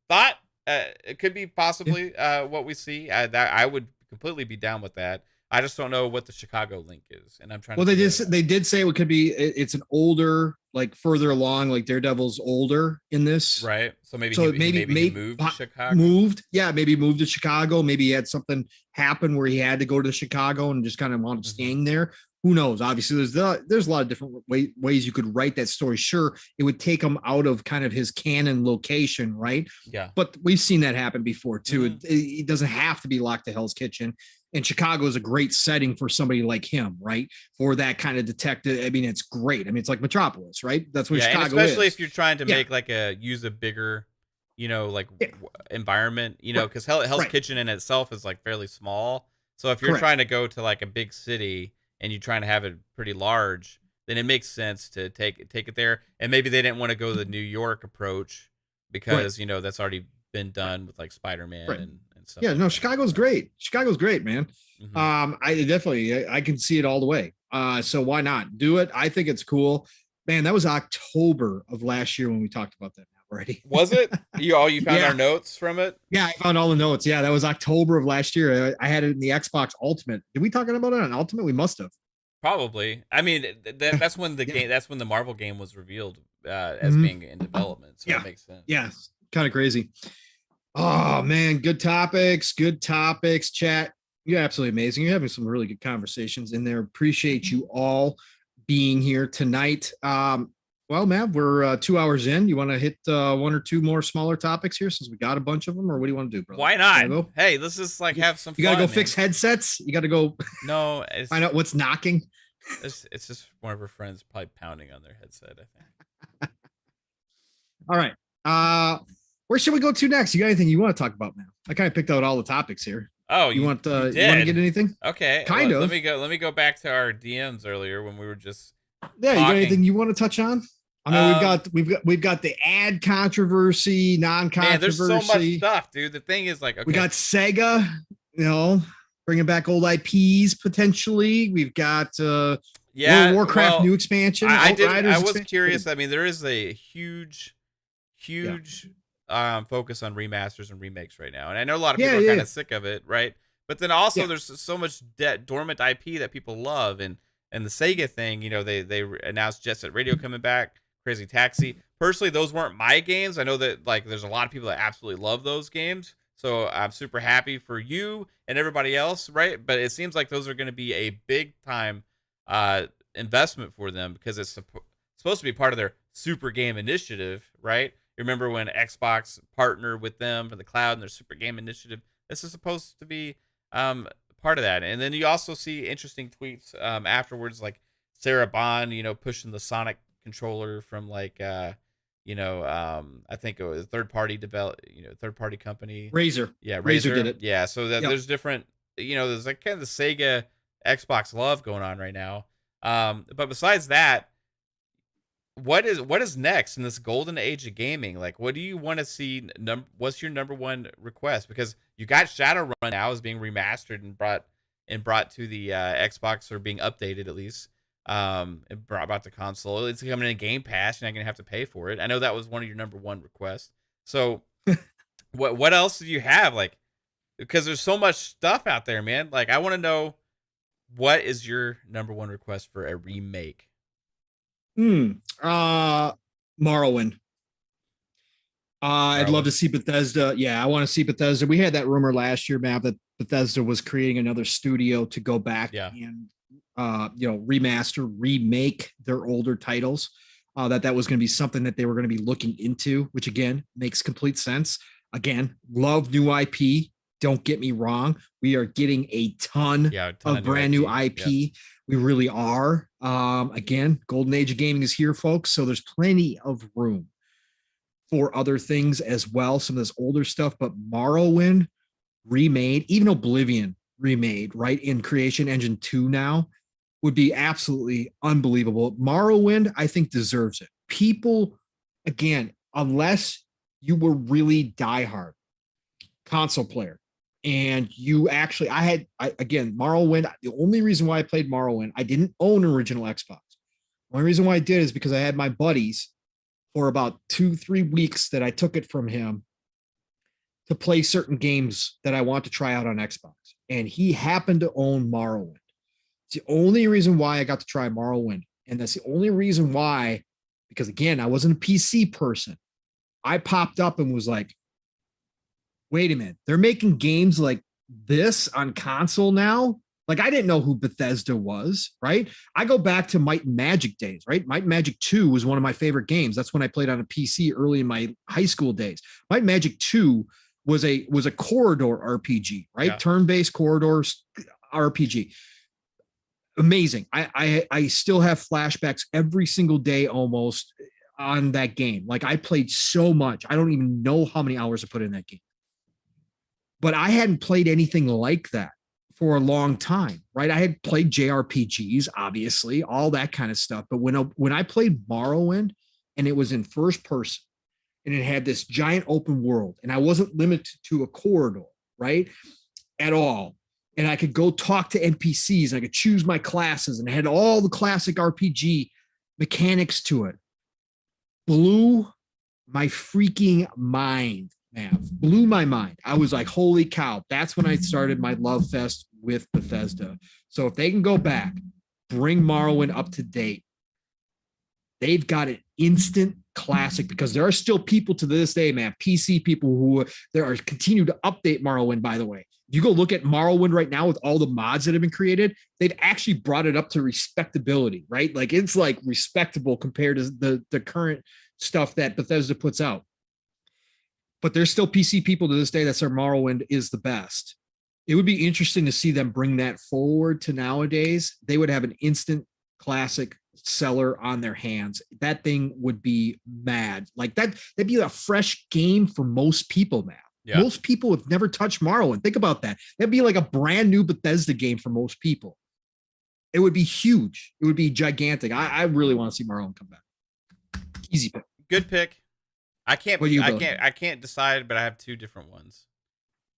Thought it could be possibly what we see. That I would completely be down with that. I just don't know what the Chicago link is, and I'm trying. Well, they did say it could be. It's an older, like further along, like Daredevil's older in this, right? So maybe he moved to Chicago. Maybe moved to Chicago. Maybe he had something happen where he had to go to Chicago and just kind of wound up staying there. Who knows? Obviously, there's a lot of different ways you could write that story. Sure, it would take him out of kind of his canon location, right? Yeah. But we've seen that happen before too. Mm-hmm. It doesn't have to be locked to Hell's Kitchen. And Chicago is a great setting for somebody like him, right? For that kind of detective. I mean, it's great. I mean, it's like Metropolis, right? That's what Chicago is. Especially if you're trying to make use a bigger, environment, because Hell's Kitchen in itself is like fairly small. So if you're trying to go to like a big city and you're trying to have it pretty large, then it makes sense to take it there. And maybe they didn't want to go the New York approach because, that's already been done with like Spider-Man and stuff. Yeah, no, Chicago's great. Chicago's great, man. Mm-hmm. I can see it all the way. So why not do it? I think it's cool, man. That was October of last year when we talked about that already. Was it? You found our notes from it? Yeah, I found all the notes. Yeah, that was October of last year. I had it in the Xbox Ultimate. Did we talk about it on Ultimate? We must have. Probably. I mean, that's when the game. That's when the Marvel game was revealed as being in development. So that makes sense. Yeah, kind of crazy. Oh man, good topics, chat. You're absolutely amazing. You're having some really good conversations in there. Appreciate you all being here tonight. Well, Mav, we're 2 hours in. You want to hit one or two more smaller topics here since we got a bunch of them, or what do you want to do, brother? Why not? Hey, let's just like have some fun. You gotta go fix headsets. You gotta go find out what's knocking. It's just one of her friends probably pounding on their headset, I think. All right. Where should we go to next? You got anything you want to talk about, man? I kind of picked out all the topics here. Oh, You want you to get did? anything? Okay. Kind of. Let me go back to our DMs earlier when we were just Yeah, you got anything talking. you want to touch on? I mean, Um, we've got the ad controversy, man, there's so much non-controversy. stuff, dude. The thing is, like, We okay, got Sega, you know, bringing back old IPs potentially. We've got World of yeah. Warcraft Well, new expansion, I Outriders was expansion. curious. I mean, there is a Yeah, huge focus on remasters and remakes right now, and I know a lot of yeah, people are yeah, kind yeah. of sick of it, right? But then also Yeah. there's so much dormant IP that people love, and the Sega thing, you know, they announced Jet Set Radio coming back, Crazy Taxi. Personally, those weren't my games. I know that like there's a lot of people that absolutely love those games, so I'm super happy for you and everybody else, right? But it seems like those are going to be a big time uh investment for them because it's supposed to be part of their super game initiative, right? You remember when Xbox partnered with them for the cloud and their super game initiative? This is supposed to be part of that. And then you also see interesting tweets afterwards, like Sarah Bond, you know, pushing the Sonic controller from like I think it was third party company. Razer. Yeah, Razer did Razer. it. Yeah, so that Yep. there's different, you know, there's like kind of the Sega Xbox love going on right now. But besides that, what is next in this golden age of gaming? Like, what do you want to see? What's your number one request? Because you got Shadowrun now is being remastered and brought to the Xbox, or being updated at least. And brought to console. It's coming in Game Pass. You're not gonna have to pay for it. I know that was one of your number one requests. So what else do you have? Like, because there's so much stuff out there, man. Like, I want to know, what is your number one request for a remake? Hmm. Morrowind. I'd love Morrowind. to see Bethesda. Yeah, I want to see Bethesda. We had that rumor last year, Matt, that Bethesda was creating another studio to go back Yeah. and remaster, remake their older titles. That was going to be something that they were going to be looking into, which again makes complete sense. Again, love new IP. Don't get me wrong. We are getting a ton of brand new IP. Yep. We really are. Again, golden age of gaming is here, folks. So there's plenty of room for other things as well. Some of this older stuff, but Morrowind remade, even Oblivion remade, right, in Creation Engine 2 now, would be absolutely unbelievable. Morrowind, I think, deserves it. People, again, unless you were really diehard console player, and you actually, again, Morrowind, the only reason why I played Morrowind, I didn't own an original Xbox. The only reason why I did is because I had my buddies for about 2-3 weeks that I took it from him to play certain games that I want to try out on Xbox. And he happened to own Morrowind. It's the only reason why I got to try Morrowind. And that's the only reason why, because again, I wasn't a PC person. I popped up and was like, wait a minute, they're making games like this on console now? Like, I didn't know who Bethesda was, right? I go back to Might and Magic days, right? Might and Magic 2 was one of my favorite games. That's when I played on a PC early in my high school days. Might and Magic 2 was a corridor RPG, right? Yeah. Turn-based corridors RPG. Amazing. I still have flashbacks every single day almost on that game. Like, I played so much. I don't even know how many hours I put in that game. But I hadn't played anything like that for a long time, right? I had played JRPGs, obviously, all that kind of stuff. But when I played Morrowind, and it was in first person, and it had this giant open world, and I wasn't limited to a corridor, right? At all. And I could go talk to NPCs, and I could choose my classes, and it had all the classic RPG mechanics to it. Blew my freaking mind, man. Blew my mind. I was like, holy cow. That's when I started my love fest with Bethesda. So if they can go back, bring Morrowind up to date, they've got an instant classic, because there are still people to this day, man, PC people who there are continue to update Morrowind, by the way. If you go look at Morrowind right now with all the mods that have been created, they've actually brought it up to respectability, right? Like, it's like respectable compared to the current stuff that Bethesda puts out. But there's still PC people to this day that say Morrowind is the best. It would be interesting to see them bring that forward to nowadays. They would have an instant classic seller on their hands. That thing would be mad. Like, that'd be a fresh game for most people, man. Yeah. Most people have never touched Morrowind. Think about that. That'd be like a brand new Bethesda game for most people. It would be huge. It would be gigantic. I really want to see Morrowind come back. Easy pick. Good pick. I What do you go? can't decide, but I have two different ones.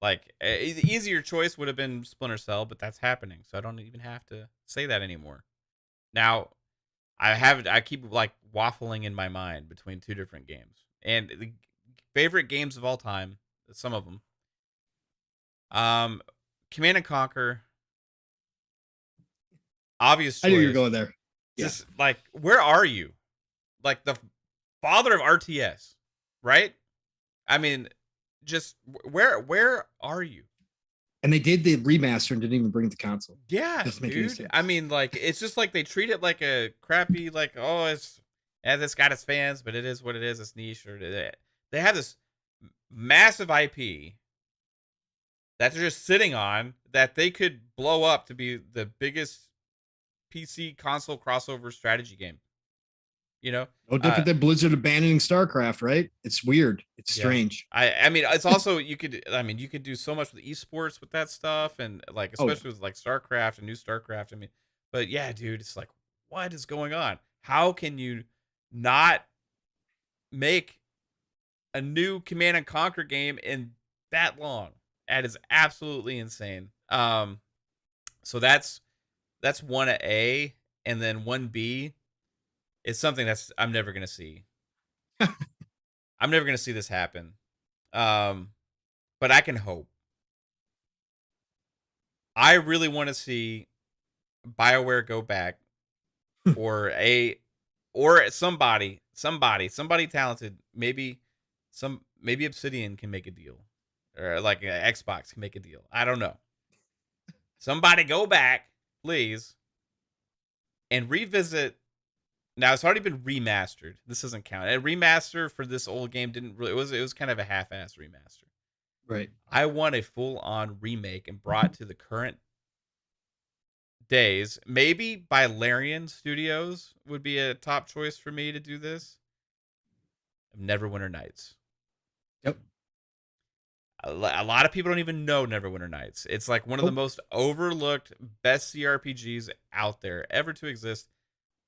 Like the easier choice would have been Splinter Cell, but that's happening, so I don't even have to say that anymore. Now, I keep like waffling in my mind between two different games. And the favorite games of all time, some of them. Command and Conquer. Obvious choice. I knew you were going there. Just like, where are you? Like the father of RTS, right? I mean, just where are you? And they did the remaster and didn't even bring it to console. Yeah, dude. I mean, like, it's just like they treat it like a crappy, like, oh, it's got its fans, but it is what it is. It's niche. Or they have this massive IP that they're just sitting on that they could blow up to be the biggest PC console crossover strategy game. You know, no different than Blizzard abandoning StarCraft, right? It's weird. It's strange. I mean, it's also you could do so much with esports with that stuff, and like especially with like StarCraft and new StarCraft. I mean, but yeah, dude, it's like, what is going on? How can you not make a new Command and Conquer game in that long? That is absolutely insane. So that's 1A, and then 1B. It's something I'm never going to see. I'm never going to see this happen. But I can hope. I really want to see BioWare go back or somebody talented. Maybe Obsidian can make a deal, or like Xbox can make a deal. I don't know. Somebody go back, please, and revisit. Now it's already been remastered. This doesn't count. A remaster for this old game didn't really. It was kind of a half-ass remaster. Right. I want a full-on remake and brought to the current days. Maybe by Larian Studios would be a top choice for me to do this. Neverwinter Nights. Yep. A lot of people don't even know Neverwinter Nights. It's like one of the most overlooked, best CRPGs out there ever to exist.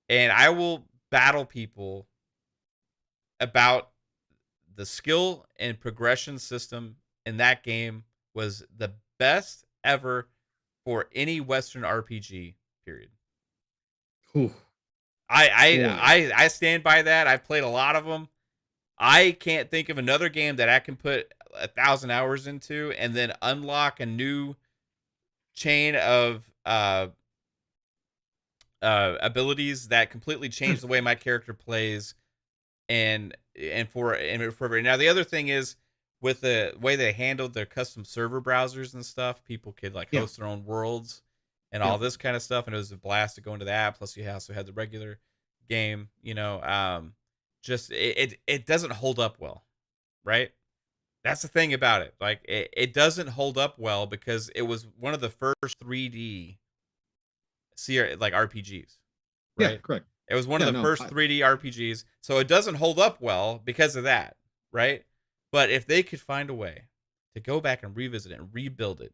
And I will battle people about the skill and progression system in that game was the best ever for any Western RPG, period. Ooh. I stand by that. I've played a lot of them. I can't think of another game that I can put 1,000 hours into and then unlock a new chain of abilities that completely change the way my character plays, and forever. Now the other thing is, with the way they handled their custom server browsers and stuff, people could like host their own worlds and all this kind of stuff, and it was a blast to go into that. Plus, you also had the regular game. You know, just it doesn't hold up well, right? That's the thing about it. Like it doesn't hold up well because it was one of the first 3D like RPGs, right? Yeah, correct. It was one of the first 3D RPGs, so it doesn't hold up well because of that, right? But if they could find a way to go back and revisit it and rebuild it,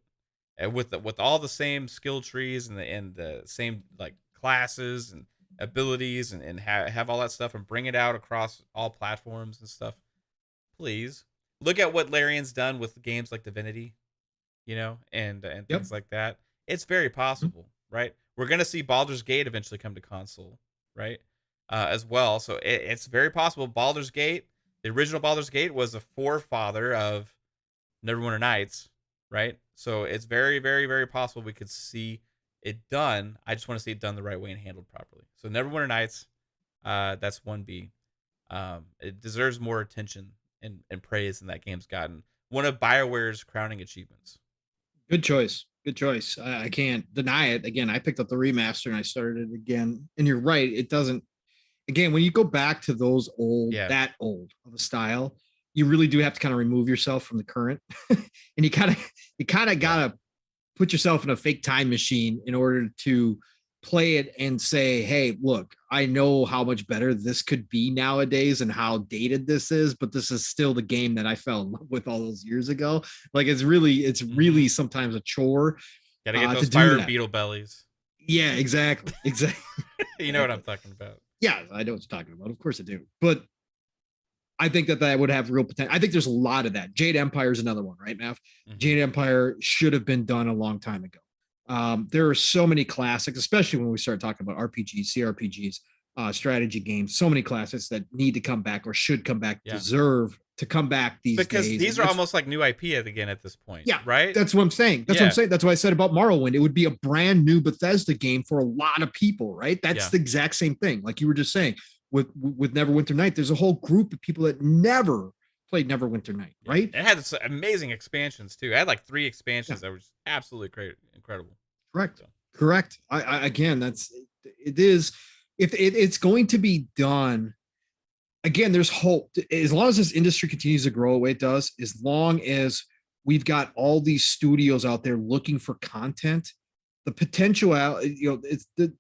and with all the same skill trees and the same like classes and abilities and have all that stuff and bring it out across all platforms and stuff, please look at what Larian's done with games like Divinity, you know, and things like that. It's very possible, right? We're going to see Baldur's Gate eventually come to console, right? As well. So it's very possible. Baldur's Gate, the original Baldur's Gate, was the forefather of Neverwinter Nights, right? So it's very, very, very possible we could see it done. I just want to see it done the right way and handled properly. So Neverwinter Nights, that's 1B. It deserves more attention and praise than that game's gotten. One of BioWare's crowning achievements. Good choice. Good choice. I can't deny it. Again, I picked up the remaster and I started it again. And you're right. It doesn't. Again, when you go back to those that old of a style, you really do have to kind of remove yourself from the current, and you kind of gotta put yourself in a fake time machine in order to play it and say, hey, look, I know how much better this could be nowadays and how dated this is, but this is still the game that I fell in love with all those years ago. Like it's really sometimes a chore. Gotta get those fire beetle bellies. Yeah, exactly. You know what I'm talking about. Yeah, I know what you're talking about. Of course I do. But I think that would have real potential. I think there's a lot of that. Jade Empire is another one, right, Mav? Jade Empire should have been done a long time ago. There are so many classics, especially when we start talking about RPGs, CRPGs, strategy games, so many classics that need to come back or should come back, deserve to come back these days. Because these are almost like new IP again at this point. Yeah, right? That's what I'm saying. That's what I'm saying. That's what I said about Morrowind. It would be a brand new Bethesda game for a lot of people, right? That's the exact same thing. Like you were just saying with Neverwinter Night, there's a whole group of people that never played Neverwinter Night, right? It had some amazing expansions too. It had like 3 expansions that were just absolutely great, incredible. Correct. So. Correct. I again, it is. If it's going to be done, again, there's hope. As long as this industry continues to grow the way it does, as long as we've got all these studios out there looking for content, the potential, it's the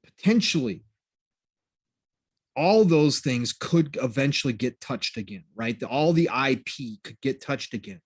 potentially all those things could eventually get touched again, right? All the IP could get touched again.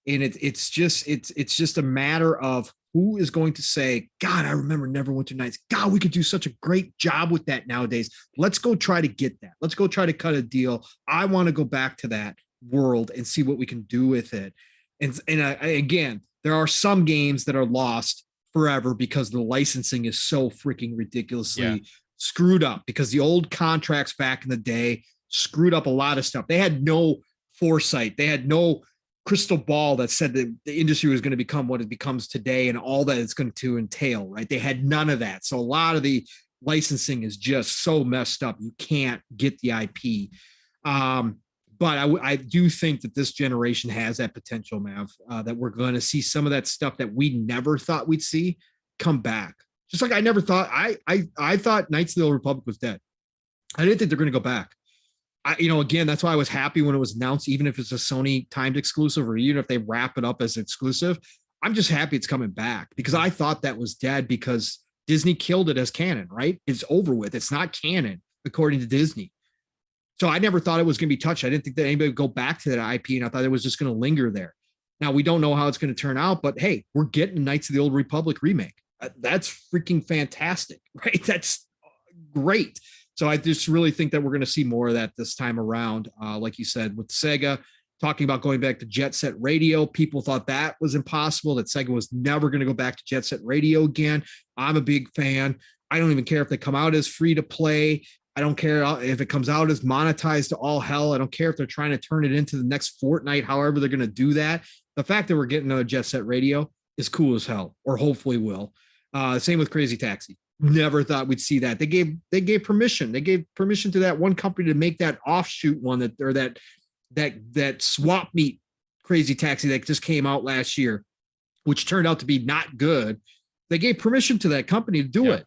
And it's just a matter of who is going to say, God, I remember Neverwinter Nights. God, we could do such a great job with that nowadays. Let's go try to get that. Let's go try to cut a deal. I want to go back to that world and see what we can do with it. And again, there are some games that are lost forever because the licensing is so freaking ridiculously screwed up, because the old contracts back in the day screwed up a lot of stuff. They had no foresight. They had no crystal ball that said that the industry was going to become what it becomes today and all that it's going to entail, right? They had none of that. So a lot of the licensing is just so messed up. You can't get the IP. But I do think that this generation has that potential, Mav, that we're going to see some of that stuff that we never thought we'd see come back. Just like I never thought, I thought Knights of the Old Republic was dead. I didn't think they're going to go back. Again, that's why I was happy when it was announced, even if it's a Sony timed exclusive or even if they wrap it up as exclusive. I'm just happy it's coming back, because I thought that was dead because Disney killed it as canon, right? It's over with. It's not canon according to Disney. So I never thought it was going to be touched. I didn't think that anybody would go back to that IP, and I thought it was just going to linger there. Now, we don't know how it's going to turn out, but hey, we're getting Knights of the Old Republic remake. That's freaking fantastic, right? That's great. So I just really think that we're going to see more of that this time around. Like you said, with Sega talking about going back to Jet Set Radio, people thought that was impossible, that Sega was never going to go back to Jet Set Radio again. I'm a big fan. I don't even care if they come out as free to play. I don't care if it comes out as monetized to all hell. I don't care if they're trying to turn it into the next Fortnite, however they're going to do that. The fact that we're getting another Jet Set Radio is cool as hell, or hopefully will. Same with Crazy Taxi. Never thought we'd see that. They gave permission. They gave permission to that one company to make that offshoot one that swap meet Crazy Taxi that just came out last year, which turned out to be not good. They gave permission to that company to do it.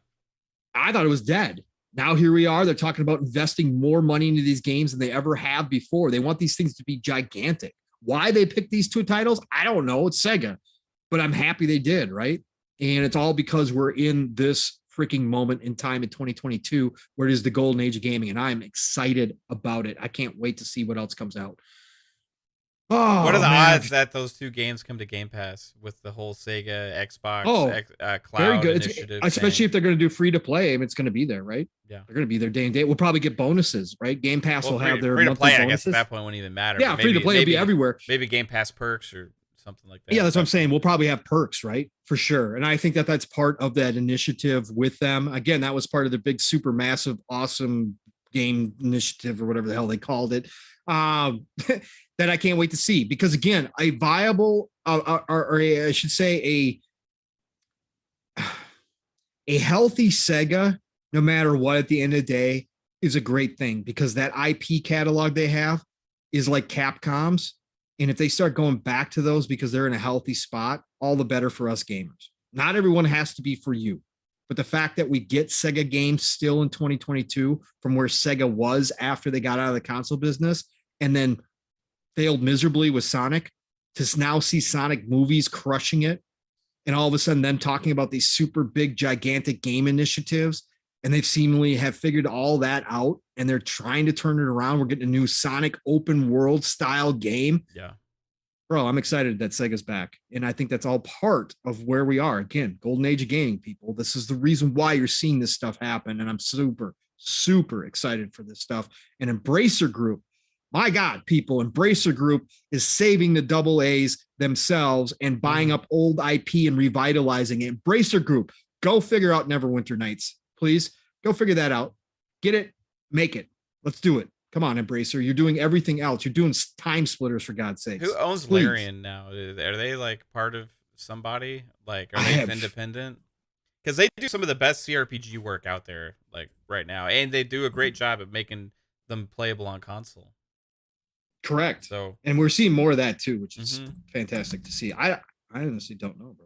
I thought it was dead. Now here we are. They're talking about investing more money into these games than they ever have before. They want these things to be gigantic. Why they picked these 2 titles, I don't know. It's Sega, but I'm happy they did, right? And it's all because we're in this freaking moment in time in 2022 where it is the golden age of gaming, and I'm excited about it. I can't wait to see what else comes out. Oh, what are the odds that those 2 games come to Game Pass with the whole Sega Xbox cloud very good initiative? Especially if they're going to do free to play, it's going to be there, right? Yeah, they're going to be there day and day. We'll probably get bonuses, right? Game Pass will have their free to play. Bonuses. I guess at that point wouldn't even matter. Yeah, free to play will be everywhere. Maybe Game Pass perks or something like that. Yeah, that's what I'm saying. We'll probably have perks, right? For sure. And I think that that's part of that initiative with them. Again, that was part of the big, super massive, awesome game initiative or whatever the hell they called it. That I can't wait to see, because again, a viable, or I should say a healthy Sega, no matter what, at the end of the day, is a great thing, because that IP catalog they have is like Capcom's. And if they start going back to those because they're in a healthy spot, all the better for us gamers. Not everyone has to be for you, but the fact that we get Sega games still in 2022 from where Sega was after they got out of the console business and then failed miserably with Sonic, to now see Sonic movies crushing it, and all of a sudden them talking about these super big, gigantic game initiatives, and they've seemingly have figured all that out, and they're trying to turn it around. We're getting a new Sonic open world style game. Yeah. Bro, I'm excited that Sega's back. And I think that's all part of where we are. Again, golden age of gaming, people. This is the reason why you're seeing this stuff happen. And I'm super, super excited for this stuff. And Embracer Group, my God, people, Embracer Group is saving the double A's themselves and buying up old IP and revitalizing it. Embracer Group, go figure out Neverwinter Nights, please. Go figure that out. Get it, make it. Let's do it. Come on, Embracer. You're doing everything else. You're doing Time Splitters, for God's sake. Who owns Larian now? Are they like part of somebody? Like, are they independent? Because they do some of the best CRPG work out there, like right now, and they do a great job of making them playable on console. Correct. So, and we're seeing more of that too, which is fantastic to see. I honestly don't know, bro.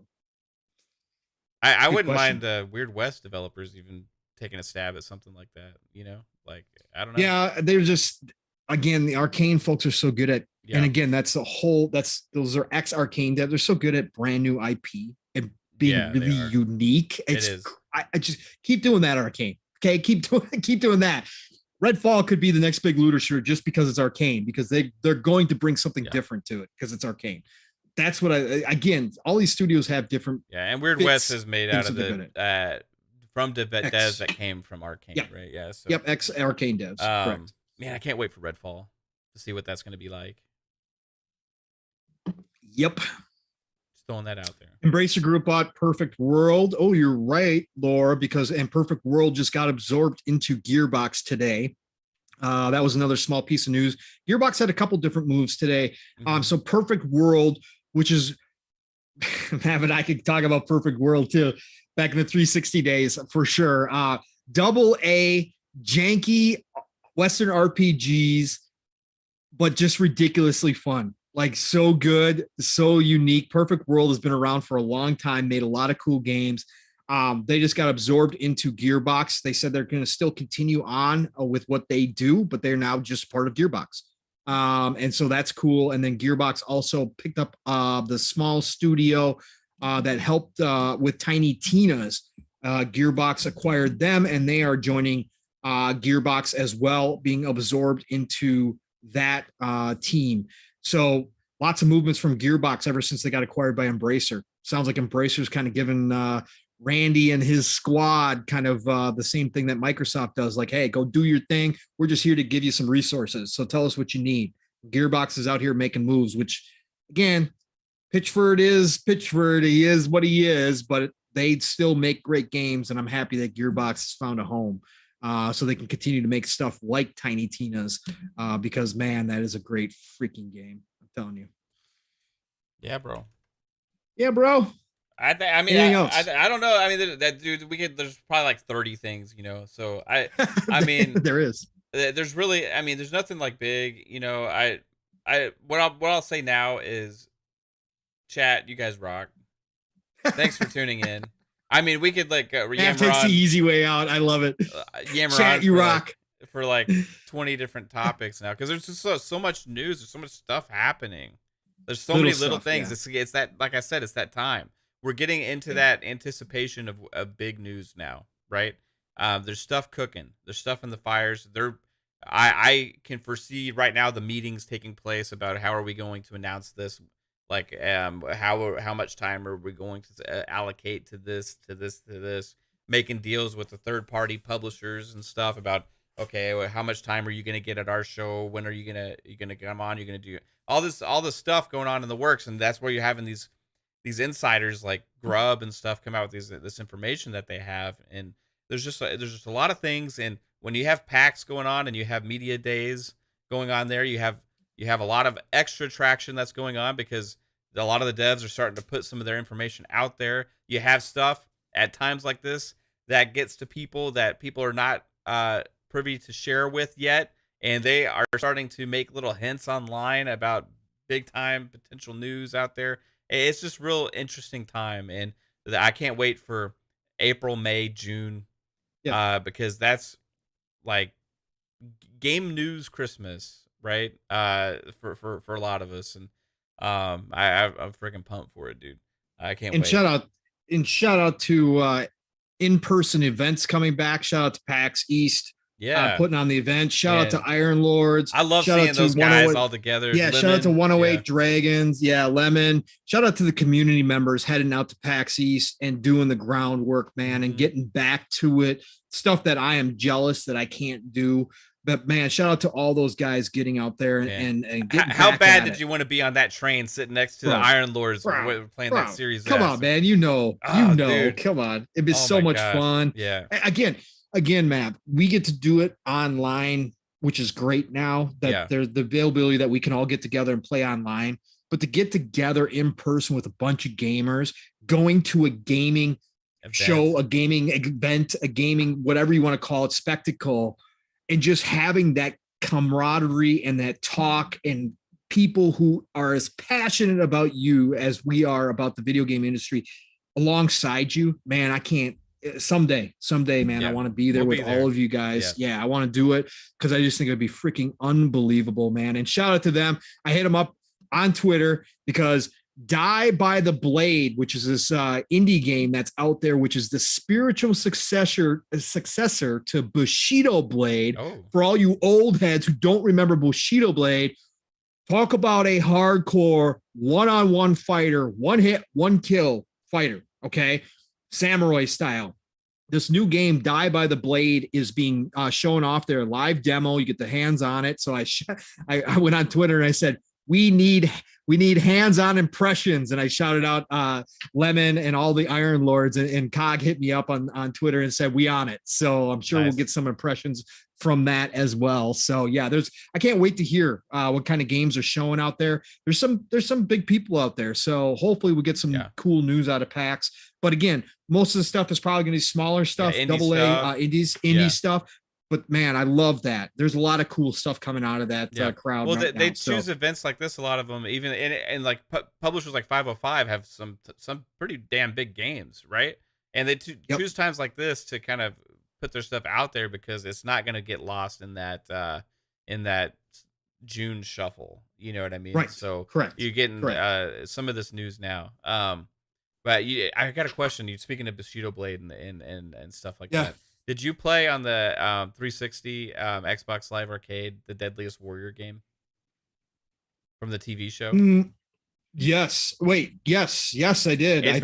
I wouldn't mind Weird West developers even taking a stab at something like that. You know, like I don't know. Yeah, they're just, again, the Arcane folks are so good at, and again, that's the whole, those are ex-Arcane devs. They're so good at brand new IP and being really unique. It is. I just keep doing that, Arcane. Okay, keep doing that. Redfall could be the next big looter shooter just because it's Arcane, because they're going to bring something different to it because it's Arcane. That's what again, all these studios have different. Yeah, and Weird West is made out of the from devs that came from Arcane, right? Yeah. So, ex-Arcane devs. Correct. Man, I can't wait for Redfall to see what that's going to be like. Yep. Just throwing that out there. Embracer Group bought Perfect World. Oh, you're right, Laura, because Perfect World just got absorbed into Gearbox today. That was another small piece of news. Gearbox had a couple different moves today. So Perfect World, which is, Matt, I could talk about Perfect World too, back in the 360 days for sure. Double A, janky Western RPGs, but just ridiculously fun. Like so good, so unique. Perfect World has been around for a long time, made a lot of cool games. They just got absorbed into Gearbox. They said they're going to still continue on with what they do, but they're now just part of Gearbox. And so that's cool. And then Gearbox also picked up the small studio that helped with Tiny Tina's. Gearbox acquired them, and they are joining Gearbox as well, being absorbed into that team. So lots of movements from Gearbox ever since they got acquired by Embracer. Sounds like Embracer's kind of given Randy and his squad kind of the same thing that Microsoft does. Like, hey, go do your thing. We're just here to give you some resources. So tell us what you need. Gearbox is out here making moves, which again, Pitchford is Pitchford. He is what he is, but they still make great games. And I'm happy that Gearbox has found a home so they can continue to make stuff like Tiny Tina's because, man, that is a great freaking game. I'm telling you. Yeah, bro. Yeah, bro. I mean, I don't know. I mean, that dude, there's probably like 30 things, you know. So I mean, there is. There's really, I mean, there's nothing like big, you know. What I'll say now is, chat, you guys rock. Thanks for tuning in. I mean, we could like takes the easy way out. I love it. Chat, you rock for like 20 different topics now because there's just so much news. There's so much stuff happening. There's so many little things. Yeah. It's that, like I said, it's that time. We're getting into that anticipation of big news now, right? There's stuff cooking. There's stuff in the fires. I can foresee right now the meetings taking place about how are we going to announce this, like how much time are we going to allocate to this, making deals with the third party publishers and stuff about okay, well, how much time are you going to get at our show? When are you gonna come on? You're gonna do all this stuff going on in the works, and that's where you're having these insiders like Grub and stuff come out with this information that they have, and there's just a lot of things. And when you have PAX going on and you have media days going on there, you have a lot of extra traction that's going on because a lot of the devs are starting to put some of their information out there. You have stuff at times like this that gets to people that people are not privy to share with yet, and they are starting to make little hints online about big time potential news out there. It's just real interesting time, and I can't wait for April, May, June, because that's like game news Christmas, right? For a lot of us, and I'm freaking pumped for it, dude. I can't and wait. shout out to in-person events coming back. Shout out to PAX East. Yeah. Putting on the event. Shout out Man. to Iron Lords. I love shout seeing out to those guys all together. Yeah, Lemon, shout out to 108 yeah. Dragons. Yeah, Lemon. Shout out to the community members heading out to PAX East and doing the groundwork, man, and getting back to it. Stuff that I am jealous that I can't do. But man, shout out to all those guys getting out there and getting how bad did you want to be on that train sitting next to the Iron Lords playing that series? Come on, man. Dude. Come on. It'd be so much fun. Yeah. Again, Matt, we get to do it online, which is great now that there's the availability that we can all get together and play online. But to get together in person with a bunch of gamers, going to a gaming show, a gaming event, a gaming, whatever you want to call it, spectacle, and just having that camaraderie and that talk and people who are as passionate about you as we are about the video game industry alongside you, man, I can't. Someday, man, I want to be there with all of you guys. Yeah, I want to do it because I just think it'd be freaking unbelievable, man. And shout out to them. I hit them up on Twitter because Die by the Blade, which is this indie game that's out there, which is the spiritual successor to Bushido Blade. For all you old heads who don't remember Bushido Blade, talk about a hardcore one-on-one fighter, one hit, one kill fighter. Okay. Samurai style. This new game, Die by the Blade, is being shown off there, live demo. You get the hands on it. So I went on Twitter and I said, we need hands-on impressions. And I shouted out Lemon and all the Iron Lords, and Cog hit me up on Twitter and said, we on it. So I'm sure we'll get some impressions from that as well. So yeah, I can't wait to hear what kind of games are showing out there. There's some big people out there. So hopefully we'll get some cool news out of PAX. But again, most of the stuff is probably going to be smaller stuff, indie stuff. But man, I love that. There's a lot of cool stuff coming out of that crowd. Well, they choose events like this. A lot of them, even and like publishers like 505 have some pretty damn big games, right? And they choose times like this to kind of put their stuff out there because it's not going to get lost in that June shuffle. You know what I mean? Right. So correct. You're getting some of this news now. But I got a question. You speaking of Bushido Blade and stuff like that. Did you play on the 360 Xbox Live Arcade, the Deadliest Warrior game from the TV show? Yes. Wait. Yes, I did. It's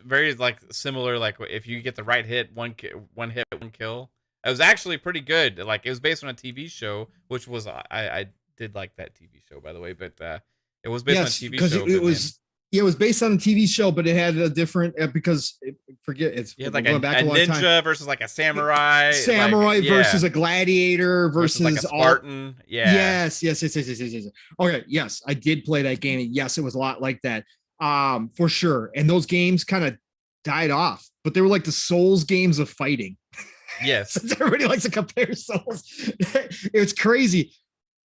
very like similar. Like if you get the right hit, one hit, one kill. It was actually pretty good. Like it was based on a TV show, which was I did like that TV show, by the way. But it was based on a TV show. It was based on a TV show, but it had a different it's like a ninja versus like a samurai versus a gladiator versus like a Spartan. Yes. Okay, yes, I did play that game. Yes, it was a lot like that, for sure. And those games kind of died off, but they were like the Souls games of fighting. Yes, everybody likes to compare Souls. It was crazy,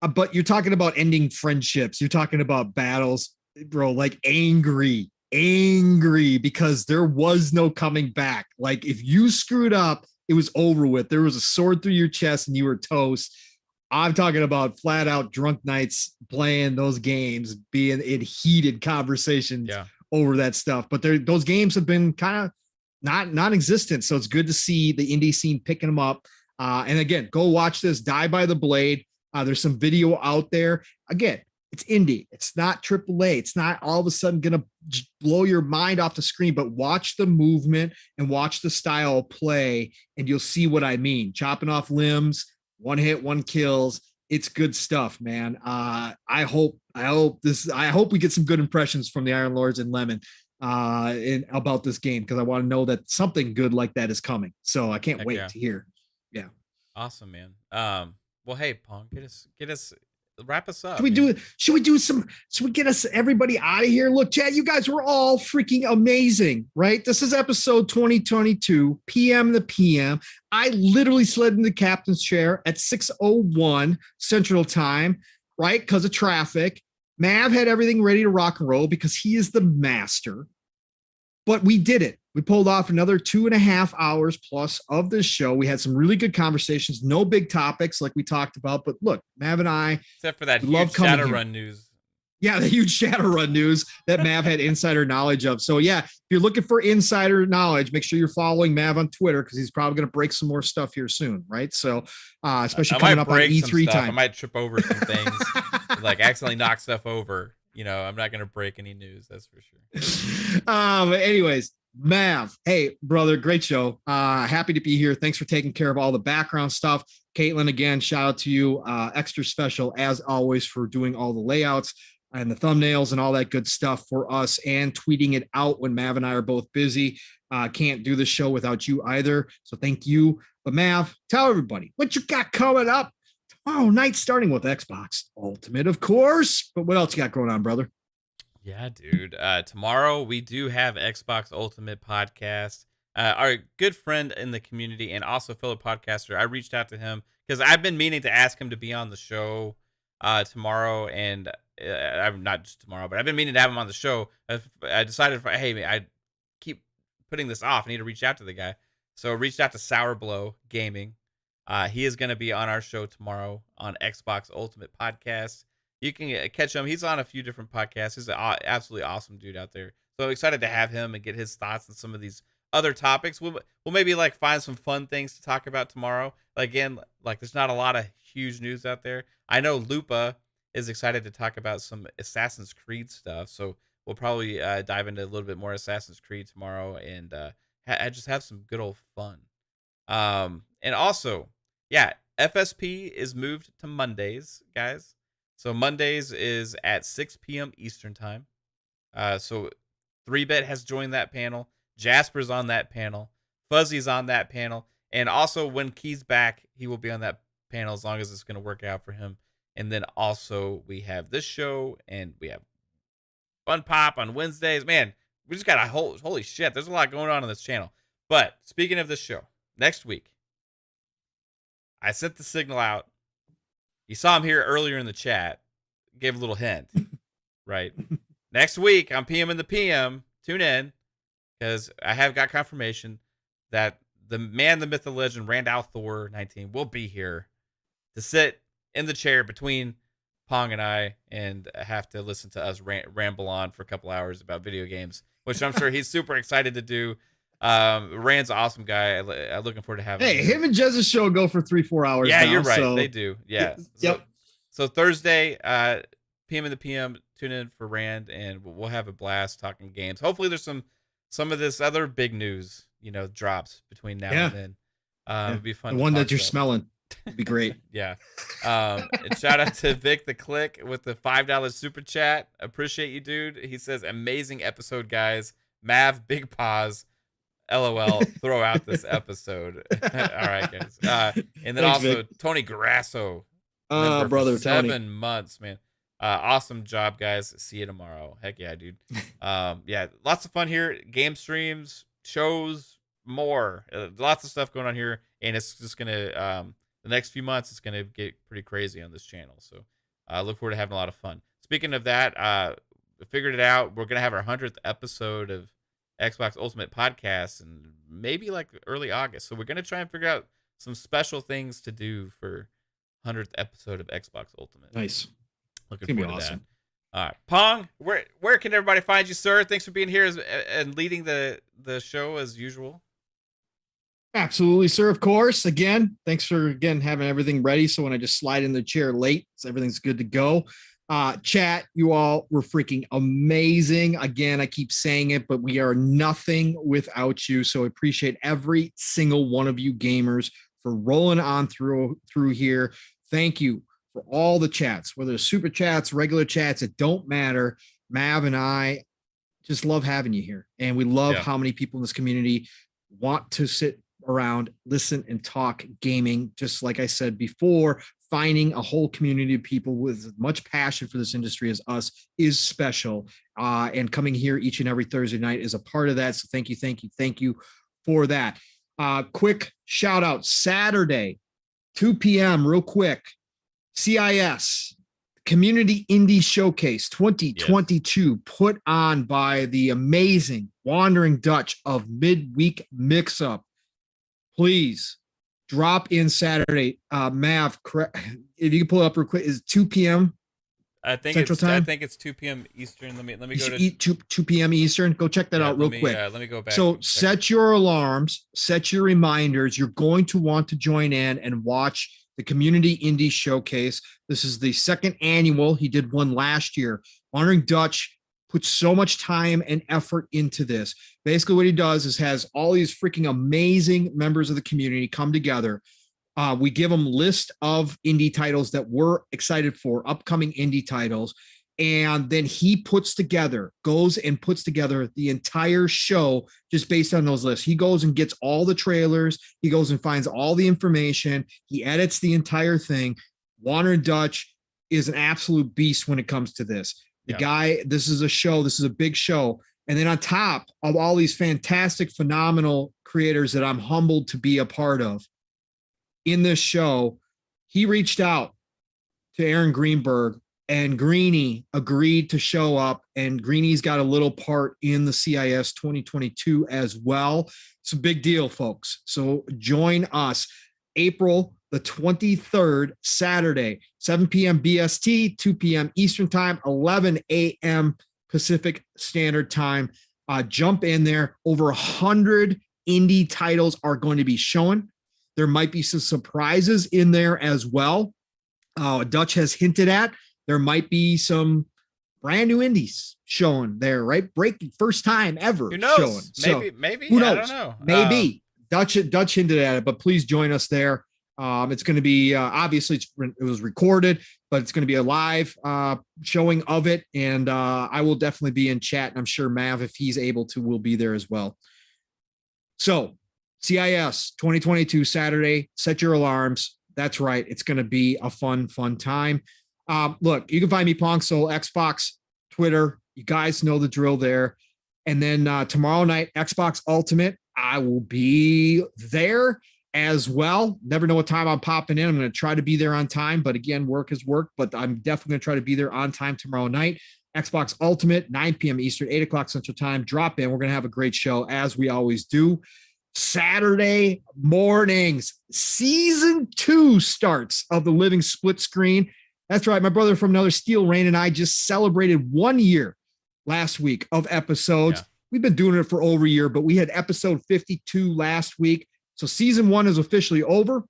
but you're talking about ending friendships. You're talking about battles. Bro, like angry because there was no coming back. Like if you screwed up, it was over with. There was a sword through your chest and you were toast. I'm talking about flat out drunk nights playing those games, being in heated conversations over that stuff. But those games have been kind of non-existent. So it's good to see the indie scene picking them up. And again, go watch this Die by the Blade. There's some video out there. Again, it's indie. It's not AAA. It's not all of a sudden going to blow your mind off the screen, but watch the movement and watch the style of play and you'll see what I mean. Chopping off limbs, one hit, one kills. It's good stuff, man. I hope we get some good impressions from the Iron Lords and Lemon about this game because I want to know that something good like that is coming. So I can't wait to hear. Yeah. Awesome, man. Well, hey, Pong, get us wrap us up. Should we get us everybody out of here? Look, Chad, you guys were all freaking amazing, right? This is episode 2022, PM to PM. I literally slid in the captain's chair at 6:01 Central Time, right? Because of traffic. Mav had everything ready to rock and roll because he is the master. But we did it. We pulled off another 2.5 hours plus of this show. We had some really good conversations, no big topics like we talked about. But look, Mav and I, except for that huge Shadowrun news. Yeah, the huge Shadowrun news that Mav had insider knowledge of. So yeah, if you're looking for insider knowledge, make sure you're following Mav on Twitter because he's probably going to break some more stuff here soon, right? So especially coming up on E3 time. I might trip over some things, like accidentally knock stuff over. You know, I'm not going to break any news, that's for sure. Anyways, Mav, hey brother, great show. Happy to be here. Thanks for taking care of all the background stuff. Caitlin, again, shout out to you. Extra special as always for doing all the layouts and the thumbnails and all that good stuff for us and tweeting it out when Mav and I are both busy. Can't do the show without you either. So thank you. But Mav, tell everybody what you got coming up tomorrow night, starting with Xbox Ultimate, of course. But what else you got going on, brother? Yeah, dude. Tomorrow we do have Xbox Ultimate podcast. Our good friend in the community and also fellow podcaster, I reached out to him because I've been meaning to ask him to be on the show tomorrow, and I'm not just tomorrow, but I've been meaning to have him on the show. I decided, hey, man, I keep putting this off. I need to reach out to the guy. So I reached out to Sourblow Gaming. He is going to be on our show tomorrow on Xbox Ultimate podcast. You can catch him. He's on a few different podcasts. He's an absolutely awesome dude out there. So I'm excited to have him and get his thoughts on some of these other topics. We'll maybe like find some fun things to talk about tomorrow. Again, like there's not a lot of huge news out there. I know Lupa is excited to talk about some Assassin's Creed stuff. So we'll probably dive into a little bit more Assassin's Creed tomorrow and just have some good old fun. And also, yeah, FSP is moved to Mondays, guys. So Mondays is at 6 p.m. Eastern time. So 3-Bit has joined that panel. Jasper's on that panel. Fuzzy's on that panel. And also when Key's back, he will be on that panel as long as it's going to work out for him. And then also we have this show and we have Fun Pop on Wednesdays. Man, we just got a holy shit. There's a lot going on this channel. But speaking of this show, next week, I sent the signal out. You saw him here earlier in the chat. Gave a little hint, right? Next week on PM in the PM, tune in because I have got confirmation that the man, the myth, the legend, Randall Thor 19 will be here to sit in the chair between Pong and I and have to listen to us ramble on for a couple hours about video games, which I'm sure he's super excited to do. Rand's an awesome guy. I'm looking forward to having him and Jez's show go for 3-4 hours. Yeah, now, you're right. So. They do. Yeah. Yep. So Thursday, PM in the PM, tune in for Rand, and we'll have a blast talking games. Hopefully, there's some of this other big news, drops between now and then. It'd be fun. The one that you're smelling would be great. Yeah. And shout out to Vic the Click with the $5 super chat. Appreciate you, dude. He says, "Amazing episode, guys. Mav, big pause. LOL, throw out this episode." All right, guys. And then Thanks, also Vic. Tony Grasso. Brother 7 Tony. months, man. Awesome job, guys. See you tomorrow. Heck yeah, dude. Yeah, lots of fun here. Game streams, shows, more. Lots of stuff going on here. And it's just going to, the next few months, it's going to get pretty crazy on this channel. So I look forward to having a lot of fun. Speaking of that, figured it out. We're going to have our 100th episode of Xbox Ultimate Podcast and maybe like early August. So we're going to try and figure out some special things to do for 100th episode of Xbox Ultimate. Nice. Looking forward to that. All right, Pong, where can everybody find you, sir? Thanks for being here and leading the show as usual. Absolutely, sir. Of course. Again, thanks for having everything ready. So when I just slide in the chair late, so everything's good to go. Chat, you all were freaking amazing. Again, I keep saying it, but we are nothing without you. So I appreciate every single one of you gamers for rolling on through here. Thank you for all the chats, whether it's super chats, regular chats, it don't matter. Mav and I just love having you here. And we love how many people in this community want to sit around, listen, and talk gaming. Just like I said before, finding a whole community of people with as much passion for this industry as us is special. And coming here each and every Thursday night is a part of that. So thank you for that. Quick shout out, Saturday, 2 p.m. real quick, CIS, Community Indie Showcase 2022, put on by the amazing Wandering Dutch of Midweek Mix-Up. Please drop in Saturday. Mav, if you can pull it up real quick, is 2 p.m.? Central Time? I think it's 2 p.m. Eastern. Let me You go should to eat 2 p.m. Eastern. Go check that out real quick. Let me go back. So set your alarms, set your reminders. You're going to want to join in and watch the Community Indie Showcase. This is the second annual. He did one last year. Wandering Dutch put so much time and effort into this. Basically what he does is has all these freaking amazing members of the community come together. We give them list of indie titles that we're excited for, upcoming indie titles. And then he goes and puts together the entire show just based on those lists. He goes and gets all the trailers. He goes and finds all the information. He edits the entire thing. Wandering Dutch is an absolute beast when it comes to this. The guy, this is a big show. And then on top of all these fantastic, phenomenal creators that I'm humbled to be a part of in this show, he reached out to Aaron Greenberg, and Greenie agreed to show up, and Greenie's got a little part in the CIS 2022 as well. It's a big deal, folks. So join us April the 23rd, Saturday, 7 p.m. BST, 2 p.m. Eastern Time, 11 a.m. Pacific Standard Time. Jump in there. Over 100 indie titles are going to be shown. There might be some surprises in there as well. Dutch has hinted at there might be some brand new indies showing there, right? Breaking first time ever. Who knows? Showing. So, maybe. Who knows? I don't know. Maybe. Dutch hinted at it, but please join us there. It's going to be obviously it was recorded, but it's going to be a live showing of it, and I will definitely be in chat, and I'm sure Mav, if he's able to, will be there as well. So CIS 2022 Saturday, set your alarms. That's right. It's going to be a fun time. Look, you can find me Pong Soul, Xbox, Twitter. You guys know the drill there. And then tomorrow night, Xbox Ultimate, I will be there as well. Never know what time I'm popping in. I'm going to try to be there on time, but again, work is work, but I'm definitely going to try to be there on time tomorrow night. Xbox Ultimate, 9 p.m. Eastern, 8 o'clock Central Time. Drop in. We're going to have a great show as we always do. Saturday mornings, season 2 starts of the Living Split Screen. That's right. My brother from another Steel Rain and I just celebrated 1 year last week of episodes. Yeah. We've been doing it for over a year, but we had episode 52 last week. So season 1 is officially over.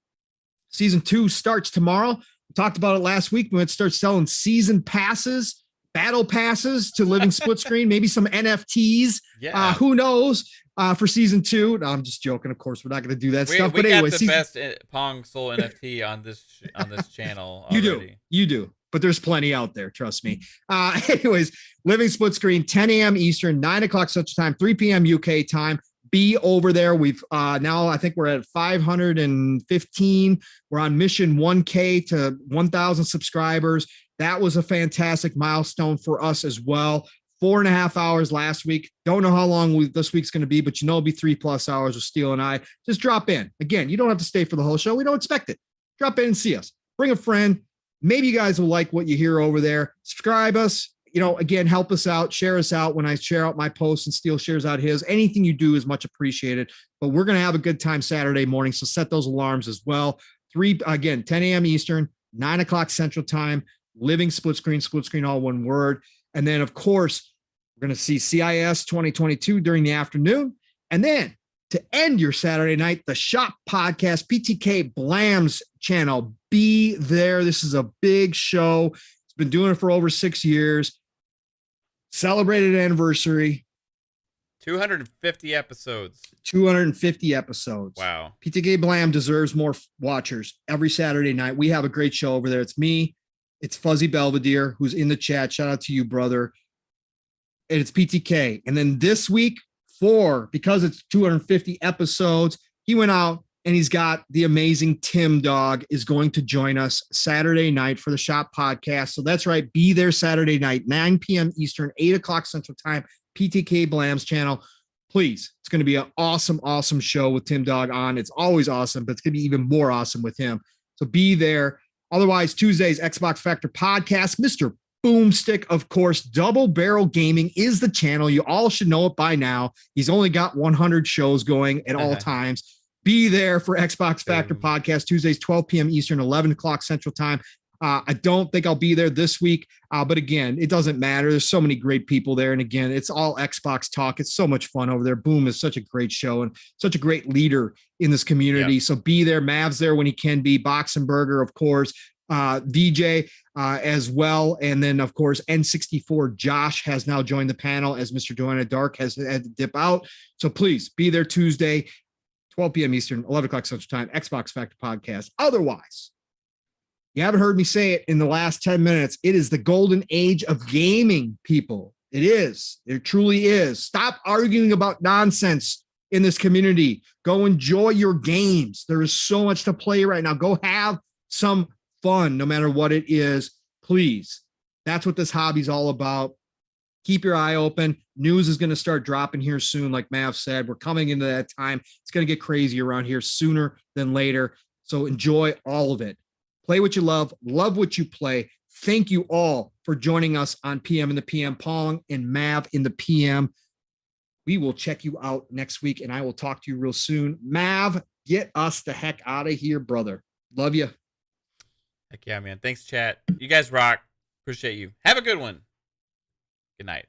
Season 2 starts tomorrow. We talked about it last week. We're going to start selling season passes, battle passes to Living Split Screen, maybe some NFTs. Yeah. Who knows? For season 2. No, I'm just joking. Of course, we're not going to do that stuff. But anyway, got the best Pong Soul NFT on this channel. Already. You do. But there's plenty out there. Trust me. Anyways, Living Split Screen, 10 a.m. Eastern, 9 o'clock Central Time, 3 p.m. UK time. Be over there. We've now I think we're at 515. We're on mission 1K to 1,000 subscribers. That was a fantastic milestone for us as well. 4.5 hours last week. Don't know how long this week's going to be, but it'll be 3+ hours with Steel and I. Just drop in. Again, you don't have to stay for the whole show. We don't expect it. Drop in and see us. Bring a friend. Maybe you guys will like what you hear over there. Subscribe us. Again, help us out. Share us out when I share out my posts and Steel shares out his. Anything you do is much appreciated. But we're going to have a good time Saturday morning, so set those alarms as well. 10 a.m. Eastern, 9 o'clock Central Time. Living Split Screen, all one word. And then, of course, we're going to see CIS 2022 during the afternoon. And then to end your Saturday night, the Shop Podcast, PTK Blam's channel. Be there. This is a big show. It's been doing it for over 6 years. Celebrated anniversary. 250 episodes. 250 episodes. Wow. PTK Blam deserves more watchers every Saturday night. We have a great show over there. It's me. It's Fuzzy Belvedere, who's in the chat. Shout out to you, brother. And it's PTK. And then this week, because it's 250 episodes, he went out and he's got the amazing Tim Dog is going to join us Saturday night for the Shop Podcast. So that's right. Be there Saturday night, 9 p.m. Eastern, 8 o'clock Central Time, PTK Blam's channel. Please, it's going to be an awesome, awesome show with Tim Dog on. It's always awesome, but it's going to be even more awesome with him. So be there. Otherwise, Tuesdays, Xbox Factor Podcast, Mr. Boomstick, of course. Double Barrel Gaming is the channel. You all should know it by now. He's only got 100 shows going at all times. Be there for Xbox Factor Podcast, Tuesdays, 12 p.m. Eastern, 11 o'clock Central Time. I don't think I'll be there this week, but again, it doesn't matter. There's so many great people there. And again, it's all Xbox talk. It's so much fun over there. Boom is such a great show and such a great leader in this community. Yeah. So be there. Mav's there when he can be. Boxenberger, of course. DJ as well. And then, of course, N64 Josh has now joined the panel as Mr. Joanna Dark has had to dip out. So please be there Tuesday, 12 p.m. Eastern, 11 o'clock Central Time, Xbox Factor Podcast. Otherwise, you haven't heard me say it in the last 10 minutes. It is the golden age of gaming, people. It is. It truly is. Stop arguing about nonsense in this community. Go enjoy your games. There is so much to play right now. Go have some fun, no matter what it is. Please. That's what this hobby's all about. Keep your eye open. News is going to start dropping here soon. Like Mav said, we're coming into that time. It's going to get crazy around here sooner than later. So enjoy all of it. Play what you love what you play. Thank you all for joining us on PM in the PM. Pong and Mav in the PM. We will check you out next week, and I will talk to you real soon. Mav, get us the heck out of here, brother. Love you. Heck yeah, man. Thanks, chat. You guys rock. Appreciate you. Have a good one. Good night.